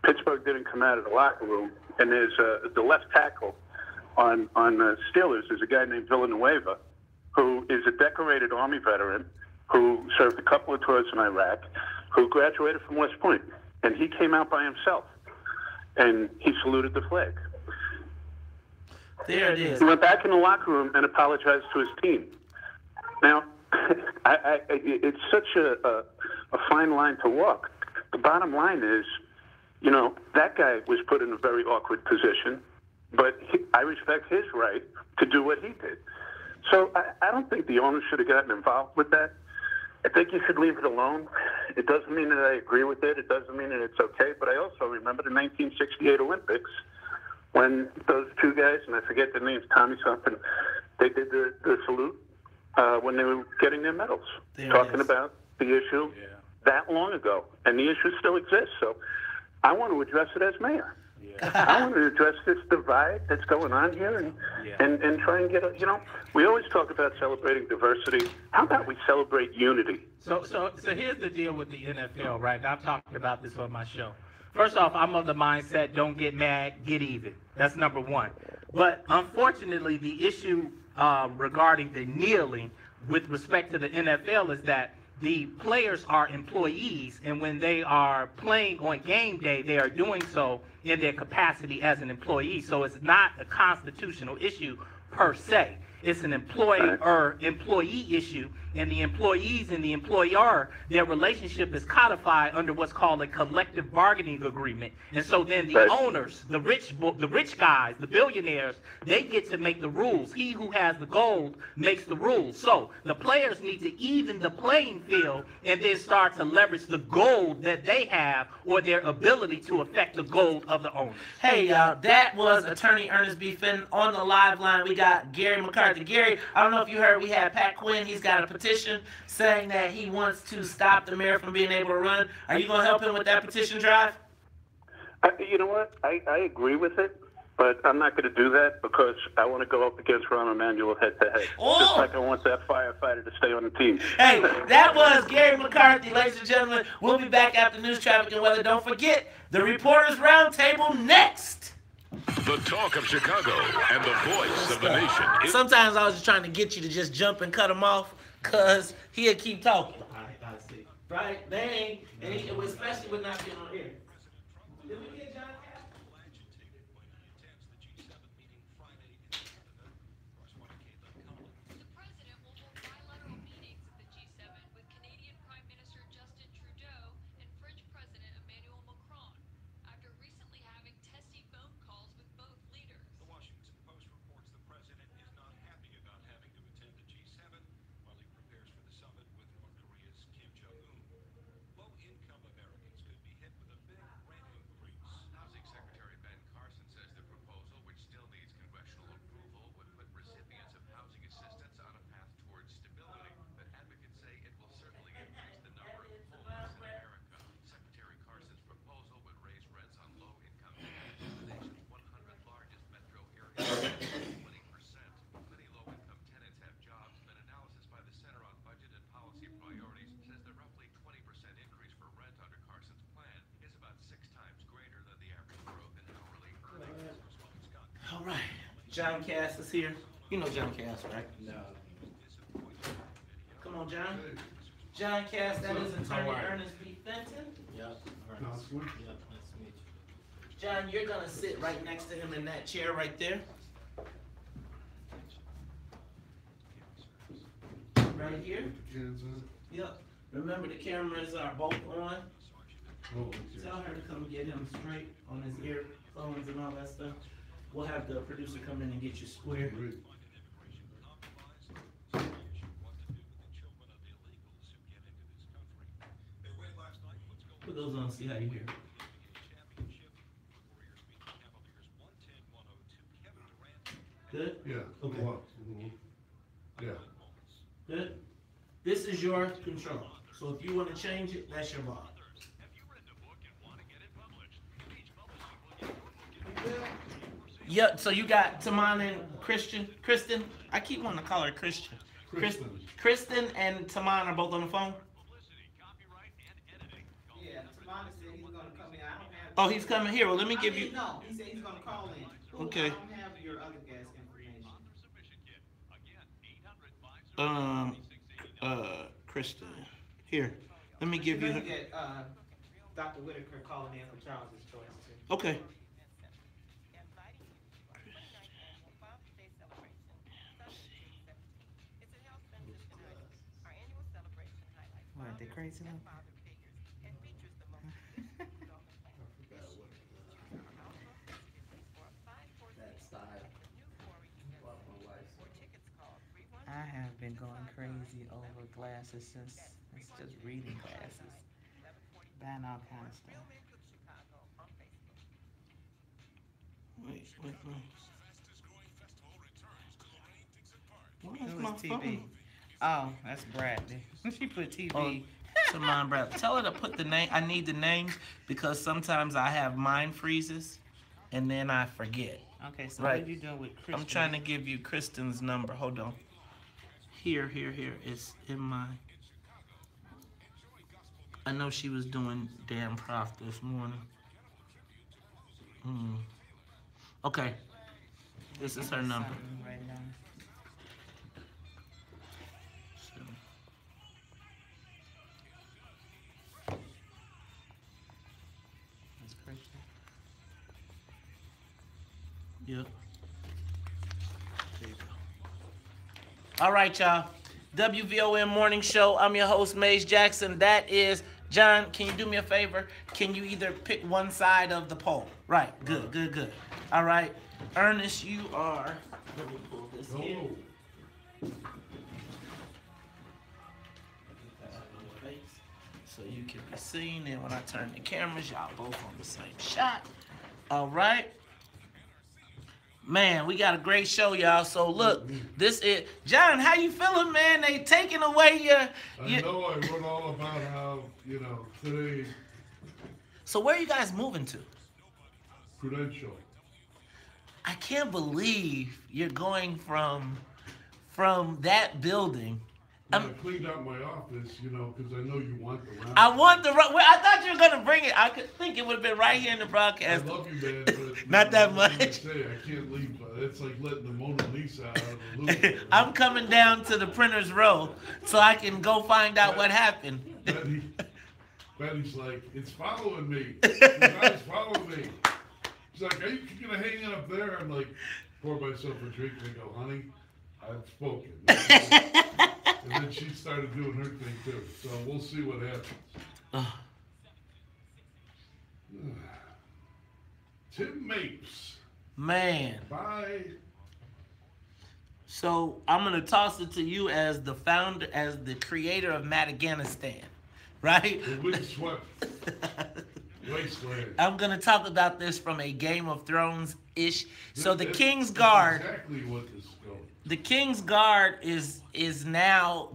S14: Pittsburgh didn't come out of the locker room, and there's the left tackle on the Steelers is a guy named Villanueva, who is a decorated Army veteran who served a couple of tours in Iraq, who graduated from West Point, and he came out by himself, and he saluted the flag.
S1: There it is.
S14: He went back in the locker room and apologized to his team. Now, it's such a fine line to walk. The bottom line is, you know, that guy was put in a very awkward position, but I respect his right to do what he did. So I don't think the owners should have gotten involved with that. I think you should leave it alone. It doesn't mean that I agree with it. It doesn't mean that it's okay. But I also remember the 1968 Olympics when those 2 guys, and I forget their names, Tommy something, they did the salute when they were getting their medals, talking about the issue that long ago. And the issue still exists. So I want to address it as mayor. I want to address this divide that's going on here and try and get a, you know, we always talk about celebrating diversity. How about we celebrate unity?
S8: So here's the deal with the NFL, right? I've talked about this on my show. First off, I'm of the mindset, don't get mad, get even. That's number one. But unfortunately, the issue regarding the kneeling with respect to the NFL is that the players are employees, and when they are playing on game day, they are doing so in their capacity as an employee. So it's not a constitutional issue per se. It's an employer-employee issue, and the employees and the employer, their relationship is codified under what's called a collective bargaining agreement. And so then the owners, the rich guys, the billionaires, they get to make the rules. He who has the gold makes the rules. So the players need to even the playing field and then start to leverage the gold that they have or their ability to affect the gold of the owners.
S1: Hey, y'all, that was Attorney Ernest B. Fenton. On the live line, we got Gary McCarthy. Gary, I don't know if you heard, we had Pat Quinn. He's got a petition saying that he wants to stop the mayor from being able to run. Are you going to help him with that petition drive?
S18: You know what? I agree with it, but I'm not going to do that because I want to go up against Ron Emanuel head-to-head.
S1: Oh.
S18: Just like I want that firefighter to stay on the team.
S1: Hey, that was Gary McCarthy, ladies and gentlemen. We'll be back after news, traffic, and weather. Don't forget, the Reporters Roundtable next.
S9: The talk of Chicago and the voice of the nation.
S1: Sometimes I was just trying to get you to just jump and cut him off because he'll keep talking.
S6: I see.
S1: Right? They ain't, and especially with not being on air. Did we get John? All right, John Cass is here. You know John Cass, right?
S6: No.
S1: Come on, John. John Cass, that is Attorney Ernest B. Fenton.
S6: Yep.
S1: Yep, nice to meet you. John, you're gonna sit right next to him in that chair right there. Right here. Yep. Remember the cameras are both on. Tell her to come get him straight on his earphones and all that stuff. We'll have the producer come in and get you square. Put those on, see how you hear. Good?
S19: Yeah.
S1: Okay.
S19: Yeah.
S1: Good? This is your control. So if you want to change it, that's your ball. Yep, so you got Tamana and Kristen. I keep wanting to call her Christian. Kristen and Tamana are both on the phone?
S2: Yeah, Tamana said he was going to come in. I don't have...
S1: Oh, he's coming here. Well, let me give you...
S2: No, he said he's going to call in.
S1: Okay.
S2: I don't have your other guest information.
S1: Kristen. Here, let me give you...
S2: You get Dr. Whitaker calling in for Charles's choice, too.
S1: Okay.
S2: What, they crazy enough? I have been going crazy over glasses since it's just reading glasses. Buying all kind of stuff.
S1: Wait.
S2: Who's TV? Oh, that's Bradley. She put TV.
S1: Oh, Tamana Bradley. Tell her to put the name. I need the names because sometimes I have mind freezes and then I forget.
S2: Okay, so
S1: right.
S2: what are you doing with Kristen?
S1: I'm trying to give you Kristen's number. Hold on. Here. It's in my... I know she was doing damn prof this morning. Okay. This is her number.
S2: Right now.
S1: Yep. There you go. All right, y'all. WVON Morning Show. I'm your host, Maze Jackson. That is John. Can you do me a favor? Can you either pick one side of the poll? Right. Good, good, good. All right. Ernest, you are. Let me pull this here. So you can be seen. And when I turn the cameras, y'all both on the same shot. All right. Man, we got a great show, y'all. So look, this is John. How you feeling, man? They taking away your.
S20: I know. I wrote all about how today.
S1: So where are you guys moving to?
S20: Prudential.
S1: I can't believe you're going from that building.
S20: I cleaned out my office, because I know you want the round.
S1: I want the. I thought you were gonna bring it. I could think it would have been right here in the broadcast.
S20: I love you, man, but
S1: not that much.
S20: I can't leave. It's like letting the Mona Lisa out of the loop. Right?
S1: I'm coming down to the printer's row so I can go find out what happened.
S20: Betty's like, it's following me. It's following me. She's like, are you gonna hang it up there? I'm like, pour myself a drink and I go, honey, I've spoken. And then she started doing her thing too. So we'll see what happens. Tim Mapes.
S1: Man.
S20: Bye.
S1: So I'm gonna toss it to you as the founder, as the creator of Madaganistan, right?
S20: The windswept wasteland.
S1: I'm gonna talk about this from a Game of Thrones-ish. So the King's Guard.
S20: Exactly what this is going.
S1: The King's Guard is now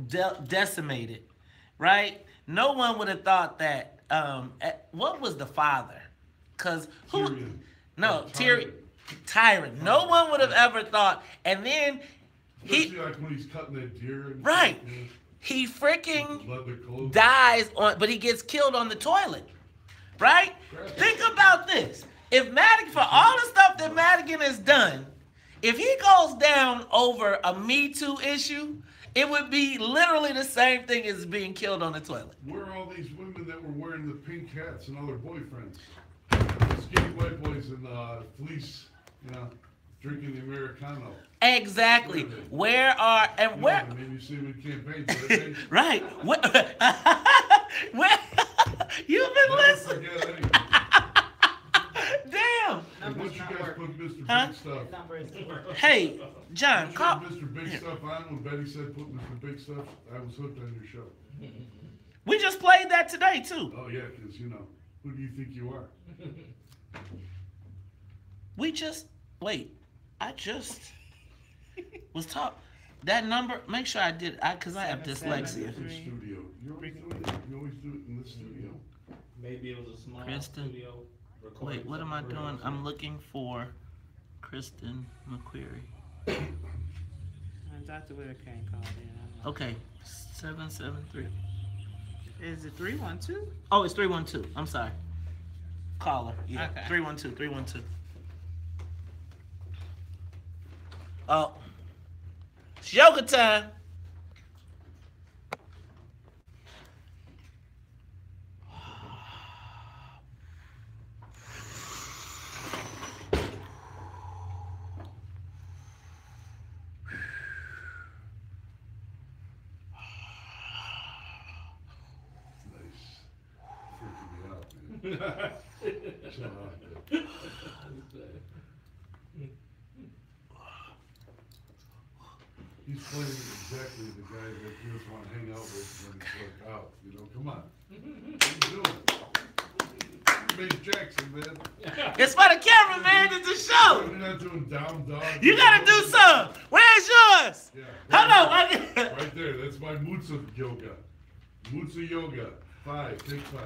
S1: decimated, right? No one would have thought that. What was the father? Cause who?
S20: Tyrion.
S1: No, Tyrion. No one would have ever thought. And then
S20: especially like when he's cutting that deer. And
S1: right.
S20: Stuff,
S1: he freaking dies on, but he gets killed on the toilet, right? Think about this. If Madigan, for all the stuff that Madigan has done, if he goes down over a Me Too issue, it would be literally the same thing as being killed on the toilet.
S20: Where are all these women that were wearing the pink hats and all their boyfriends? Skinny white boys in fleece, drinking the Americano.
S1: Exactly. Where are and where?
S20: Maybe you see them in campaigns.
S1: Right. Where? You've been listening. Damn.
S20: Once you guys put Mr. Big Stuff.
S1: Hey, John, call
S20: Mr. Big Stuff on when Betty said put Mr. Big Stuff. I was hooked on your show.
S1: We just played that today too.
S20: Oh yeah, because who do you think you are?
S1: I just was taught that number. Make sure I did, because I have dyslexia.
S20: Studio. You always do it in the studio.
S16: Maybe it was a small
S1: Kristen.
S16: studio.
S1: Wait, what am I doing? I'm looking for Kristen McQuarrie.
S2: Dr. Whitaker called in.
S1: Okay, 773.
S2: Is it 312?
S1: Oh, it's 312. I'm sorry. Caller. Yeah.
S2: Okay.
S1: 312. Oh. It's yoga time.
S20: He's playing exactly the guy that you just want to hang out with when he's worked out. Come on. What are you doing? Maze Jackson, man.
S1: It's for the camera, man. It's a show.
S20: You're not doing down dog.
S1: You gotta do some. Where's yours?
S20: Yeah.
S1: Hold on.
S20: Right there. That's my Mutsu yoga. Mutsu yoga. 5. Take 5.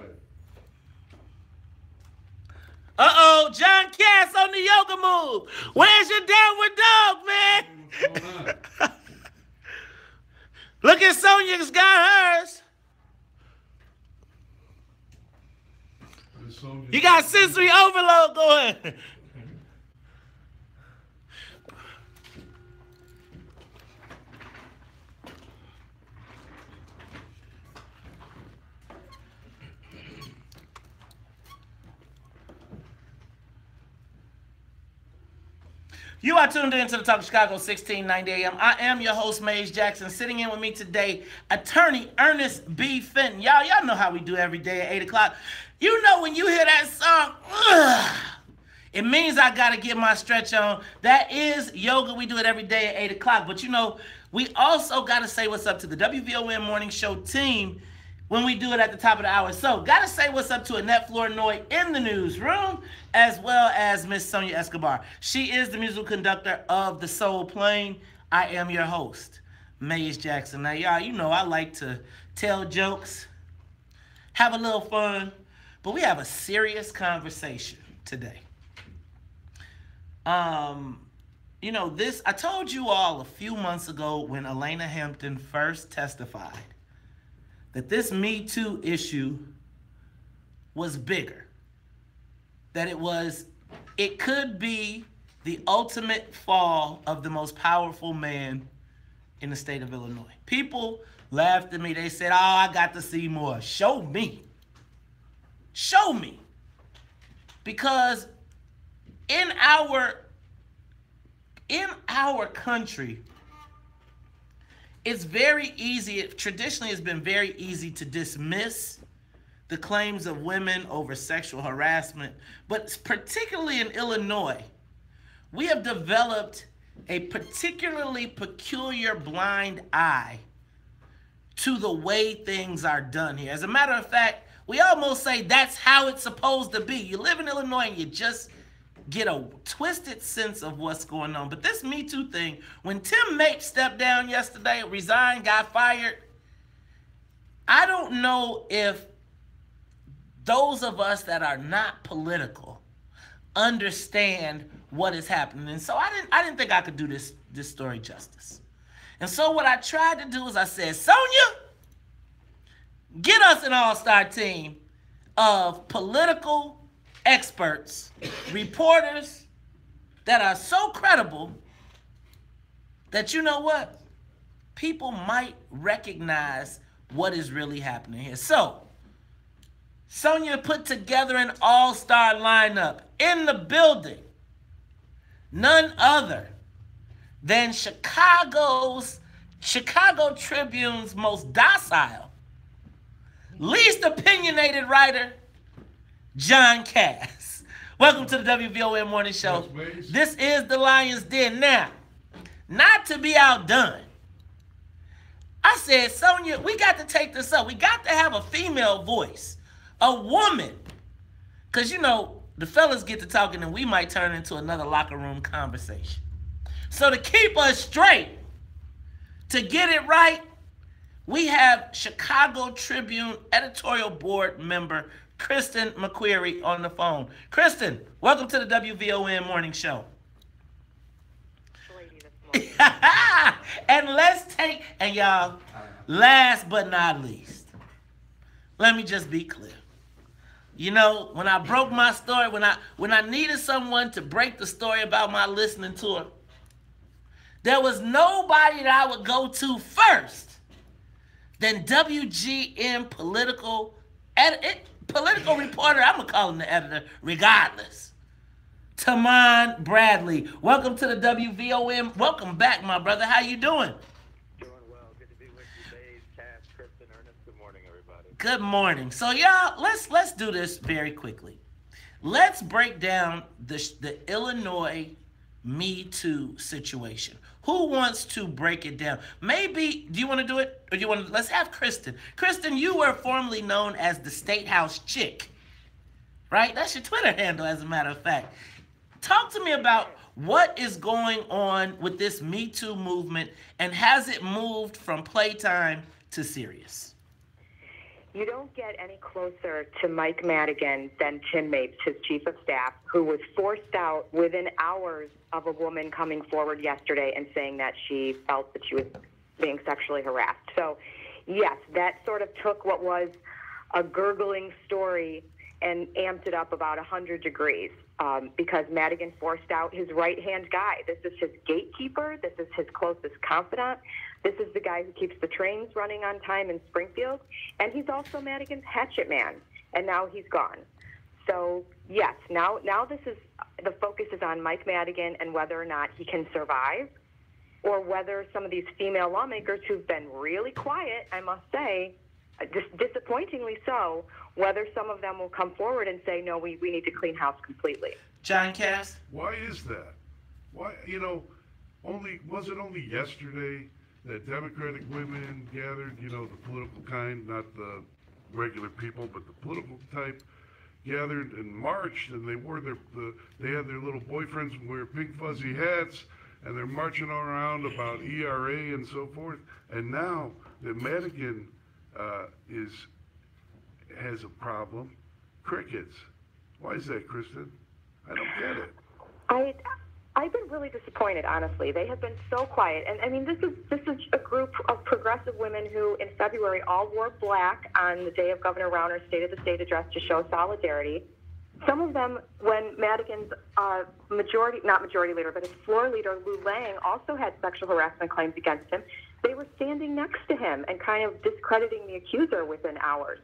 S1: Uh-oh, John Cass on the yoga move. Where's your downward dog, man?
S20: What's going on?
S1: Look at Sonia's got hers. You got sensory overload going. You are tuned in to the Talk of Chicago, 1690 AM. I am your host, Maze Jackson. Sitting in with me today, attorney Ernest B. Fenton. Y'all know how we do every day at 8 o'clock. You know when you hear that song, it means I got to get my stretch on. That is yoga. We do it every day at 8 o'clock. But you know, we also got to say what's up to the WVON Morning Show team when we do it at the top of the hour. So, got to say what's up to Annette Flournoy in the newsroom, as well as Miss Sonia Escobar. She is the musical conductor of The Soul Plane. I am your host, Maze Jackson. Now, y'all, you know I like to tell jokes, have a little fun, but we have a serious conversation today. You know, I told you all a few months ago when Elena Hampton first testified that this Me Too issue was bigger. That it could be the ultimate fall of the most powerful man in the state of Illinois. People laughed at me. They said, oh, I got to see more. Show me. Show me. Because in our country, it's very easy, traditionally it's been very easy to dismiss the claims of women over sexual harassment, but particularly in Illinois, we have developed a particularly peculiar blind eye to the way things are done here. As a matter of fact, we almost say that's how it's supposed to be. You live in Illinois and you just get a twisted sense of what's going on. But this Me Too thing, when Tim Mapes stepped down yesterday, resigned, got fired, I don't know if those of us that are not political understand what is happening. And so I didn't think I could do this story justice. And so what I tried to do is I said, Sonia, get us an all-star team of political experts, reporters that are so credible that you know what? People might recognize what is really happening here. So, Sonia put together an all-star lineup in the building. None other than Chicago Tribune's most docile, least opinionated writer, John Cass. Welcome to the WVON Morning Show. This is the Lion's Den. Now, not to be outdone, I said, Sonia, we got to take this up. We got to have a female voice, a woman. Because, you know, the fellas get to talking and we might turn into another locker room conversation. So to keep us straight, to get it right, we have Chicago Tribune editorial board member Kristen McQuarrie on the phone. Kristen, welcome to the WVON Morning Show. And y'all, last but not least, let me just be clear. You know, when I broke my story, when I needed someone to break the story about my listening tour, there was nobody that I would go to first than WGN political reporter, I'm going to call him the editor, regardless. Tamon Bradley. Welcome to the WVON. Welcome back, my brother. How you doing?
S21: Doing well. Good to be with you, Dave, Cass, Kristen, Ernest. Good morning, everybody.
S1: Good morning. So, y'all, let's do this very quickly. Let's break down the Illinois Me Too situation. Who wants to break it down? Maybe, do you want to do it? Or do you want to, let's have Kristen. Kristen, you were formerly known as the State House Chick, right? That's your Twitter handle, as a matter of fact. Talk to me about what is going on with this Me Too movement, and has it moved from playtime to serious?
S22: You don't get any closer to Mike Madigan than Tim Mapes, his chief of staff, who was forced out within hours of a woman coming forward yesterday and saying that she felt that she was being sexually harassed. So, yes, that sort of took what was a gurgling story and amped it up about 100 degrees because Madigan forced out his right-hand guy. This is his gatekeeper. This is his closest confidant. This is the guy who keeps the trains running on time in Springfield. And he's also Madigan's hatchet man. And now he's gone. so, yes, now this is, the focus is on Mike Madigan and whether or not he can survive, or whether some of these female lawmakers who've been really quiet, I must say, disappointingly so, whether some of them will come forward and say, no, we need to clean house completely.
S1: John Cass?
S20: Why is that? Why, was it only yesterday that Democratic women gathered, the political kind, not the regular people, but the political type, gathered and marched, and they wore they had their little boyfriends wear pink fuzzy hats, and they're marching around about ERA and so forth. And now that Madigan has a problem, crickets. Why is that, Kristen? I don't get it.
S22: I've been really disappointed, honestly. They have been so quiet, and I mean, this is a group of progressive women who, in February, all wore black on the day of Governor Rauner's State of the State address to show solidarity. Some of them, when Madigan's not majority leader, but his floor leader, Lou Lang, also had sexual harassment claims against him, they were standing next to him and kind of discrediting the accuser within hours.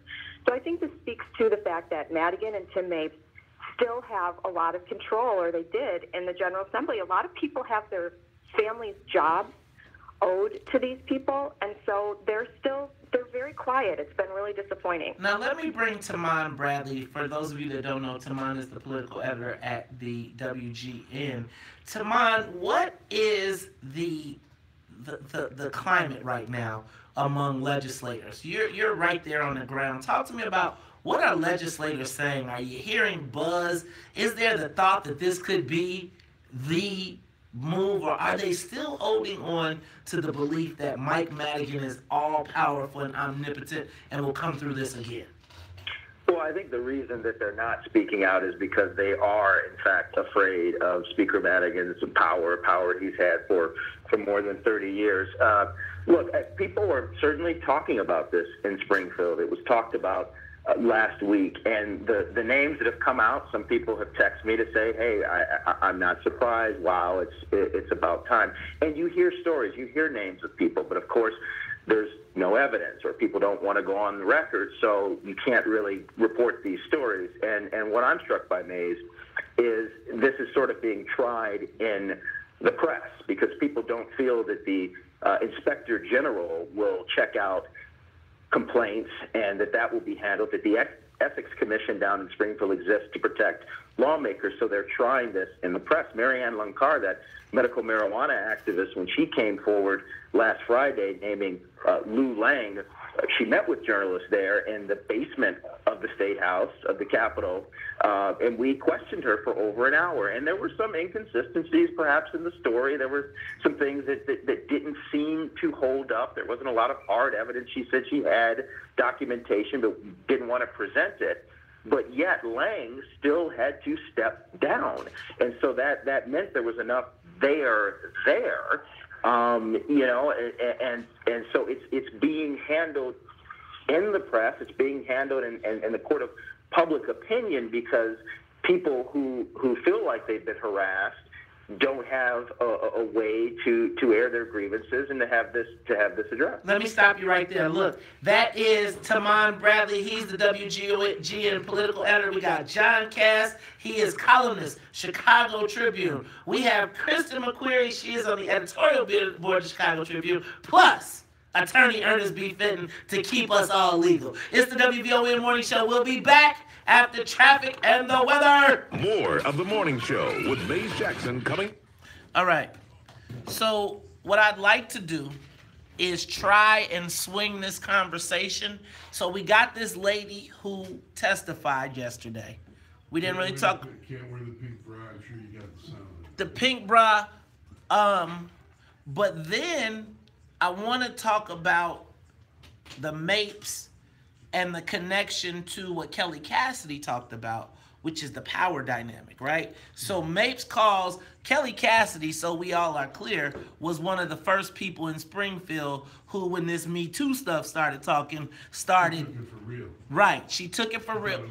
S22: So I think this speaks to the fact that Madigan and Tim Mapes still have a lot of control, or they did, in the General Assembly. A lot of people have their families' jobs owed to these people, and so they're very quiet. It's been really disappointing.
S1: Now let me bring Taman Bradley. For those of you that don't know, Taman is the political editor at the WGN. Taman, what is the climate right now among legislators? You're right there on the ground. Talk to me about what are legislators saying? Are you hearing buzz? Is there the thought that this could be the move, or are they still holding on to the belief that Mike Madigan is all-powerful and omnipotent and will come through this again?
S4: Well, I think the reason that they're not speaking out is because they are, in fact, afraid of Speaker Madigan's power he's had for more than 30 years. Look, people are certainly talking about this in Springfield. It was talked about last week, and the names that have come out, some people have texted me to say, hey, I'm not surprised. Wow, it's about time. And you hear stories, you hear names of people, but of course there's no evidence, or people don't want to go on the record, so you can't really report these stories. And what I'm struck by, Maze, is this is sort of being tried in the press, because people don't feel that the Inspector General will check out complaints and that will be handled, that the Ethics Commission down in Springfield exists to protect lawmakers, so they're trying this in the press. Marianne Lunkar, that medical marijuana activist, when she came forward last Friday naming Lou Lang, she met with journalists there in the basement of the State House, of the Capitol, and we questioned her for over an hour. And there were some inconsistencies, perhaps, in the story. There were some things that didn't seem to hold up. There wasn't a lot of hard evidence. She said she had documentation but didn't want to present it. But yet Lang still had to step down. And so that meant there was enough there. And so it's being handled in the press. It's being handled in the court of public opinion, because people who feel like they've been harassed don't have a way to air their grievances and to have this addressed.
S1: Let me stop you right there. Look, that is Taman Bradley. He's the WGN political editor. We got John Cass. He is columnist, Chicago Tribune. We have Kristen McQuarrie. She is on the editorial board of Chicago Tribune. Plus, attorney Ernest B. Fenton to keep us all legal. It's the WVON Morning Show. We'll be back after traffic and the weather.
S9: More of the morning show with Maze Jackson coming.
S1: All right. So what I'd like to do is try and swing this conversation. So we got this lady who testified yesterday. We didn't really talk.
S20: Can't wear the pink bra. I'm sure you got the sound.
S1: The pink bra. But then I want to talk about the Mapes and the connection to what Kelly Cassidy talked about, which is the power dynamic, right? So Mapes calls Kelly Cassidy, so we all are clear, was one of the first people in Springfield who, when this Me Too stuff started,
S20: She took it for real.
S1: Right, she took it for real.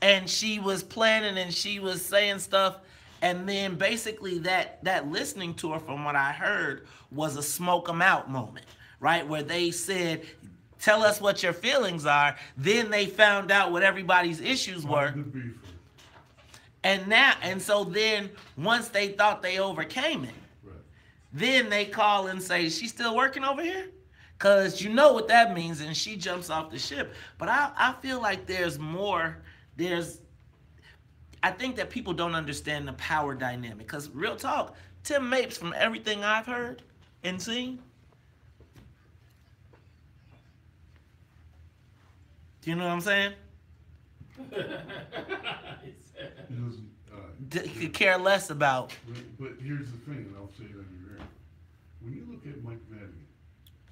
S1: And she was planning and she was saying stuff, and then basically that listening to her, from what I heard, was a smoke 'em out moment, right? Where they said, tell us what your feelings are. Then they found out what everybody's issues were. And so then once they thought they overcame it, then they call and say, she's still working over here? Because you know what that means, and she jumps off the ship. But I feel like there's more. I think that people don't understand the power dynamic. Because real talk, Tim Mapes, from everything I've heard and seen, do you know what I'm saying? He could care less about.
S20: But here's the thing, and I'll say it on your air. When you look at Mike Madigan.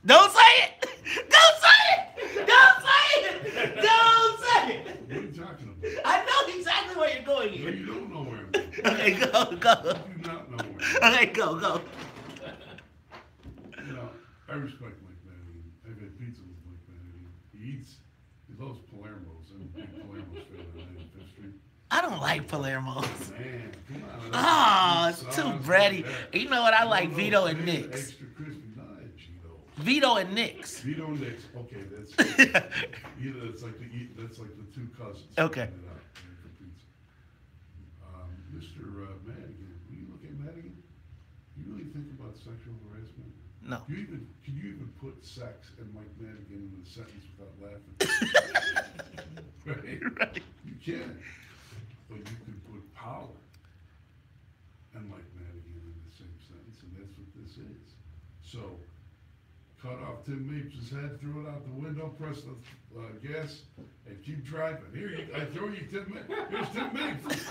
S1: Don't say it! Don't say it! Don't say it! Don't say it!
S20: What are you talking about?
S1: I know exactly where you're going here.
S20: No, you don't know where I'm going.
S1: Okay, go.
S20: You do not know where I'm going.
S1: Okay, go.
S20: You know, I respect Mike Madigan. I've had pizza with Mike Madigan. He loves Palermo's. I'm a big Palermo's fan on 95th Street.
S1: I don't like Palermo's.
S20: Man, come on.
S1: Oh, it's too bready. You know what? I like Vito and Nick's.
S20: Extra crispy, not Cheetos.
S1: Vito and Nick's.
S20: Vito and Nick's. Okay, that's like the two cousins.
S1: Okay.
S20: Mr. Madigan, when you look at Madigan, you really think about sexual harassment?
S1: No.
S20: Can you even put sex and Mike Madigan in a sentence without laughing? Right? You can't. But you can put power and Mike Madigan in the same sentence, and that's what this is. So, cut off Tim Mapes' head, throw it out the window, press the gas, and keep driving. Here, I throw you Tim Mapes. Here's Tim Mapes.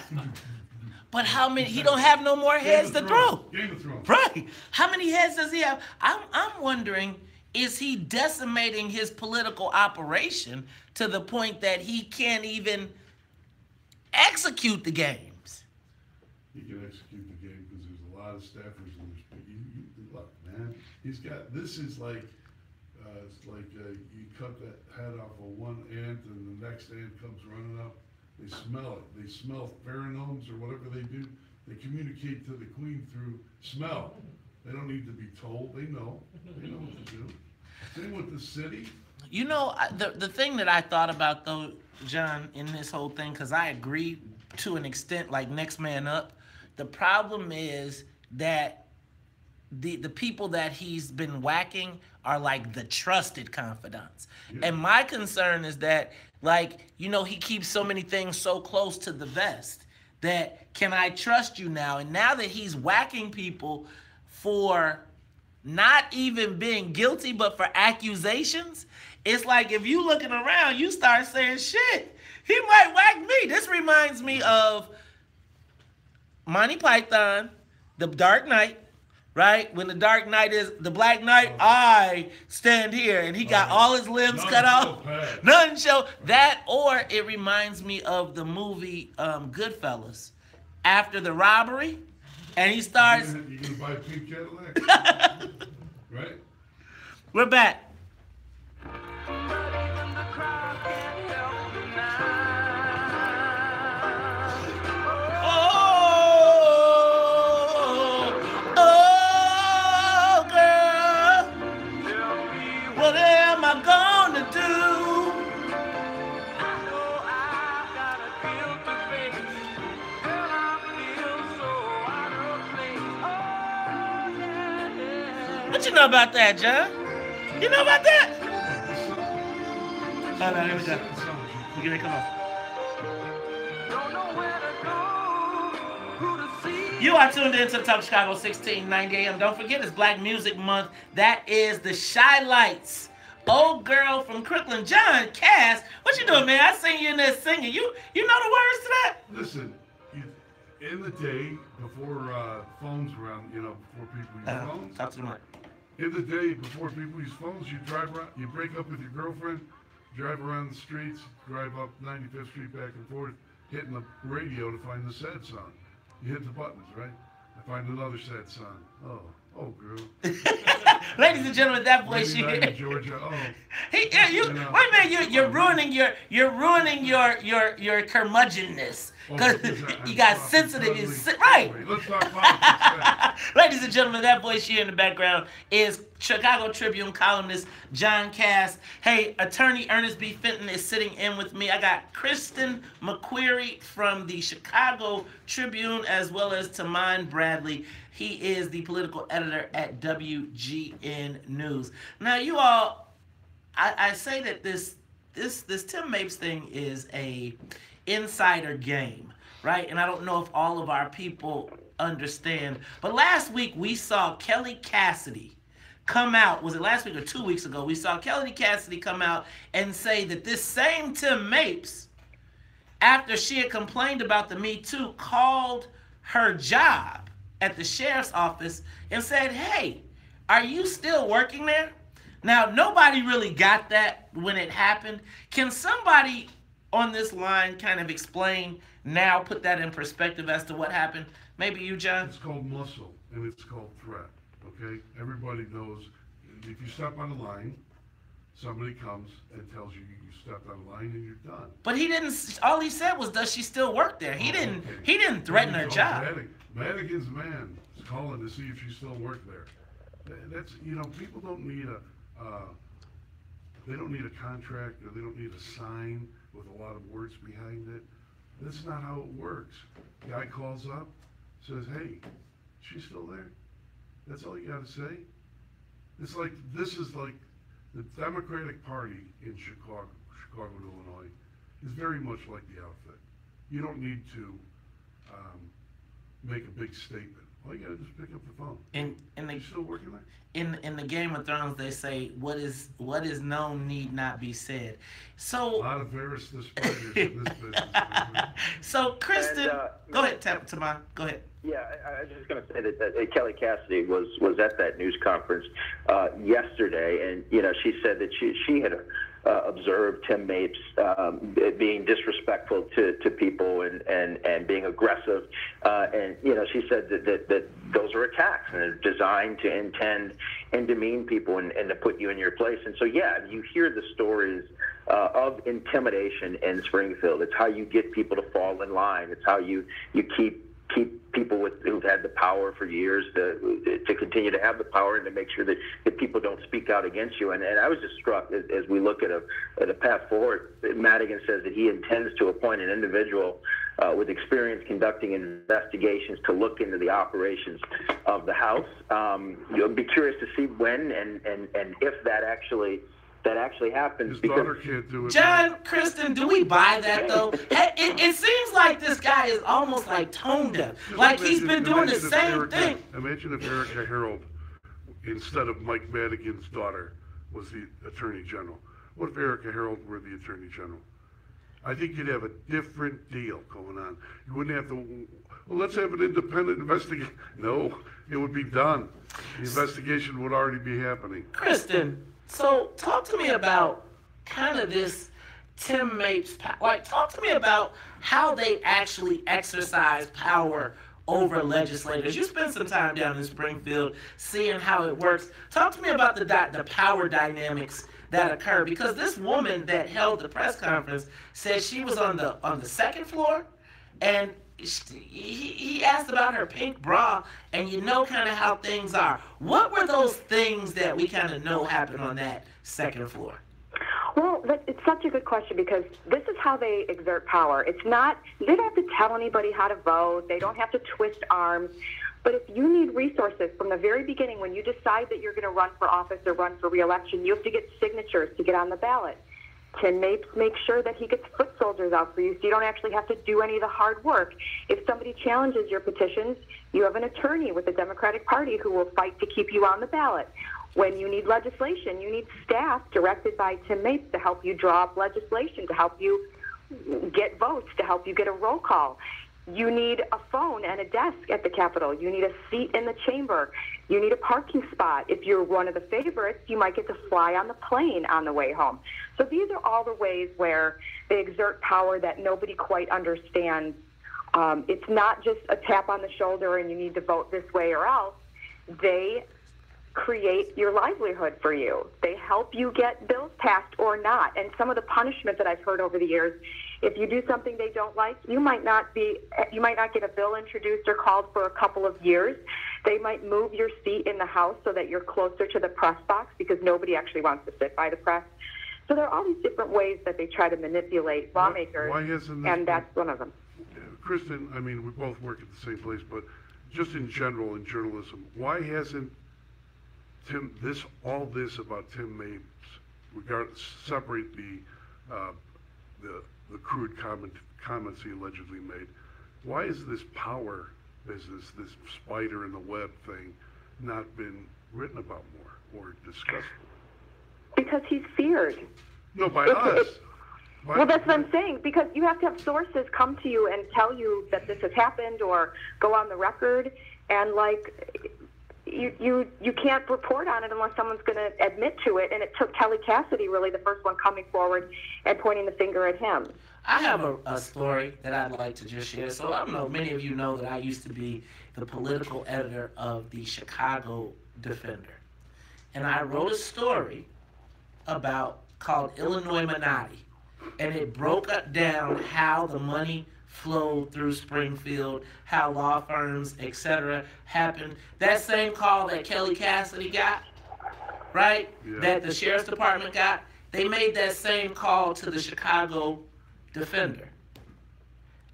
S1: But how many? He don't have no more heads to throw.
S20: Game of Thrones.
S1: Right. How many heads does he have? I'm wondering, is he decimating his political operation to the point that he can't even execute the games?
S20: He can execute the game because there's a lot of staffers in this. Look, man, he's got. This is like, it's like you cut that head off of one ant, and the next ant comes running up. They smell it. They smell pheromones or whatever they do. They communicate to the queen through smell. They don't need to be told. They know. They know what to do. Same with the city.
S1: You know, the thing that I thought about, though, John, in this whole thing, because I agree to an extent, like next man up, the problem is that the people that he's been whacking are like the trusted confidants. Yeah. And my concern is that, like, you know, he keeps so many things so close to the vest that, can I trust you now? And now that he's whacking people for not even being guilty, but for accusations, it's like if you looking around, you start saying, shit, he might whack me. This reminds me of Monty Python, The Dark Knight, right? When the Dark Knight is the Black Knight, I stand here, and he got all his limbs cut off. Nothing show that, or it reminds me of the movie Goodfellas. After the robbery, and he starts.
S20: You gonna buy a pink Cadillac? Right?
S1: We're back. What you know about that, John? You know about that? Oh, no, here we go. We're gonna come on. You are tuned in to the Talk of Chicago, 1690 AM. Don't forget, it's Black Music Month. That is the Shy Lights. Old girl from Crooklyn, John Cass. What you doing, man? I seen you in there singing. You know the words to that?
S20: Listen, in the day, before phones were on, before people used phones.
S1: Talk to the mic.
S20: In the day, before people used phones, you drive around, you break up with your girlfriend, drive around the streets, drive up 95th Street back and forth, hitting the radio to find the sad song. You hit the buttons, right? I find another sad song. Oh, Oh, girl.
S1: Ladies and gentlemen, that voice you
S20: hear. Georgia. Oh.
S1: Hey, wait a minute, you're ruining your curmudgeonness. Because you got sensitive, right?
S20: Let's talk politics.
S1: Ladies and gentlemen, that voice here in the background is Chicago Tribune columnist John Cass. Hey, attorney Ernest B. Fenton is sitting in with me. I got Kristen McQuarrie from the Chicago Tribune, as well as Tamon Bradley. He is the political editor at WGN News. Now, you all, I say that this Tim Mapes thing is a insider game, right? And I don't know if all of our people understand, but last week we saw Kelly Cassidy come out. Was it last week or 2 weeks ago? We saw Kelly Cassidy come out and say that this same Tim Mapes, after she had complained about the Me Too, called her job at the sheriff's office and said, hey, are you still working there? Now, nobody really got that when it happened. Can somebody on this line kind of explain now, put that in perspective as to what happened? Maybe you, John?
S20: It's called muscle, and it's called threat, okay? Everybody knows if you step on a line, somebody comes and tells you you stepped on a line and you're done.
S1: But he didn't, all he said was, does she still work there? He didn't threaten her job.
S20: Madigan's man is calling to see if she still worked there. That's, people don't need they don't need a contract, or they don't need a sign with a lot of words behind it. That's not how it works. Guy calls up, says, hey, she's still there. That's all you gotta say. This is like the Democratic Party in Chicago, Illinois, is very much like the outfit. You don't need to make a big statement. All you gotta do is pick up the phone.
S1: And
S20: you still working there?
S1: In the Game of Thrones, they say what is known need not be said. So
S20: a lot of Varys the spiders in this business.
S1: So Kristen, go ahead, Tamon. Go ahead.
S4: Yeah, I was just going to say that Kelly Cassidy was at that news conference yesterday, and she said that she had observed Tim Mapes being disrespectful to people and being aggressive, and she said that those are attacks and they're designed to intend and demean people and to put you in your place. And so you hear the stories of intimidation in Springfield. It's how you get people to fall in line. It's how you keep people who've had the power for years to continue to have the power and to make sure that people don't speak out against you. And I was just struck as we look at a path forward. Madigan says that he intends to appoint an individual with experience conducting investigations to look into the operations of the House. You'll be curious to see when and if that actually happens.
S20: His daughter can't do it.
S1: John, Kristen, do we buy that though? It seems like this guy is almost like tone deaf. Like he's been doing the same thing.
S20: Imagine if Erica Harold, instead of Mike Madigan's daughter, was the Attorney General. What if Erica Harold were the Attorney General? I think you'd have a different deal going on. You wouldn't have to, well, let's have an independent investigation. No, it would be done. The investigation would already be happening.
S1: Kristen, so talk to me about kind of this Tim Mapes, talk to me about how they actually exercise power over legislators. You spent some time down in Springfield seeing how it works. Talk to me about the power dynamics that occur, because this woman that held the press conference said she was on the second floor, and he asked about her pink bra, and kind of how things are. What were those things that we kind of know happen on that second floor?
S22: Well, it's such a good question, because this is how they exert power. It's not, they don't have to tell anybody how to vote. They don't have to twist arms. But if you need resources from the very beginning, when you decide that you're going to run for office or run for re-election, you have to get signatures to get on the ballot. Tim Mapes makes sure that he gets foot soldiers out for you, so you don't actually have to do any of the hard work. If somebody challenges your petitions, you have an attorney with the Democratic Party who will fight to keep you on the ballot. When you need legislation, you need staff directed by Tim Mapes to help you draw up legislation, to help you get votes, to help you get a roll call. You need a phone and a desk at the Capitol. You need a seat in the chamber. You need a parking spot. If you're one of the favorites, you might get to fly on the plane on the way home. So these are all the ways where they exert power that nobody quite understands. It's not just a tap on the shoulder and you need to vote this way or else. they create your livelihood for you. They help you get bills passed or not. And some of the punishment that I've heard over the years, if you do something they don't like, you might not get a bill introduced or called for a couple of years. They might move your seat in the House so that you're closer to the press box because nobody actually wants to sit by the press. So there are all these different ways that they try to manipulate lawmakers, and that's one of them.
S20: Kristen, I mean, we both work at the same place, but just in general in journalism, why hasn't all this about Tim Mapes, separate the crude comments he allegedly made? Why is this power business, this spider in the web thing, not been written about more or discussed more?
S22: Because he's feared.
S20: No, by us.
S22: Well, that's what I'm saying, because you have to have sources come to you and tell you that this has happened or go on the record, and like you can't report on it unless someone's going to admit to it, and it took Kelly Cassidy really the first one coming forward and pointing the finger at him.
S1: I have a story that I'd like to just share. So I don't know, many of you know that I used to be the political editor of the Chicago Defender. And I wrote a story called Illinois Minotti. And it broke down how the money flowed through Springfield, how law firms, etc. happened. That same call that Kelly Cassidy got, right, that the Sheriff's Department got, they made that same call to the Chicago Defender.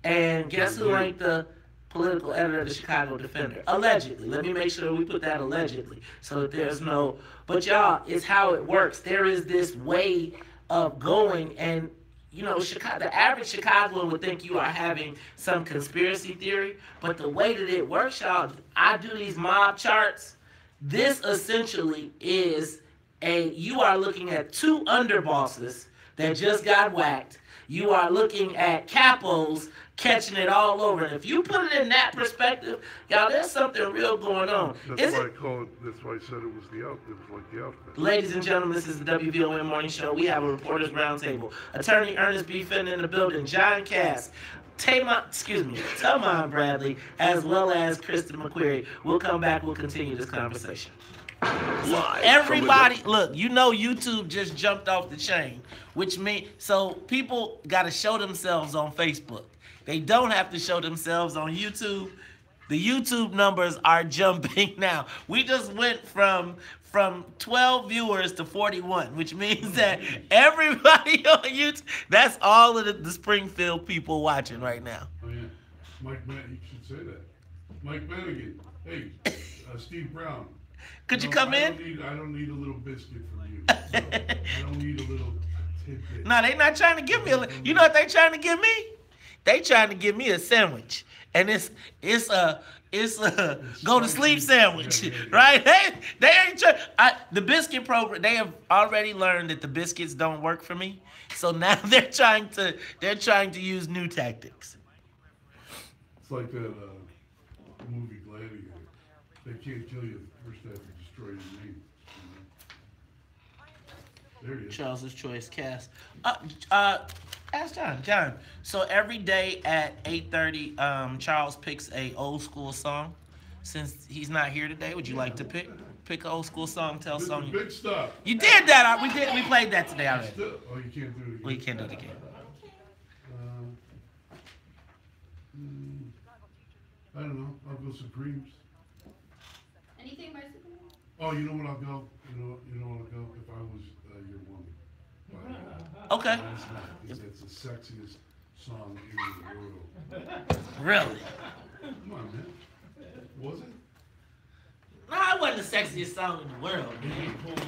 S1: And guess who ain't the political editor of the Chicago Defender? Allegedly. Let me make sure we put that allegedly so that there's no... But y'all, it's how it works. There is this way of going, and you know, the average Chicagoan would think you are having some conspiracy theory, but the way that it works, y'all, I do these mob charts. This essentially is you are looking at two underbosses that just got whacked. You are looking at capos catching it all over. And if you put it in that perspective, y'all, there's something real going on.
S20: That's why I said it was like the outfit.
S1: Ladies and gentlemen, this is the WVON Morning Show. We have a Reporters Roundtable. Attorney Ernest B. Fenton in the building. John Cass. Tamon Bradley, as well as Kristen McQuarrie. We'll come back. We'll continue this conversation.
S9: Live
S1: Everybody, look, you know YouTube just jumped off the chain, which means, so people got to show themselves on Facebook. They don't have to show themselves on YouTube. The YouTube numbers are jumping now. We just went from 12 viewers to 41, which means that everybody on YouTube, that's all of the Springfield people watching right now.
S20: Oh, yeah. Mike Madigan, you should say that. Mike Madigan, hey, Steve Brown.
S1: Could you come in?
S20: I don't need a little biscuit from you. I don't need a little tidbit.
S1: No, they not trying to give me you know what they trying to give me? They trying to give me a sandwich. And it's a go to sleep sandwich, right? They ain't trying. The biscuit program, they have already learned that the biscuits don't work for me. So now they're trying to use new tactics.
S20: It's like that movie Gladiator. They can't kill you first, they have to destroy your name. There you go.
S1: Charles's Choice Cass. Ask John. John, so every day at 8:30, Charles picks a old school song. Since he's not here today, would you like to pick an old school song? Tell song.
S20: Big stuff.
S1: You did that. We played that today already.
S20: Oh, you can't do it again.
S1: Well, you can't do it again.
S20: I don't know. I'll go Supremes.
S3: Anything by Superman?
S20: Oh, you know what I'll go? You know what I'll go? If I was your woman.
S1: Okay.
S20: It's the sexiest song in the world.
S1: Really?
S20: Come on, man. Was it?
S1: No, it wasn't the sexiest song in the world.
S20: Did you pull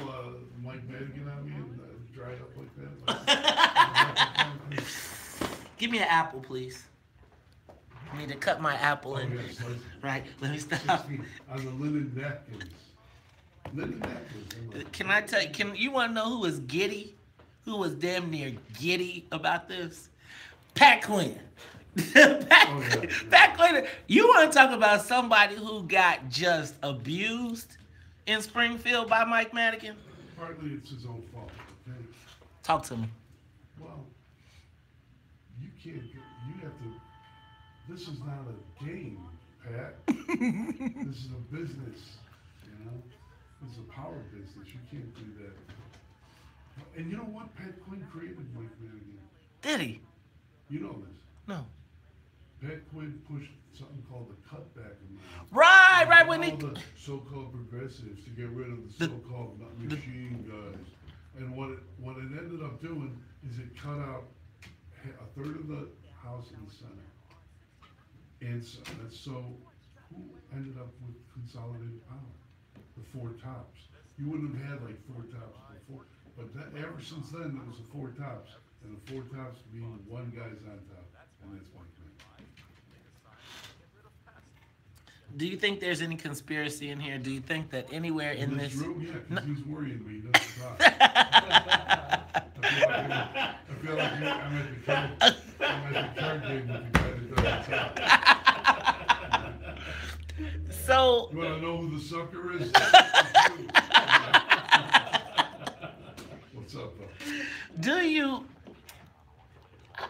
S20: Mike Madigan on me and dry it up like that?
S1: Give me an apple, please. I need to cut my apple in. Right, let me stop.
S20: On the linen napkins. Linen napkins.
S1: Can I tell you, you want to know who was giddy? Who was damn near giddy about this? Pat Quinn. Pat Quinn. You want to talk about somebody who got just abused in Springfield by Mike Madigan?
S20: Partly it's his own fault. Okay?
S1: Talk to me.
S20: Well, you can't. You have to. This is not a game, Pat. This is a business. this. You can't do that. And you know what? Pat Quinn created Mike Madigan.
S1: Did he?
S20: You know this.
S1: No.
S20: Pat Quinn pushed something called the cutback amendment.
S1: Right, when
S20: all the so-called progressives to get rid of the so-called machine guys. And what it ended up doing is it cut out a third of the House and the Senate. And so who ended up with consolidated power? The four tops. You wouldn't have had like four tops before. But ever since then, there was the four tops. And the four tops being one guy's on top. And that's Mike Madigan.
S1: Do you think there's any conspiracy in here? Do you think that anywhere in this
S20: room? Yeah, because he's worrying me. He doesn't talk. I feel like I'm at the card game with the guy that doesn't talk.
S1: So
S20: you want to know who the sucker is? What's up, though?
S1: Do you?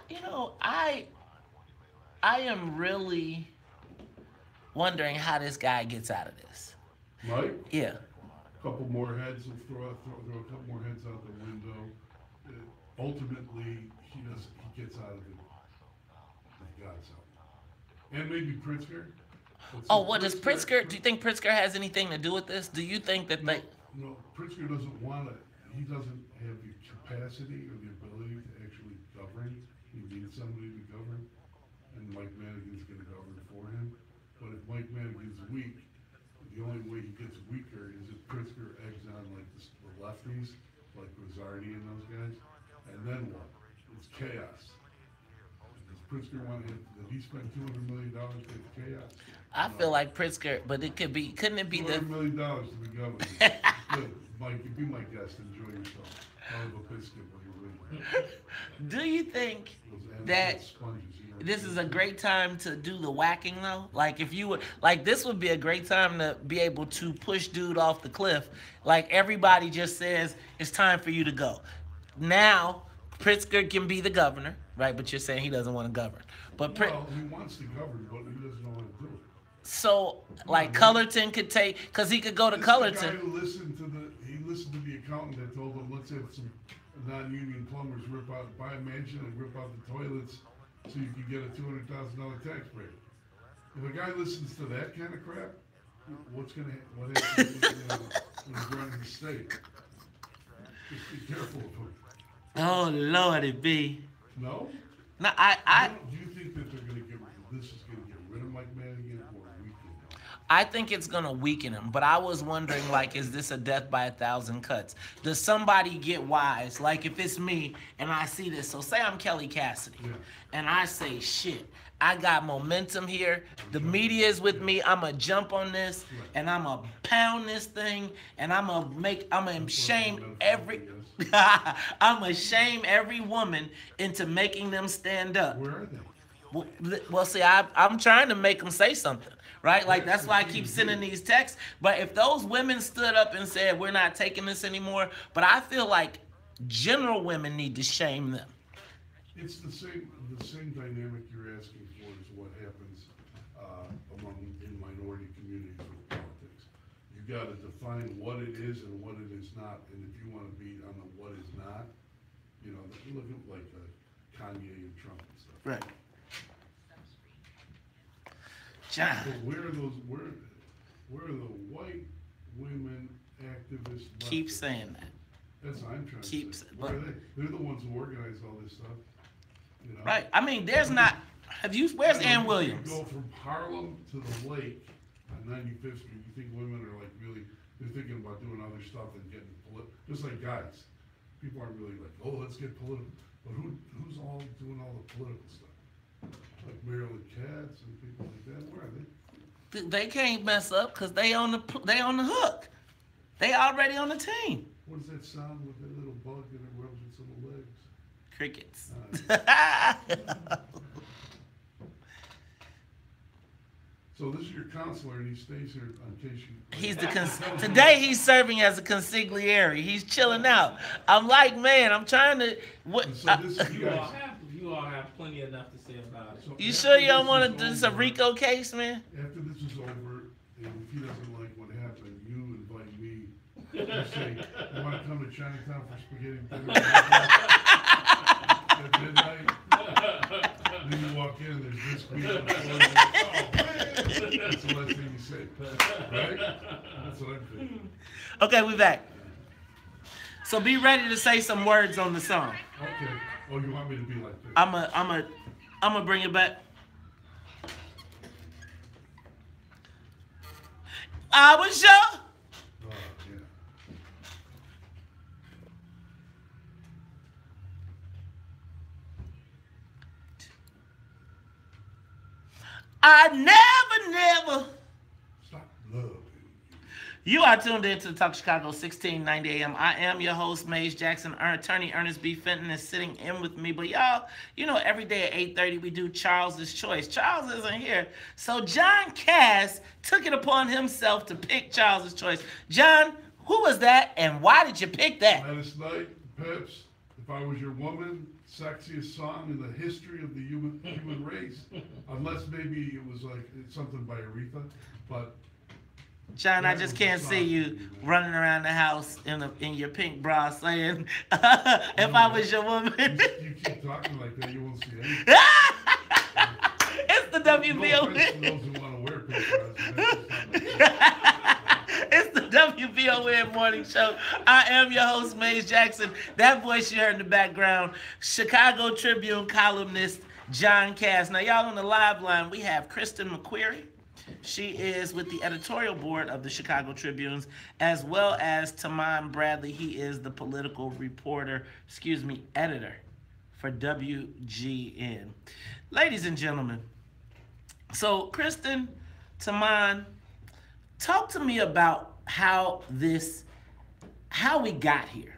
S1: You know, I am really wondering how this guy gets out of this.
S20: Mike?
S1: Yeah.
S20: A couple more heads. We'll throw a couple more heads out the window. Ultimately, he gets out of it. God's help. And maybe Pritzker.
S1: Oh, what does Pritzker? Do you think Pritzker has anything to do with this? Do you think that they?
S20: No, Pritzker doesn't want to. He doesn't have the capacity or the ability to actually govern. He needs somebody to govern, and Mike Madigan's going to govern for him. But if Mike Madigan's weak, the only way he gets weaker is if Pritzker eggs on like the lefties, like Rosardi and those guys, and then what? It's chaos. Does Pritzker want to? Did he spend $200 million to get chaos?
S1: I feel like Pritzker, but it could be. Couldn't it be the
S20: $200 million to be governor? Good, Mike. Be my guest. Enjoy yourself. I'll have a biscuit when you win.
S1: Do you think that this is a great time to do the whacking though? Like if you were like this would be a great time to be able to push dude off the cliff. Like everybody just says it's time for you to go. Now Pritzker can be the governor, right? But you're saying he doesn't want to govern. But
S20: well, he wants to govern, but he doesn't know how to do it.
S1: So like Cullerton could take, because he could go to Cullerton.
S20: The guy who listened to the accountant that told him, let's have some non-union plumbers buy a mansion and rip out the toilets so you can get a $200,000 tax break. If a guy listens to that kind of crap, what happens when he's running the state? Just be careful of him.
S1: Oh Lord, it be.
S20: No?
S1: No,
S20: Do you think that this is going to get rid of Mike Madigan or weaken him?
S1: I think it's going to weaken him, but I was wondering, like, is this a death by 1,000 cuts? Does somebody get wise? Like, if it's me and I see this, so say I'm Kelly Cassidy, and I say, shit, I got momentum here. The media is with me. I'm going to jump on this, and I'm going to pound this thing, and I'm going to shame every... I'm going to shame every woman into making them stand up.
S20: Where are they?
S1: Well, see, I'm trying to make them say something, right? Like, that's why I keep sending these texts. But if those women stood up and said, we're not taking this anymore, but I feel like general women need to shame them.
S20: It's the same dynamic you're asking for is what happens in minority communities with politics. You got to define what it is and what it is not, and if you want to be on the what is not, you know, look at like Kanye and Trump and stuff.
S1: Right. John.
S20: But where are those? Where are the white women activists?
S1: Keep saying that.
S20: That's what I'm trying to say. Where are they? They're the ones who organize all this stuff. You know?
S1: Right. I mean, there's not. Where's Ann Williams?
S20: You go from Harlem to the lake on 95th Street. You think women are like really? They're thinking about doing other stuff and getting just like guys. People aren't really like, oh, let's get political. But who's all doing all the political stuff? Like Marilyn Katz and people like that. Where are they?
S1: They can't mess up because they on the hook. They already on the team.
S20: What does that sound with that little bug that it rubs its little legs?
S1: Crickets.
S20: So this is your counselor, and he stays here in case you.
S1: He's today he's serving as a consigliere. He's chilling out. I'm like, man, I'm trying to. What?
S20: So
S16: you all have plenty enough to say about it.
S1: So you sure you don't want to do this a RICO case, man?
S20: After this is over, and if he doesn't like what happened, you invite me say, you want to come to Chinatown for spaghetti dinner at midnight? Then you walk in, there's this meat on the floor. Oh, man! That's the last thing you say, right? That's what I'm thinking.
S1: Okay, we're back. So be ready to say some words on the song.
S20: Okay. Oh, you want me to be like this?
S1: I'm gonna bring it back. I was sure.
S20: Oh, yeah.
S1: I never.
S20: Stop love.
S1: You are tuned in to the Talk Chicago 1690 AM. I am your host, Maze Jackson. Attorney Ernest B. Fenton is sitting in with me. But y'all, you know, every day at 8:30 we do Charles's Choice. Charles isn't here. So John Cass took it upon himself to pick Charles's Choice. John, who was that and why did you pick that?
S20: Last night, Peps, If I Was Your Woman, sexiest song in the history of the human race. Unless maybe it was like something by Aretha, but
S1: John, I just can't see you running around the house in your pink bra saying, if I was your woman.
S20: You keep talking like that, you won't see anything.
S1: It's the WVON.
S20: Those who want to wear pink bras.
S1: It's the WVON morning show. I am your host, Maze Jackson. That voice you heard in the background, Chicago Tribune columnist John Cass. Now, y'all on the live line, we have Kristen McQuarrie. She is with the editorial board of the Chicago Tribunes, as well as Taman Bradley. He is the political editor for WGN. Ladies and gentlemen, so Kristen, Taman, talk to me about how we got here.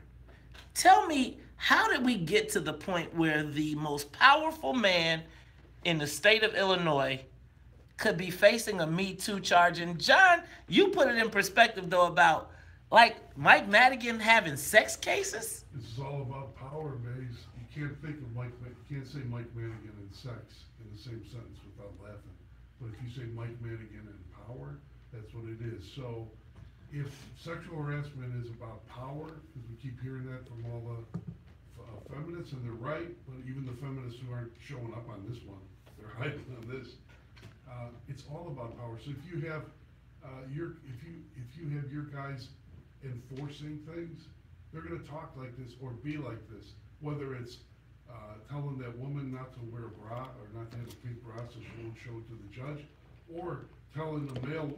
S1: Tell me, how did we get to the point where the most powerful man in the state of Illinois could be facing a Me Too charge? And John, you put it in perspective though about like Mike Madigan having sex cases.
S20: This is all about power, Maze. You can't think of you can't say Mike Madigan and sex in the same sentence without laughing. But if you say Mike Madigan and power, that's what it is. So if sexual harassment is about power, because we keep hearing that from all the feminists, and they're right, but even the feminists who aren't showing up on this one, they're hiding on this. It's all about power. So if you have your guys enforcing things, they're going to talk like this or be like this. Whether it's telling that woman not to wear a bra or not to have a pink bra so she won't show it to the judge, or telling the male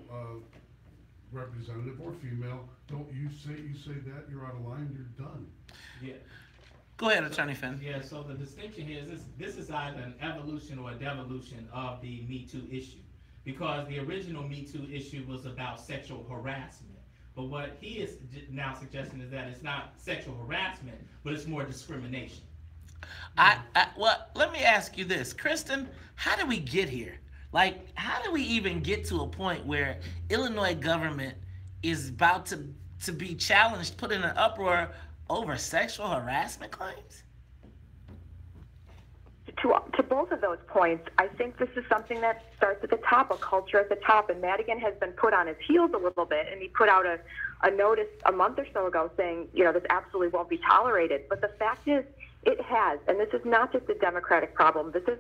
S20: representative or female, don't you say that, you're out of line, you're done.
S16: Yeah.
S1: Go ahead, Attorney Fenn.
S16: Yeah, so the distinction here is this is either an evolution or a devolution of the Me Too issue. Because the original Me Too issue was about sexual harassment. But what he is now suggesting is that it's not sexual harassment, but it's more discrimination.
S1: Well, let me ask you this. Kristen, how did we get here? Like, how do we even get to a point where Illinois government is about to be challenged, put in an uproar over sexual harassment claims?
S22: To both of those points, I think this is something that starts at the top, a culture at the top. And Madigan has been put on his heels a little bit, and he put out a notice a month or so ago saying, this absolutely won't be tolerated. But the fact is, it has. And this is not just a Democratic problem. This is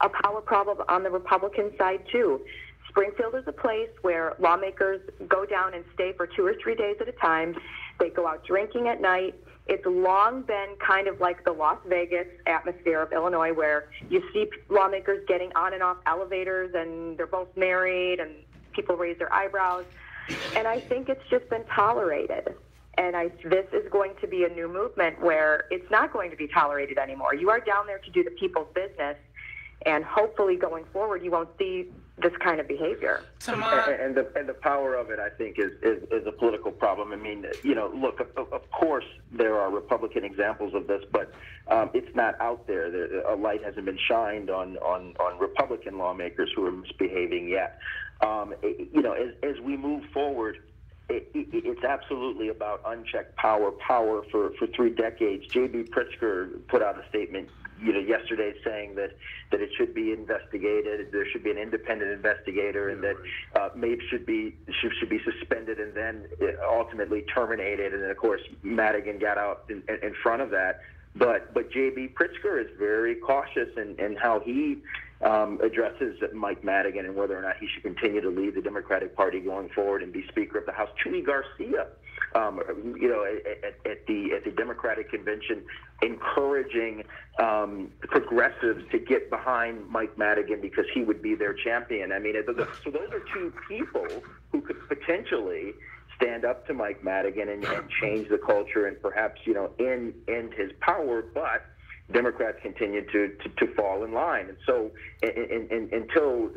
S22: a power problem on the Republican side, too. Springfield is a place where lawmakers go down and stay for 2 or 3 days at a time. They go out drinking at night. It's long been kind of like the Las Vegas atmosphere of Illinois, where you see lawmakers getting on and off elevators and they're both married and people raise their eyebrows. And I think it's just been tolerated. And this is going to be a new movement where it's not going to be tolerated anymore. You are down there to do the people's business, and hopefully going forward you won't see this kind of behavior.
S4: And the power of it, I think, is a political problem. I mean, look, of course there are Republican examples of this, but it's not out there. A light hasn't been shined on Republican lawmakers who are misbehaving yet. As we move forward, it's absolutely about unchecked power for 3 decades. J.B. Pritzker put out a statement yesterday saying that it should be investigated. There should be an independent investigator, and that Mapes should be suspended and then ultimately terminated. And then, of course, Madigan got out in front of that. But J.B. Pritzker is very cautious in how he addresses Mike Madigan and whether or not he should continue to lead the Democratic Party going forward and be Speaker of the House. Chuy Garcia, at the Democratic Convention, encouraging progressives to get behind Mike Madigan because he would be their champion. I mean, so those are two people who could potentially stand up to Mike Madigan and change the culture and perhaps, end his power, but Democrats continue to fall in line. And so until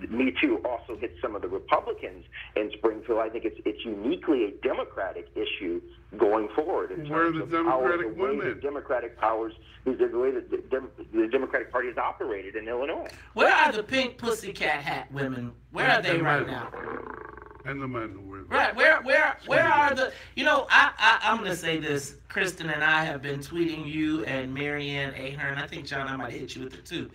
S4: Me Too also hits some of the Republicans in Springfield, I think it's uniquely a Democratic issue going forward.
S20: Where are the Democratic women?
S4: The Democratic powers, the way that the Democratic Party has operated in Illinois.
S1: Where are the pink pussycat hat women? Where are they right now?
S20: And the men who were
S1: right. Where are the? I'm gonna say this. Kristen and I have been tweeting you and Marianne Ahern. I think John, I might hit you with it too.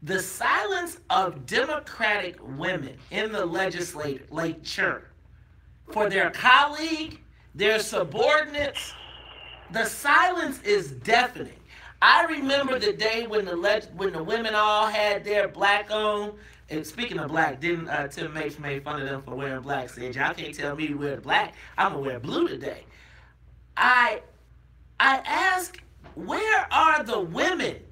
S1: The silence of Democratic women in the legislature for their colleague, their subordinates, the silence is deafening. I remember the day when the women all had their black on. And speaking of black, didn't Tim Mapes made fun of them for wearing black? Said, y'all can't tell me to wear black. I'm gonna wear blue today. I ask, where are the women?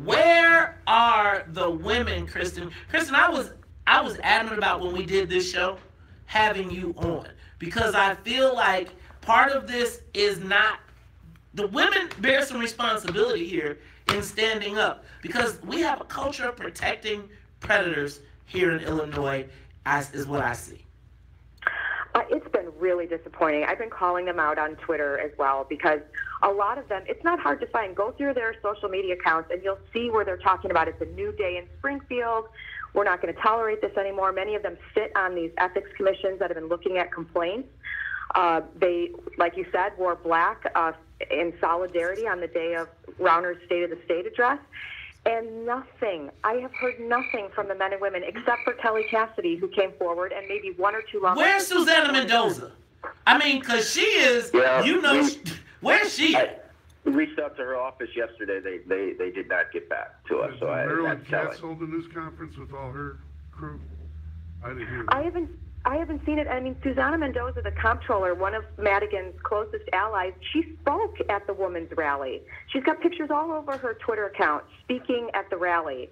S1: Where are the women, Kristen? Kristen, I was adamant about when we did this show having you on because I feel like part of this is not the women bear some responsibility here in standing up because we have a culture of protecting predators here in Illinois, is what I see.
S22: It's been really disappointing. I've been calling them out on Twitter as well because a lot of them, it's not hard to find. Go through their social media accounts and you'll see where they're talking about it's a new day in Springfield. We're not going to tolerate this anymore. Many of them sit on these ethics commissions that have been looking at complaints. They, like you said, wore black in solidarity on the day of Rauner's State of the State address. And nothing. I have heard nothing from the men and women except for Kelly Cassidy, who came forward, and maybe one or two long.
S1: Where's Susanna Mendoza? I mean, because she is, where's she at?
S4: We reached out to her office yesterday. They did not get back to us. So
S20: Marilyn Katz hold a news conference with all her crew? I didn't hear that.
S22: I haven't seen it. I mean, Susanna Mendoza, the comptroller, one of Madigan's closest allies, she spoke at the women's rally. She's got pictures all over her Twitter account speaking at the rally,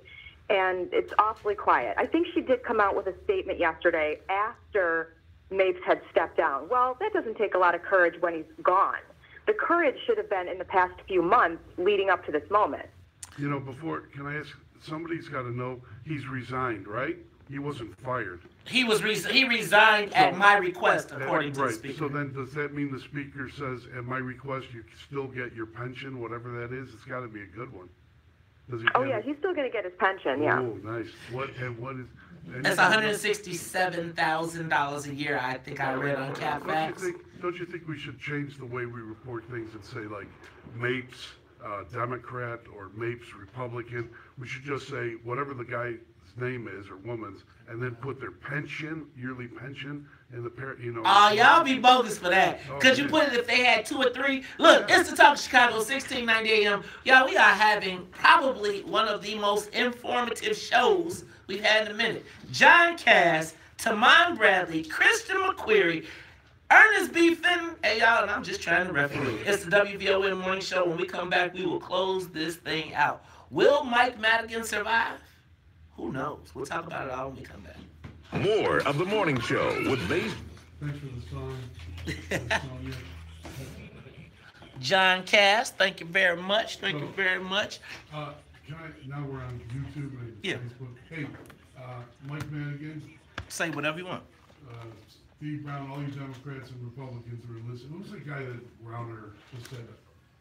S22: and it's awfully quiet. I think she did come out with a statement yesterday after Mapes had stepped down. Well, that doesn't take a lot of courage when he's gone. The courage should have been in the past few months leading up to this moment.
S20: Can I ask, somebody's got to know he's resigned, right? He wasn't fired.
S1: He resigned at my request, according to the speaker.
S20: So then does that mean the speaker says, at my request, you still get your pension, whatever that is? It's got to be a good one. Does he
S22: he's still going to get his pension, yeah.
S20: Oh, nice. What is...
S1: That's $167,000 a year, I think I read on CapFax.
S20: Don't you think we should change the way we report things and say, like, Mapes Democrat or Mapes Republican? We should just say whatever the guy's name is or woman's, and then put their pension, yearly pension, and the parent,
S1: y'all be bogus for that. Could you put it if they had 2 or 3? Look, it's the Talk of Chicago, 1690 AM. Y'all, we are having probably one of the most informative shows we've had in a minute. John Cass, Tamon Bradley, Christian McQuarrie, Ernest B. Fenton. Hey, y'all, and I'm just trying to referee. It's the WVON Morning Show. When we come back, we will close this thing out. Will Mike Madigan survive? Who knows? We'll talk about it all when we come back.
S9: More of the morning show with Maze.
S15: Thanks for the song.
S1: John Cass, thank you very much. Thank you very much.
S20: Now we're on YouTube and Facebook. Hey, Mike Madigan.
S1: Say whatever you want.
S20: Steve Brown, all you Democrats and Republicans who are listening. Who's the guy that Rauner just said?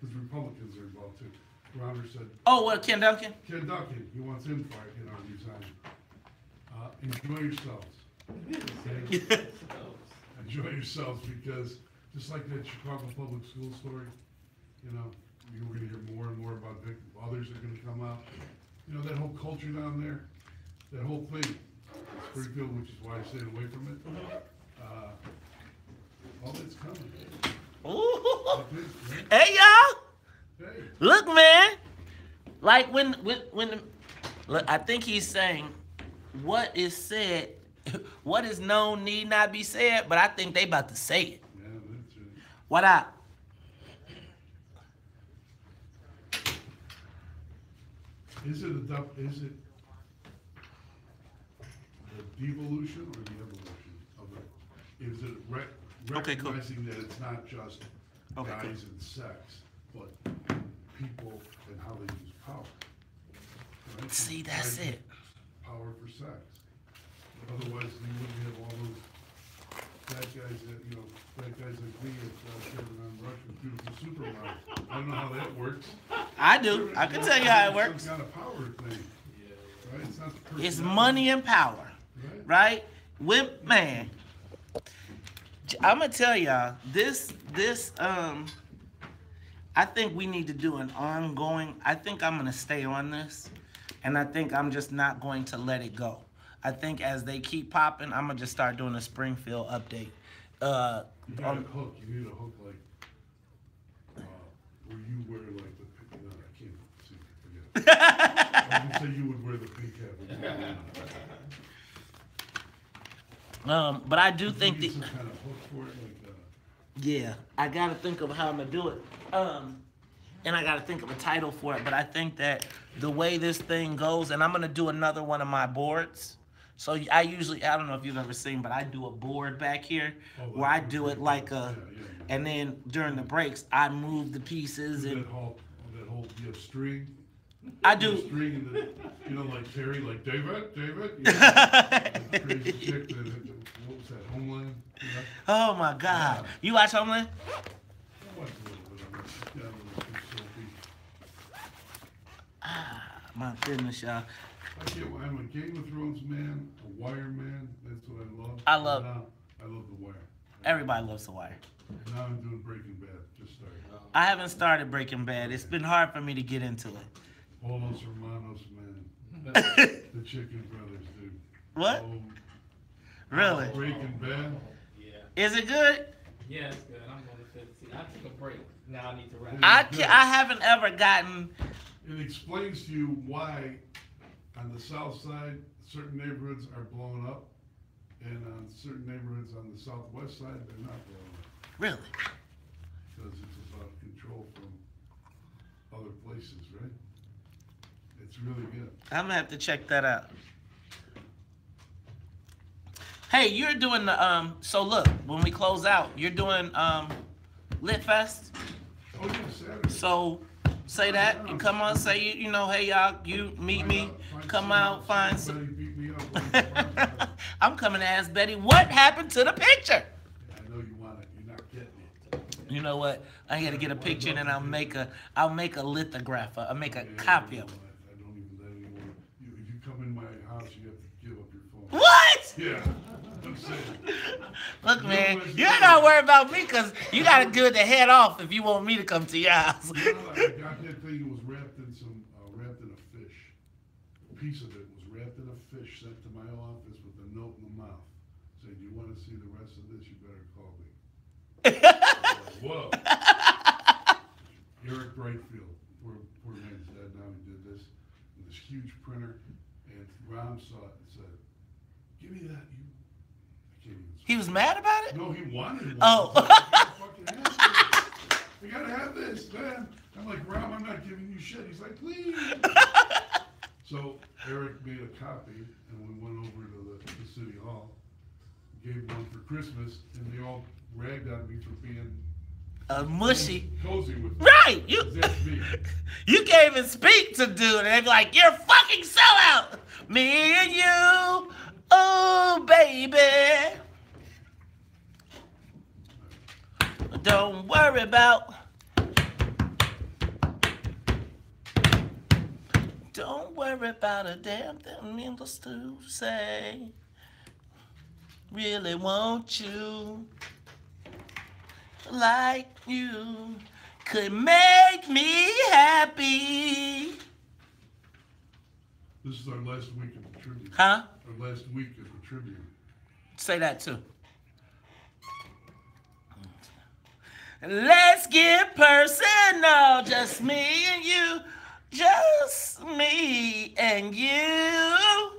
S20: Because Republicans are involved too. Rauner said.
S1: Oh, what, Ken Duncan?
S20: Ken Duncan. He wants him fired, resigning. Enjoy yourselves. Enjoy yourselves because just like that Chicago public school story, We're going to hear more and more about Vic. Others are going to come out. You know, that whole culture down there, that whole thing, Springfield, which is why I stayed away from it. All that's coming.
S1: Ooh. Hey, y'all.
S20: Hey.
S1: Look, man. Like when look, I think he's saying what is said, what is known need not be said, but I think they about to say it.
S20: Yeah, that's it.
S1: What up?
S20: Is it the devolution or the evolution of it? Is it recognizing that it's not just guys and sex, but people and how they use power? Right?
S1: See, that's it.
S20: Power for sex. Otherwise, you wouldn't have all those bad guys that, you know, bad guys like me that's serving on Rush with beautiful supermodels. I don't know how that works.
S1: I do. I can tell you how it works.
S20: Some kind of power thing. Right? It's not the
S1: It's money and power. Right? Man. I'm gonna tell y'all, this I think we need to do an ongoing, I think I'm gonna stay on this, and I think I'm just not going to let it go. I think as they keep popping, I'm gonna just start doing a Springfield update.
S20: You need a hook. You need a hook like where you wear like the pink. No, I can't see. Forget it. I was gonna say you would wear the pink hat.
S1: But I do think that.
S20: Some kind of hook for it, like,
S1: yeah, I gotta think of how I'm gonna do it. And I gotta think of a title for it. But I think that the way this thing goes, and I'm gonna do another one of my boards. So I usually, I don't know if you've ever seen, but I do a board back here where I do it like a, and then during the breaks, I move the pieces and.
S20: That whole you have string.
S1: I do.
S20: String and the, you know, like Terry, like David. You know, crazy chick that, what was that, Homeland? You know?
S1: Oh my God. You watch Homeland?
S20: I watched a little bit of it. Yeah, a little too
S1: My goodness, y'all.
S20: I'm a Game of Thrones man, a Wire man. That's what I love. I love The Wire.
S1: Everybody loves The Wire.
S20: Now I'm doing Breaking Bad. Just started.
S1: I haven't started Breaking Bad. It's been hard for me to get into it.
S20: All those Hermanos, man. The Chicken Brothers, dude.
S1: What? Really?
S20: Breaking Bad.
S16: Yeah.
S1: Is it good?
S16: Yeah, it's good. I'm going to 15. I took a break. Now I need to wrap.
S1: I haven't ever gotten.
S20: It explains to you why on the south side certain neighborhoods are blown up, and on certain neighborhoods on the southwest side they're not blown up.
S1: Really?
S20: Because it's about control from other places, right? It's really good.
S1: I'm gonna have to check that out. Hey, you're doing the so look, when we close out, you're doing Lit Fest.
S20: Oh yeah, Saturday.
S1: So say that and come on, say you know, hey y'all, you meet me, come out, find some.
S20: Beat me up.
S1: I'm coming to ask Betty what happened to the picture.
S20: I know you want it. You're not getting it.
S1: You know what? I gotta get a picture and then I'll make a lithograph. I'll make a copy of it.
S20: I don't even let anyone. If you come in my house, you have to give up your phone.
S1: What?
S20: Yeah. I'm saying.
S1: Look, man, you ain't gotta worry about me because you gotta do it to head off if you want me to come to your house.
S20: You know, I got that thing. It was wrapped in a fish. A piece of it was wrapped in a fish sent to my office with a note in the mouth saying, "You want to see the rest of this? You better call me." Whoa. Eric Brightfield, poor man's dead now. He did this with this huge printer, and Ron saw it and said, "Give me that."
S1: He was mad about it?
S20: No, he wanted one.
S1: Oh.
S20: We gotta have this, man. I'm like, Rob, I'm not giving you shit. He's like, please. So Eric made a copy, and we went over to the city hall, gave one for Christmas, and they all ragged on me for being
S1: mushy.
S20: Cozy with me.
S1: Right.
S20: That's me.
S1: You can't even speak to dude, and they'd be like, you're a fucking sellout. Me and you. Oh, baby. Don't worry about. Don't worry about a damn thing needless to say. Really want you like you could make me happy.
S20: This is our last week of the tribute.
S1: Huh?
S20: Our last week of the tribute.
S1: Say that too. Let's get personal, just me and you, just me and you.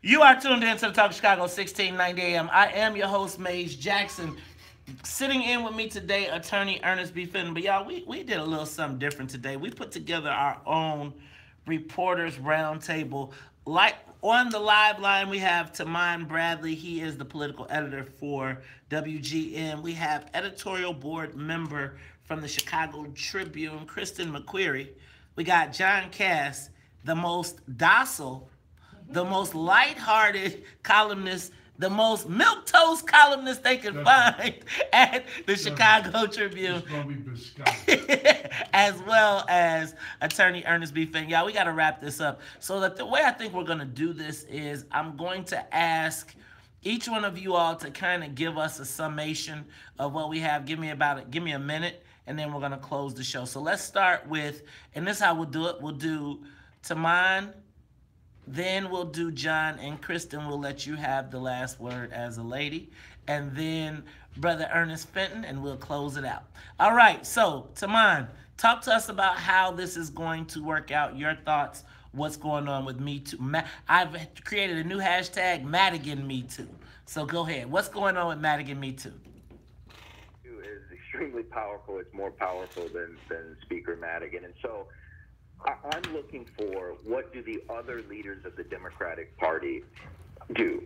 S1: You are tuned in to the Talk of Chicago, 1690 AM. I am your host, Maze Jackson. Sitting in with me today, attorney Ernest B. Fenton. But y'all, we did a little something different today. We put together our own reporters roundtable. Like on the live line, we have Tamon Bradley. He is the political editor for WGN. We have editorial board member from the Chicago Tribune, Kristen McQuarrie. We got John Cass, the most docile, the most lighthearted columnist, the most milquetoast columnist they can find at the Chicago Tribune, as well as attorney Ernest B. Fenton. Y'all, we got to wrap this up. So that the way I think we're going to do this is I'm going to ask each one of you all to kind of give us a summation of what we have. Give me a minute, and then we're going to close the show. So let's start with, and this is how we'll do it. We'll do Tamon, then we'll do John, and Kristen will let you have the last word as a lady. And then Brother Ernest Fenton, and we'll close it out. All right, so Tamon, talk to us about how this is going to work out, your thoughts, what's going on with Me Too. I've created a new hashtag, Madigan Me Too. So go ahead. What's going on with Madigan Me Too?
S4: Is extremely powerful. It's more powerful than Speaker Madigan. And so I'm looking for what do the other leaders of the Democratic Party do.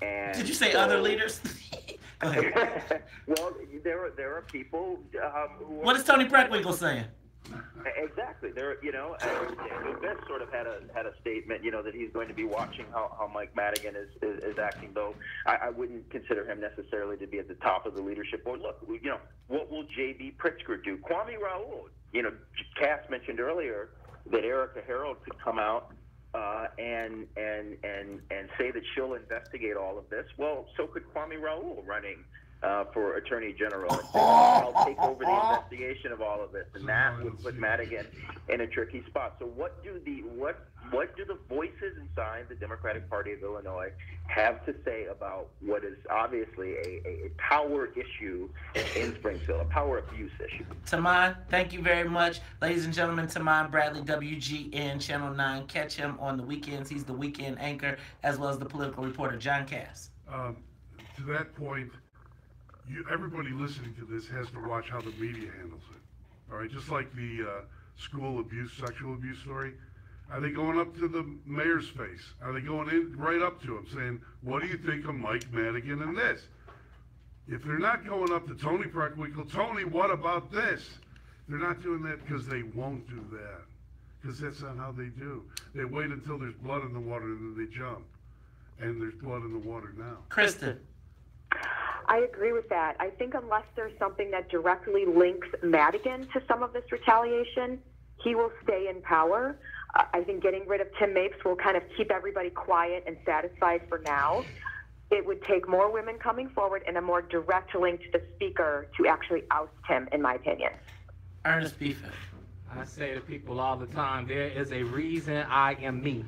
S4: And
S1: did you say other leaders? Go ahead.
S4: Well, there are people who.
S1: What is Tony Preckwinkle saying?
S4: Exactly. Daniel Best sort of had a statement, that he's going to be watching how Mike Madigan is acting. Though I wouldn't consider him necessarily to be at the top of the leadership board. Look, what will J.B. Pritzker do? Kwame Raoul. Cass mentioned earlier that Erica Harold could come out and say that she'll investigate all of this. Well, so could Kwame Raoul running for Attorney General. And I'll take over the investigation of all of this, and that would put Madigan in a tricky spot. So what do the voices inside the Democratic Party of Illinois have to say about what is obviously a power issue in Springfield, a power abuse issue?
S1: Tamon, thank you very much. Ladies and gentlemen, Tamon Bradley, WGN Channel 9. Catch him on the weekends. He's the weekend anchor as well as the political reporter. John Cass.
S20: To that point, everybody listening to this has to watch how the media handles it. All right, just like the school abuse, sexual abuse story. Are they going up to the mayor's face? Are they going in right up to him saying, what do you think of Mike Madigan and this? If they're not going up to Tony Preckwinkle, Tony, what about this? They're not doing that because they won't do that. Because that's not how they do. They wait until there's blood in the water and then they jump. And there's blood in the water now.
S1: Kristen.
S22: I agree with that. I think unless there's something that directly links Madigan to some of this retaliation, he will stay in power. I think getting rid of Tim Mapes will kind of keep everybody quiet and satisfied for now. It would take more women coming forward and a more direct link to the speaker to actually oust him, in my opinion.
S1: Ernest B. Fenton.
S8: I say to people all the time, there is a reason I am me.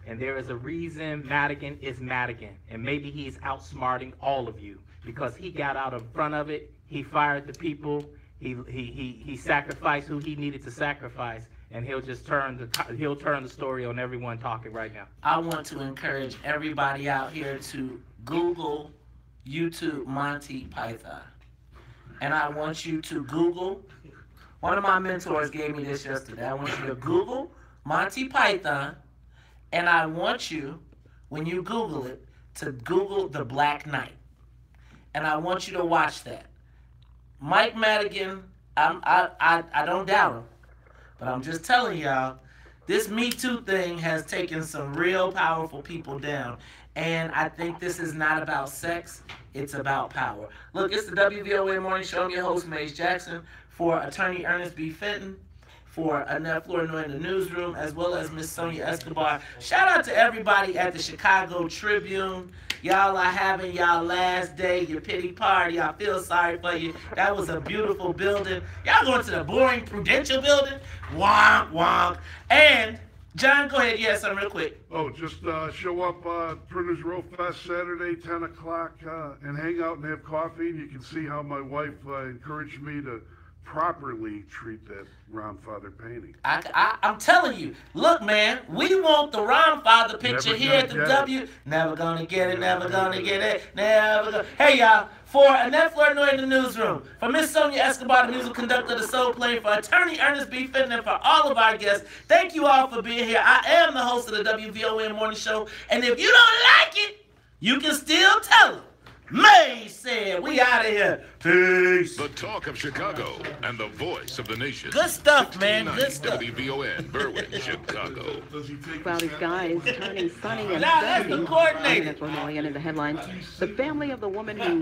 S8: And there is a reason Madigan is Madigan. And maybe he's outsmarting all of you because he got out in front of it. He fired the people. He sacrificed who he needed to sacrifice. And he'll just turn the story on everyone talking right now.
S1: I want to encourage everybody out here to Google YouTube Monty Python. And I want you to Google, one of my mentors gave me this yesterday. I want you to Google Monty Python. And I want you, when you Google it, to Google The Black Knight. And I want you to watch that. Mike Madigan, I don't doubt him. But I'm just telling y'all, this Me Too thing has taken some real powerful people down. And I think this is not about sex, it's about power. Look, it's the WVON Morning Show. I'm your host, Mace Jackson, for attorney Ernest B. Fenton, for Annette Flournoy in the newsroom, as well as Miss Sonia Escobar. Shout out to everybody at the Chicago Tribune. Y'all are having y'all last day, your pity party. I feel sorry for you. That was a beautiful building. Y'all going to the boring Prudential building? Wonk, wonk. And, John, go ahead. Yeah, something real quick.
S20: Oh, just show up Printers Row Fest Saturday, 10 o'clock, and hang out and have coffee. And you can see how my wife encouraged me to properly treat that Ronfather painting.
S1: I'm telling you, look, man, we want the Ronfather picture here at the W. Never gonna get it, never gonna get it, never gonna. Hey, y'all, for Annette Flournoy in the newsroom, for Miss Sonia Escobar, the musical conductor of the Soul Plane, for Attorney Ernest B. Fenton, and for all of our guests, thank you all for being here. I am the host of the WVON Morning Show, and if you don't like it, you can still tell them. May said, we out of here. Peace.
S9: The talk of Chicago and the voice of the nation.
S1: Good stuff, man. Good stuff.
S9: WVON, Berwyn, Chicago.
S5: Cloudy skies turning sunny and
S1: Now that's the coordinator.
S5: And in the headlines, the family of the woman who...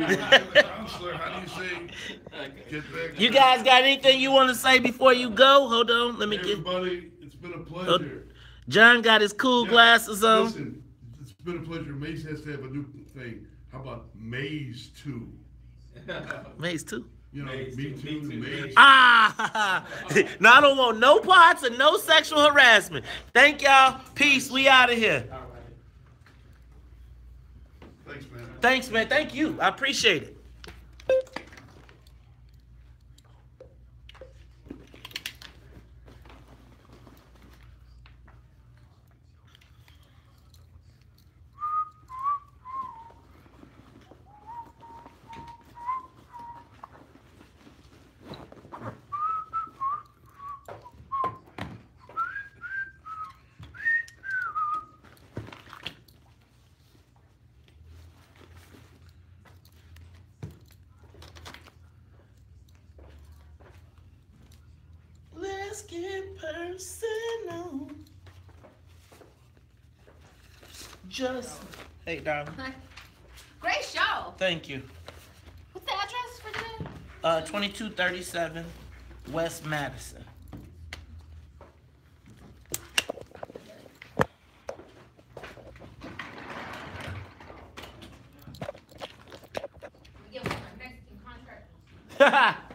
S1: You guys got anything you want to say before you go? Hold on. Let me get...
S20: Everybody, it's been a pleasure.
S1: John got his cool glasses on.
S20: Listen, it's been a pleasure. Maze has to have a new thing. How about Maze 2?
S1: Maze 2?
S20: You know, Me Too, Maze.
S1: Ah! No, I don't want no parts and no sexual harassment. Thank y'all. Peace. We out of here.
S20: Thanks, man.
S1: Thanks, man. Thank you. I appreciate it. Let's get personal. Just, hey, darling.
S3: Great show.
S1: Thank you.
S3: What's the address for today?
S1: 2237 West Madison.
S3: We get one Mexican contract.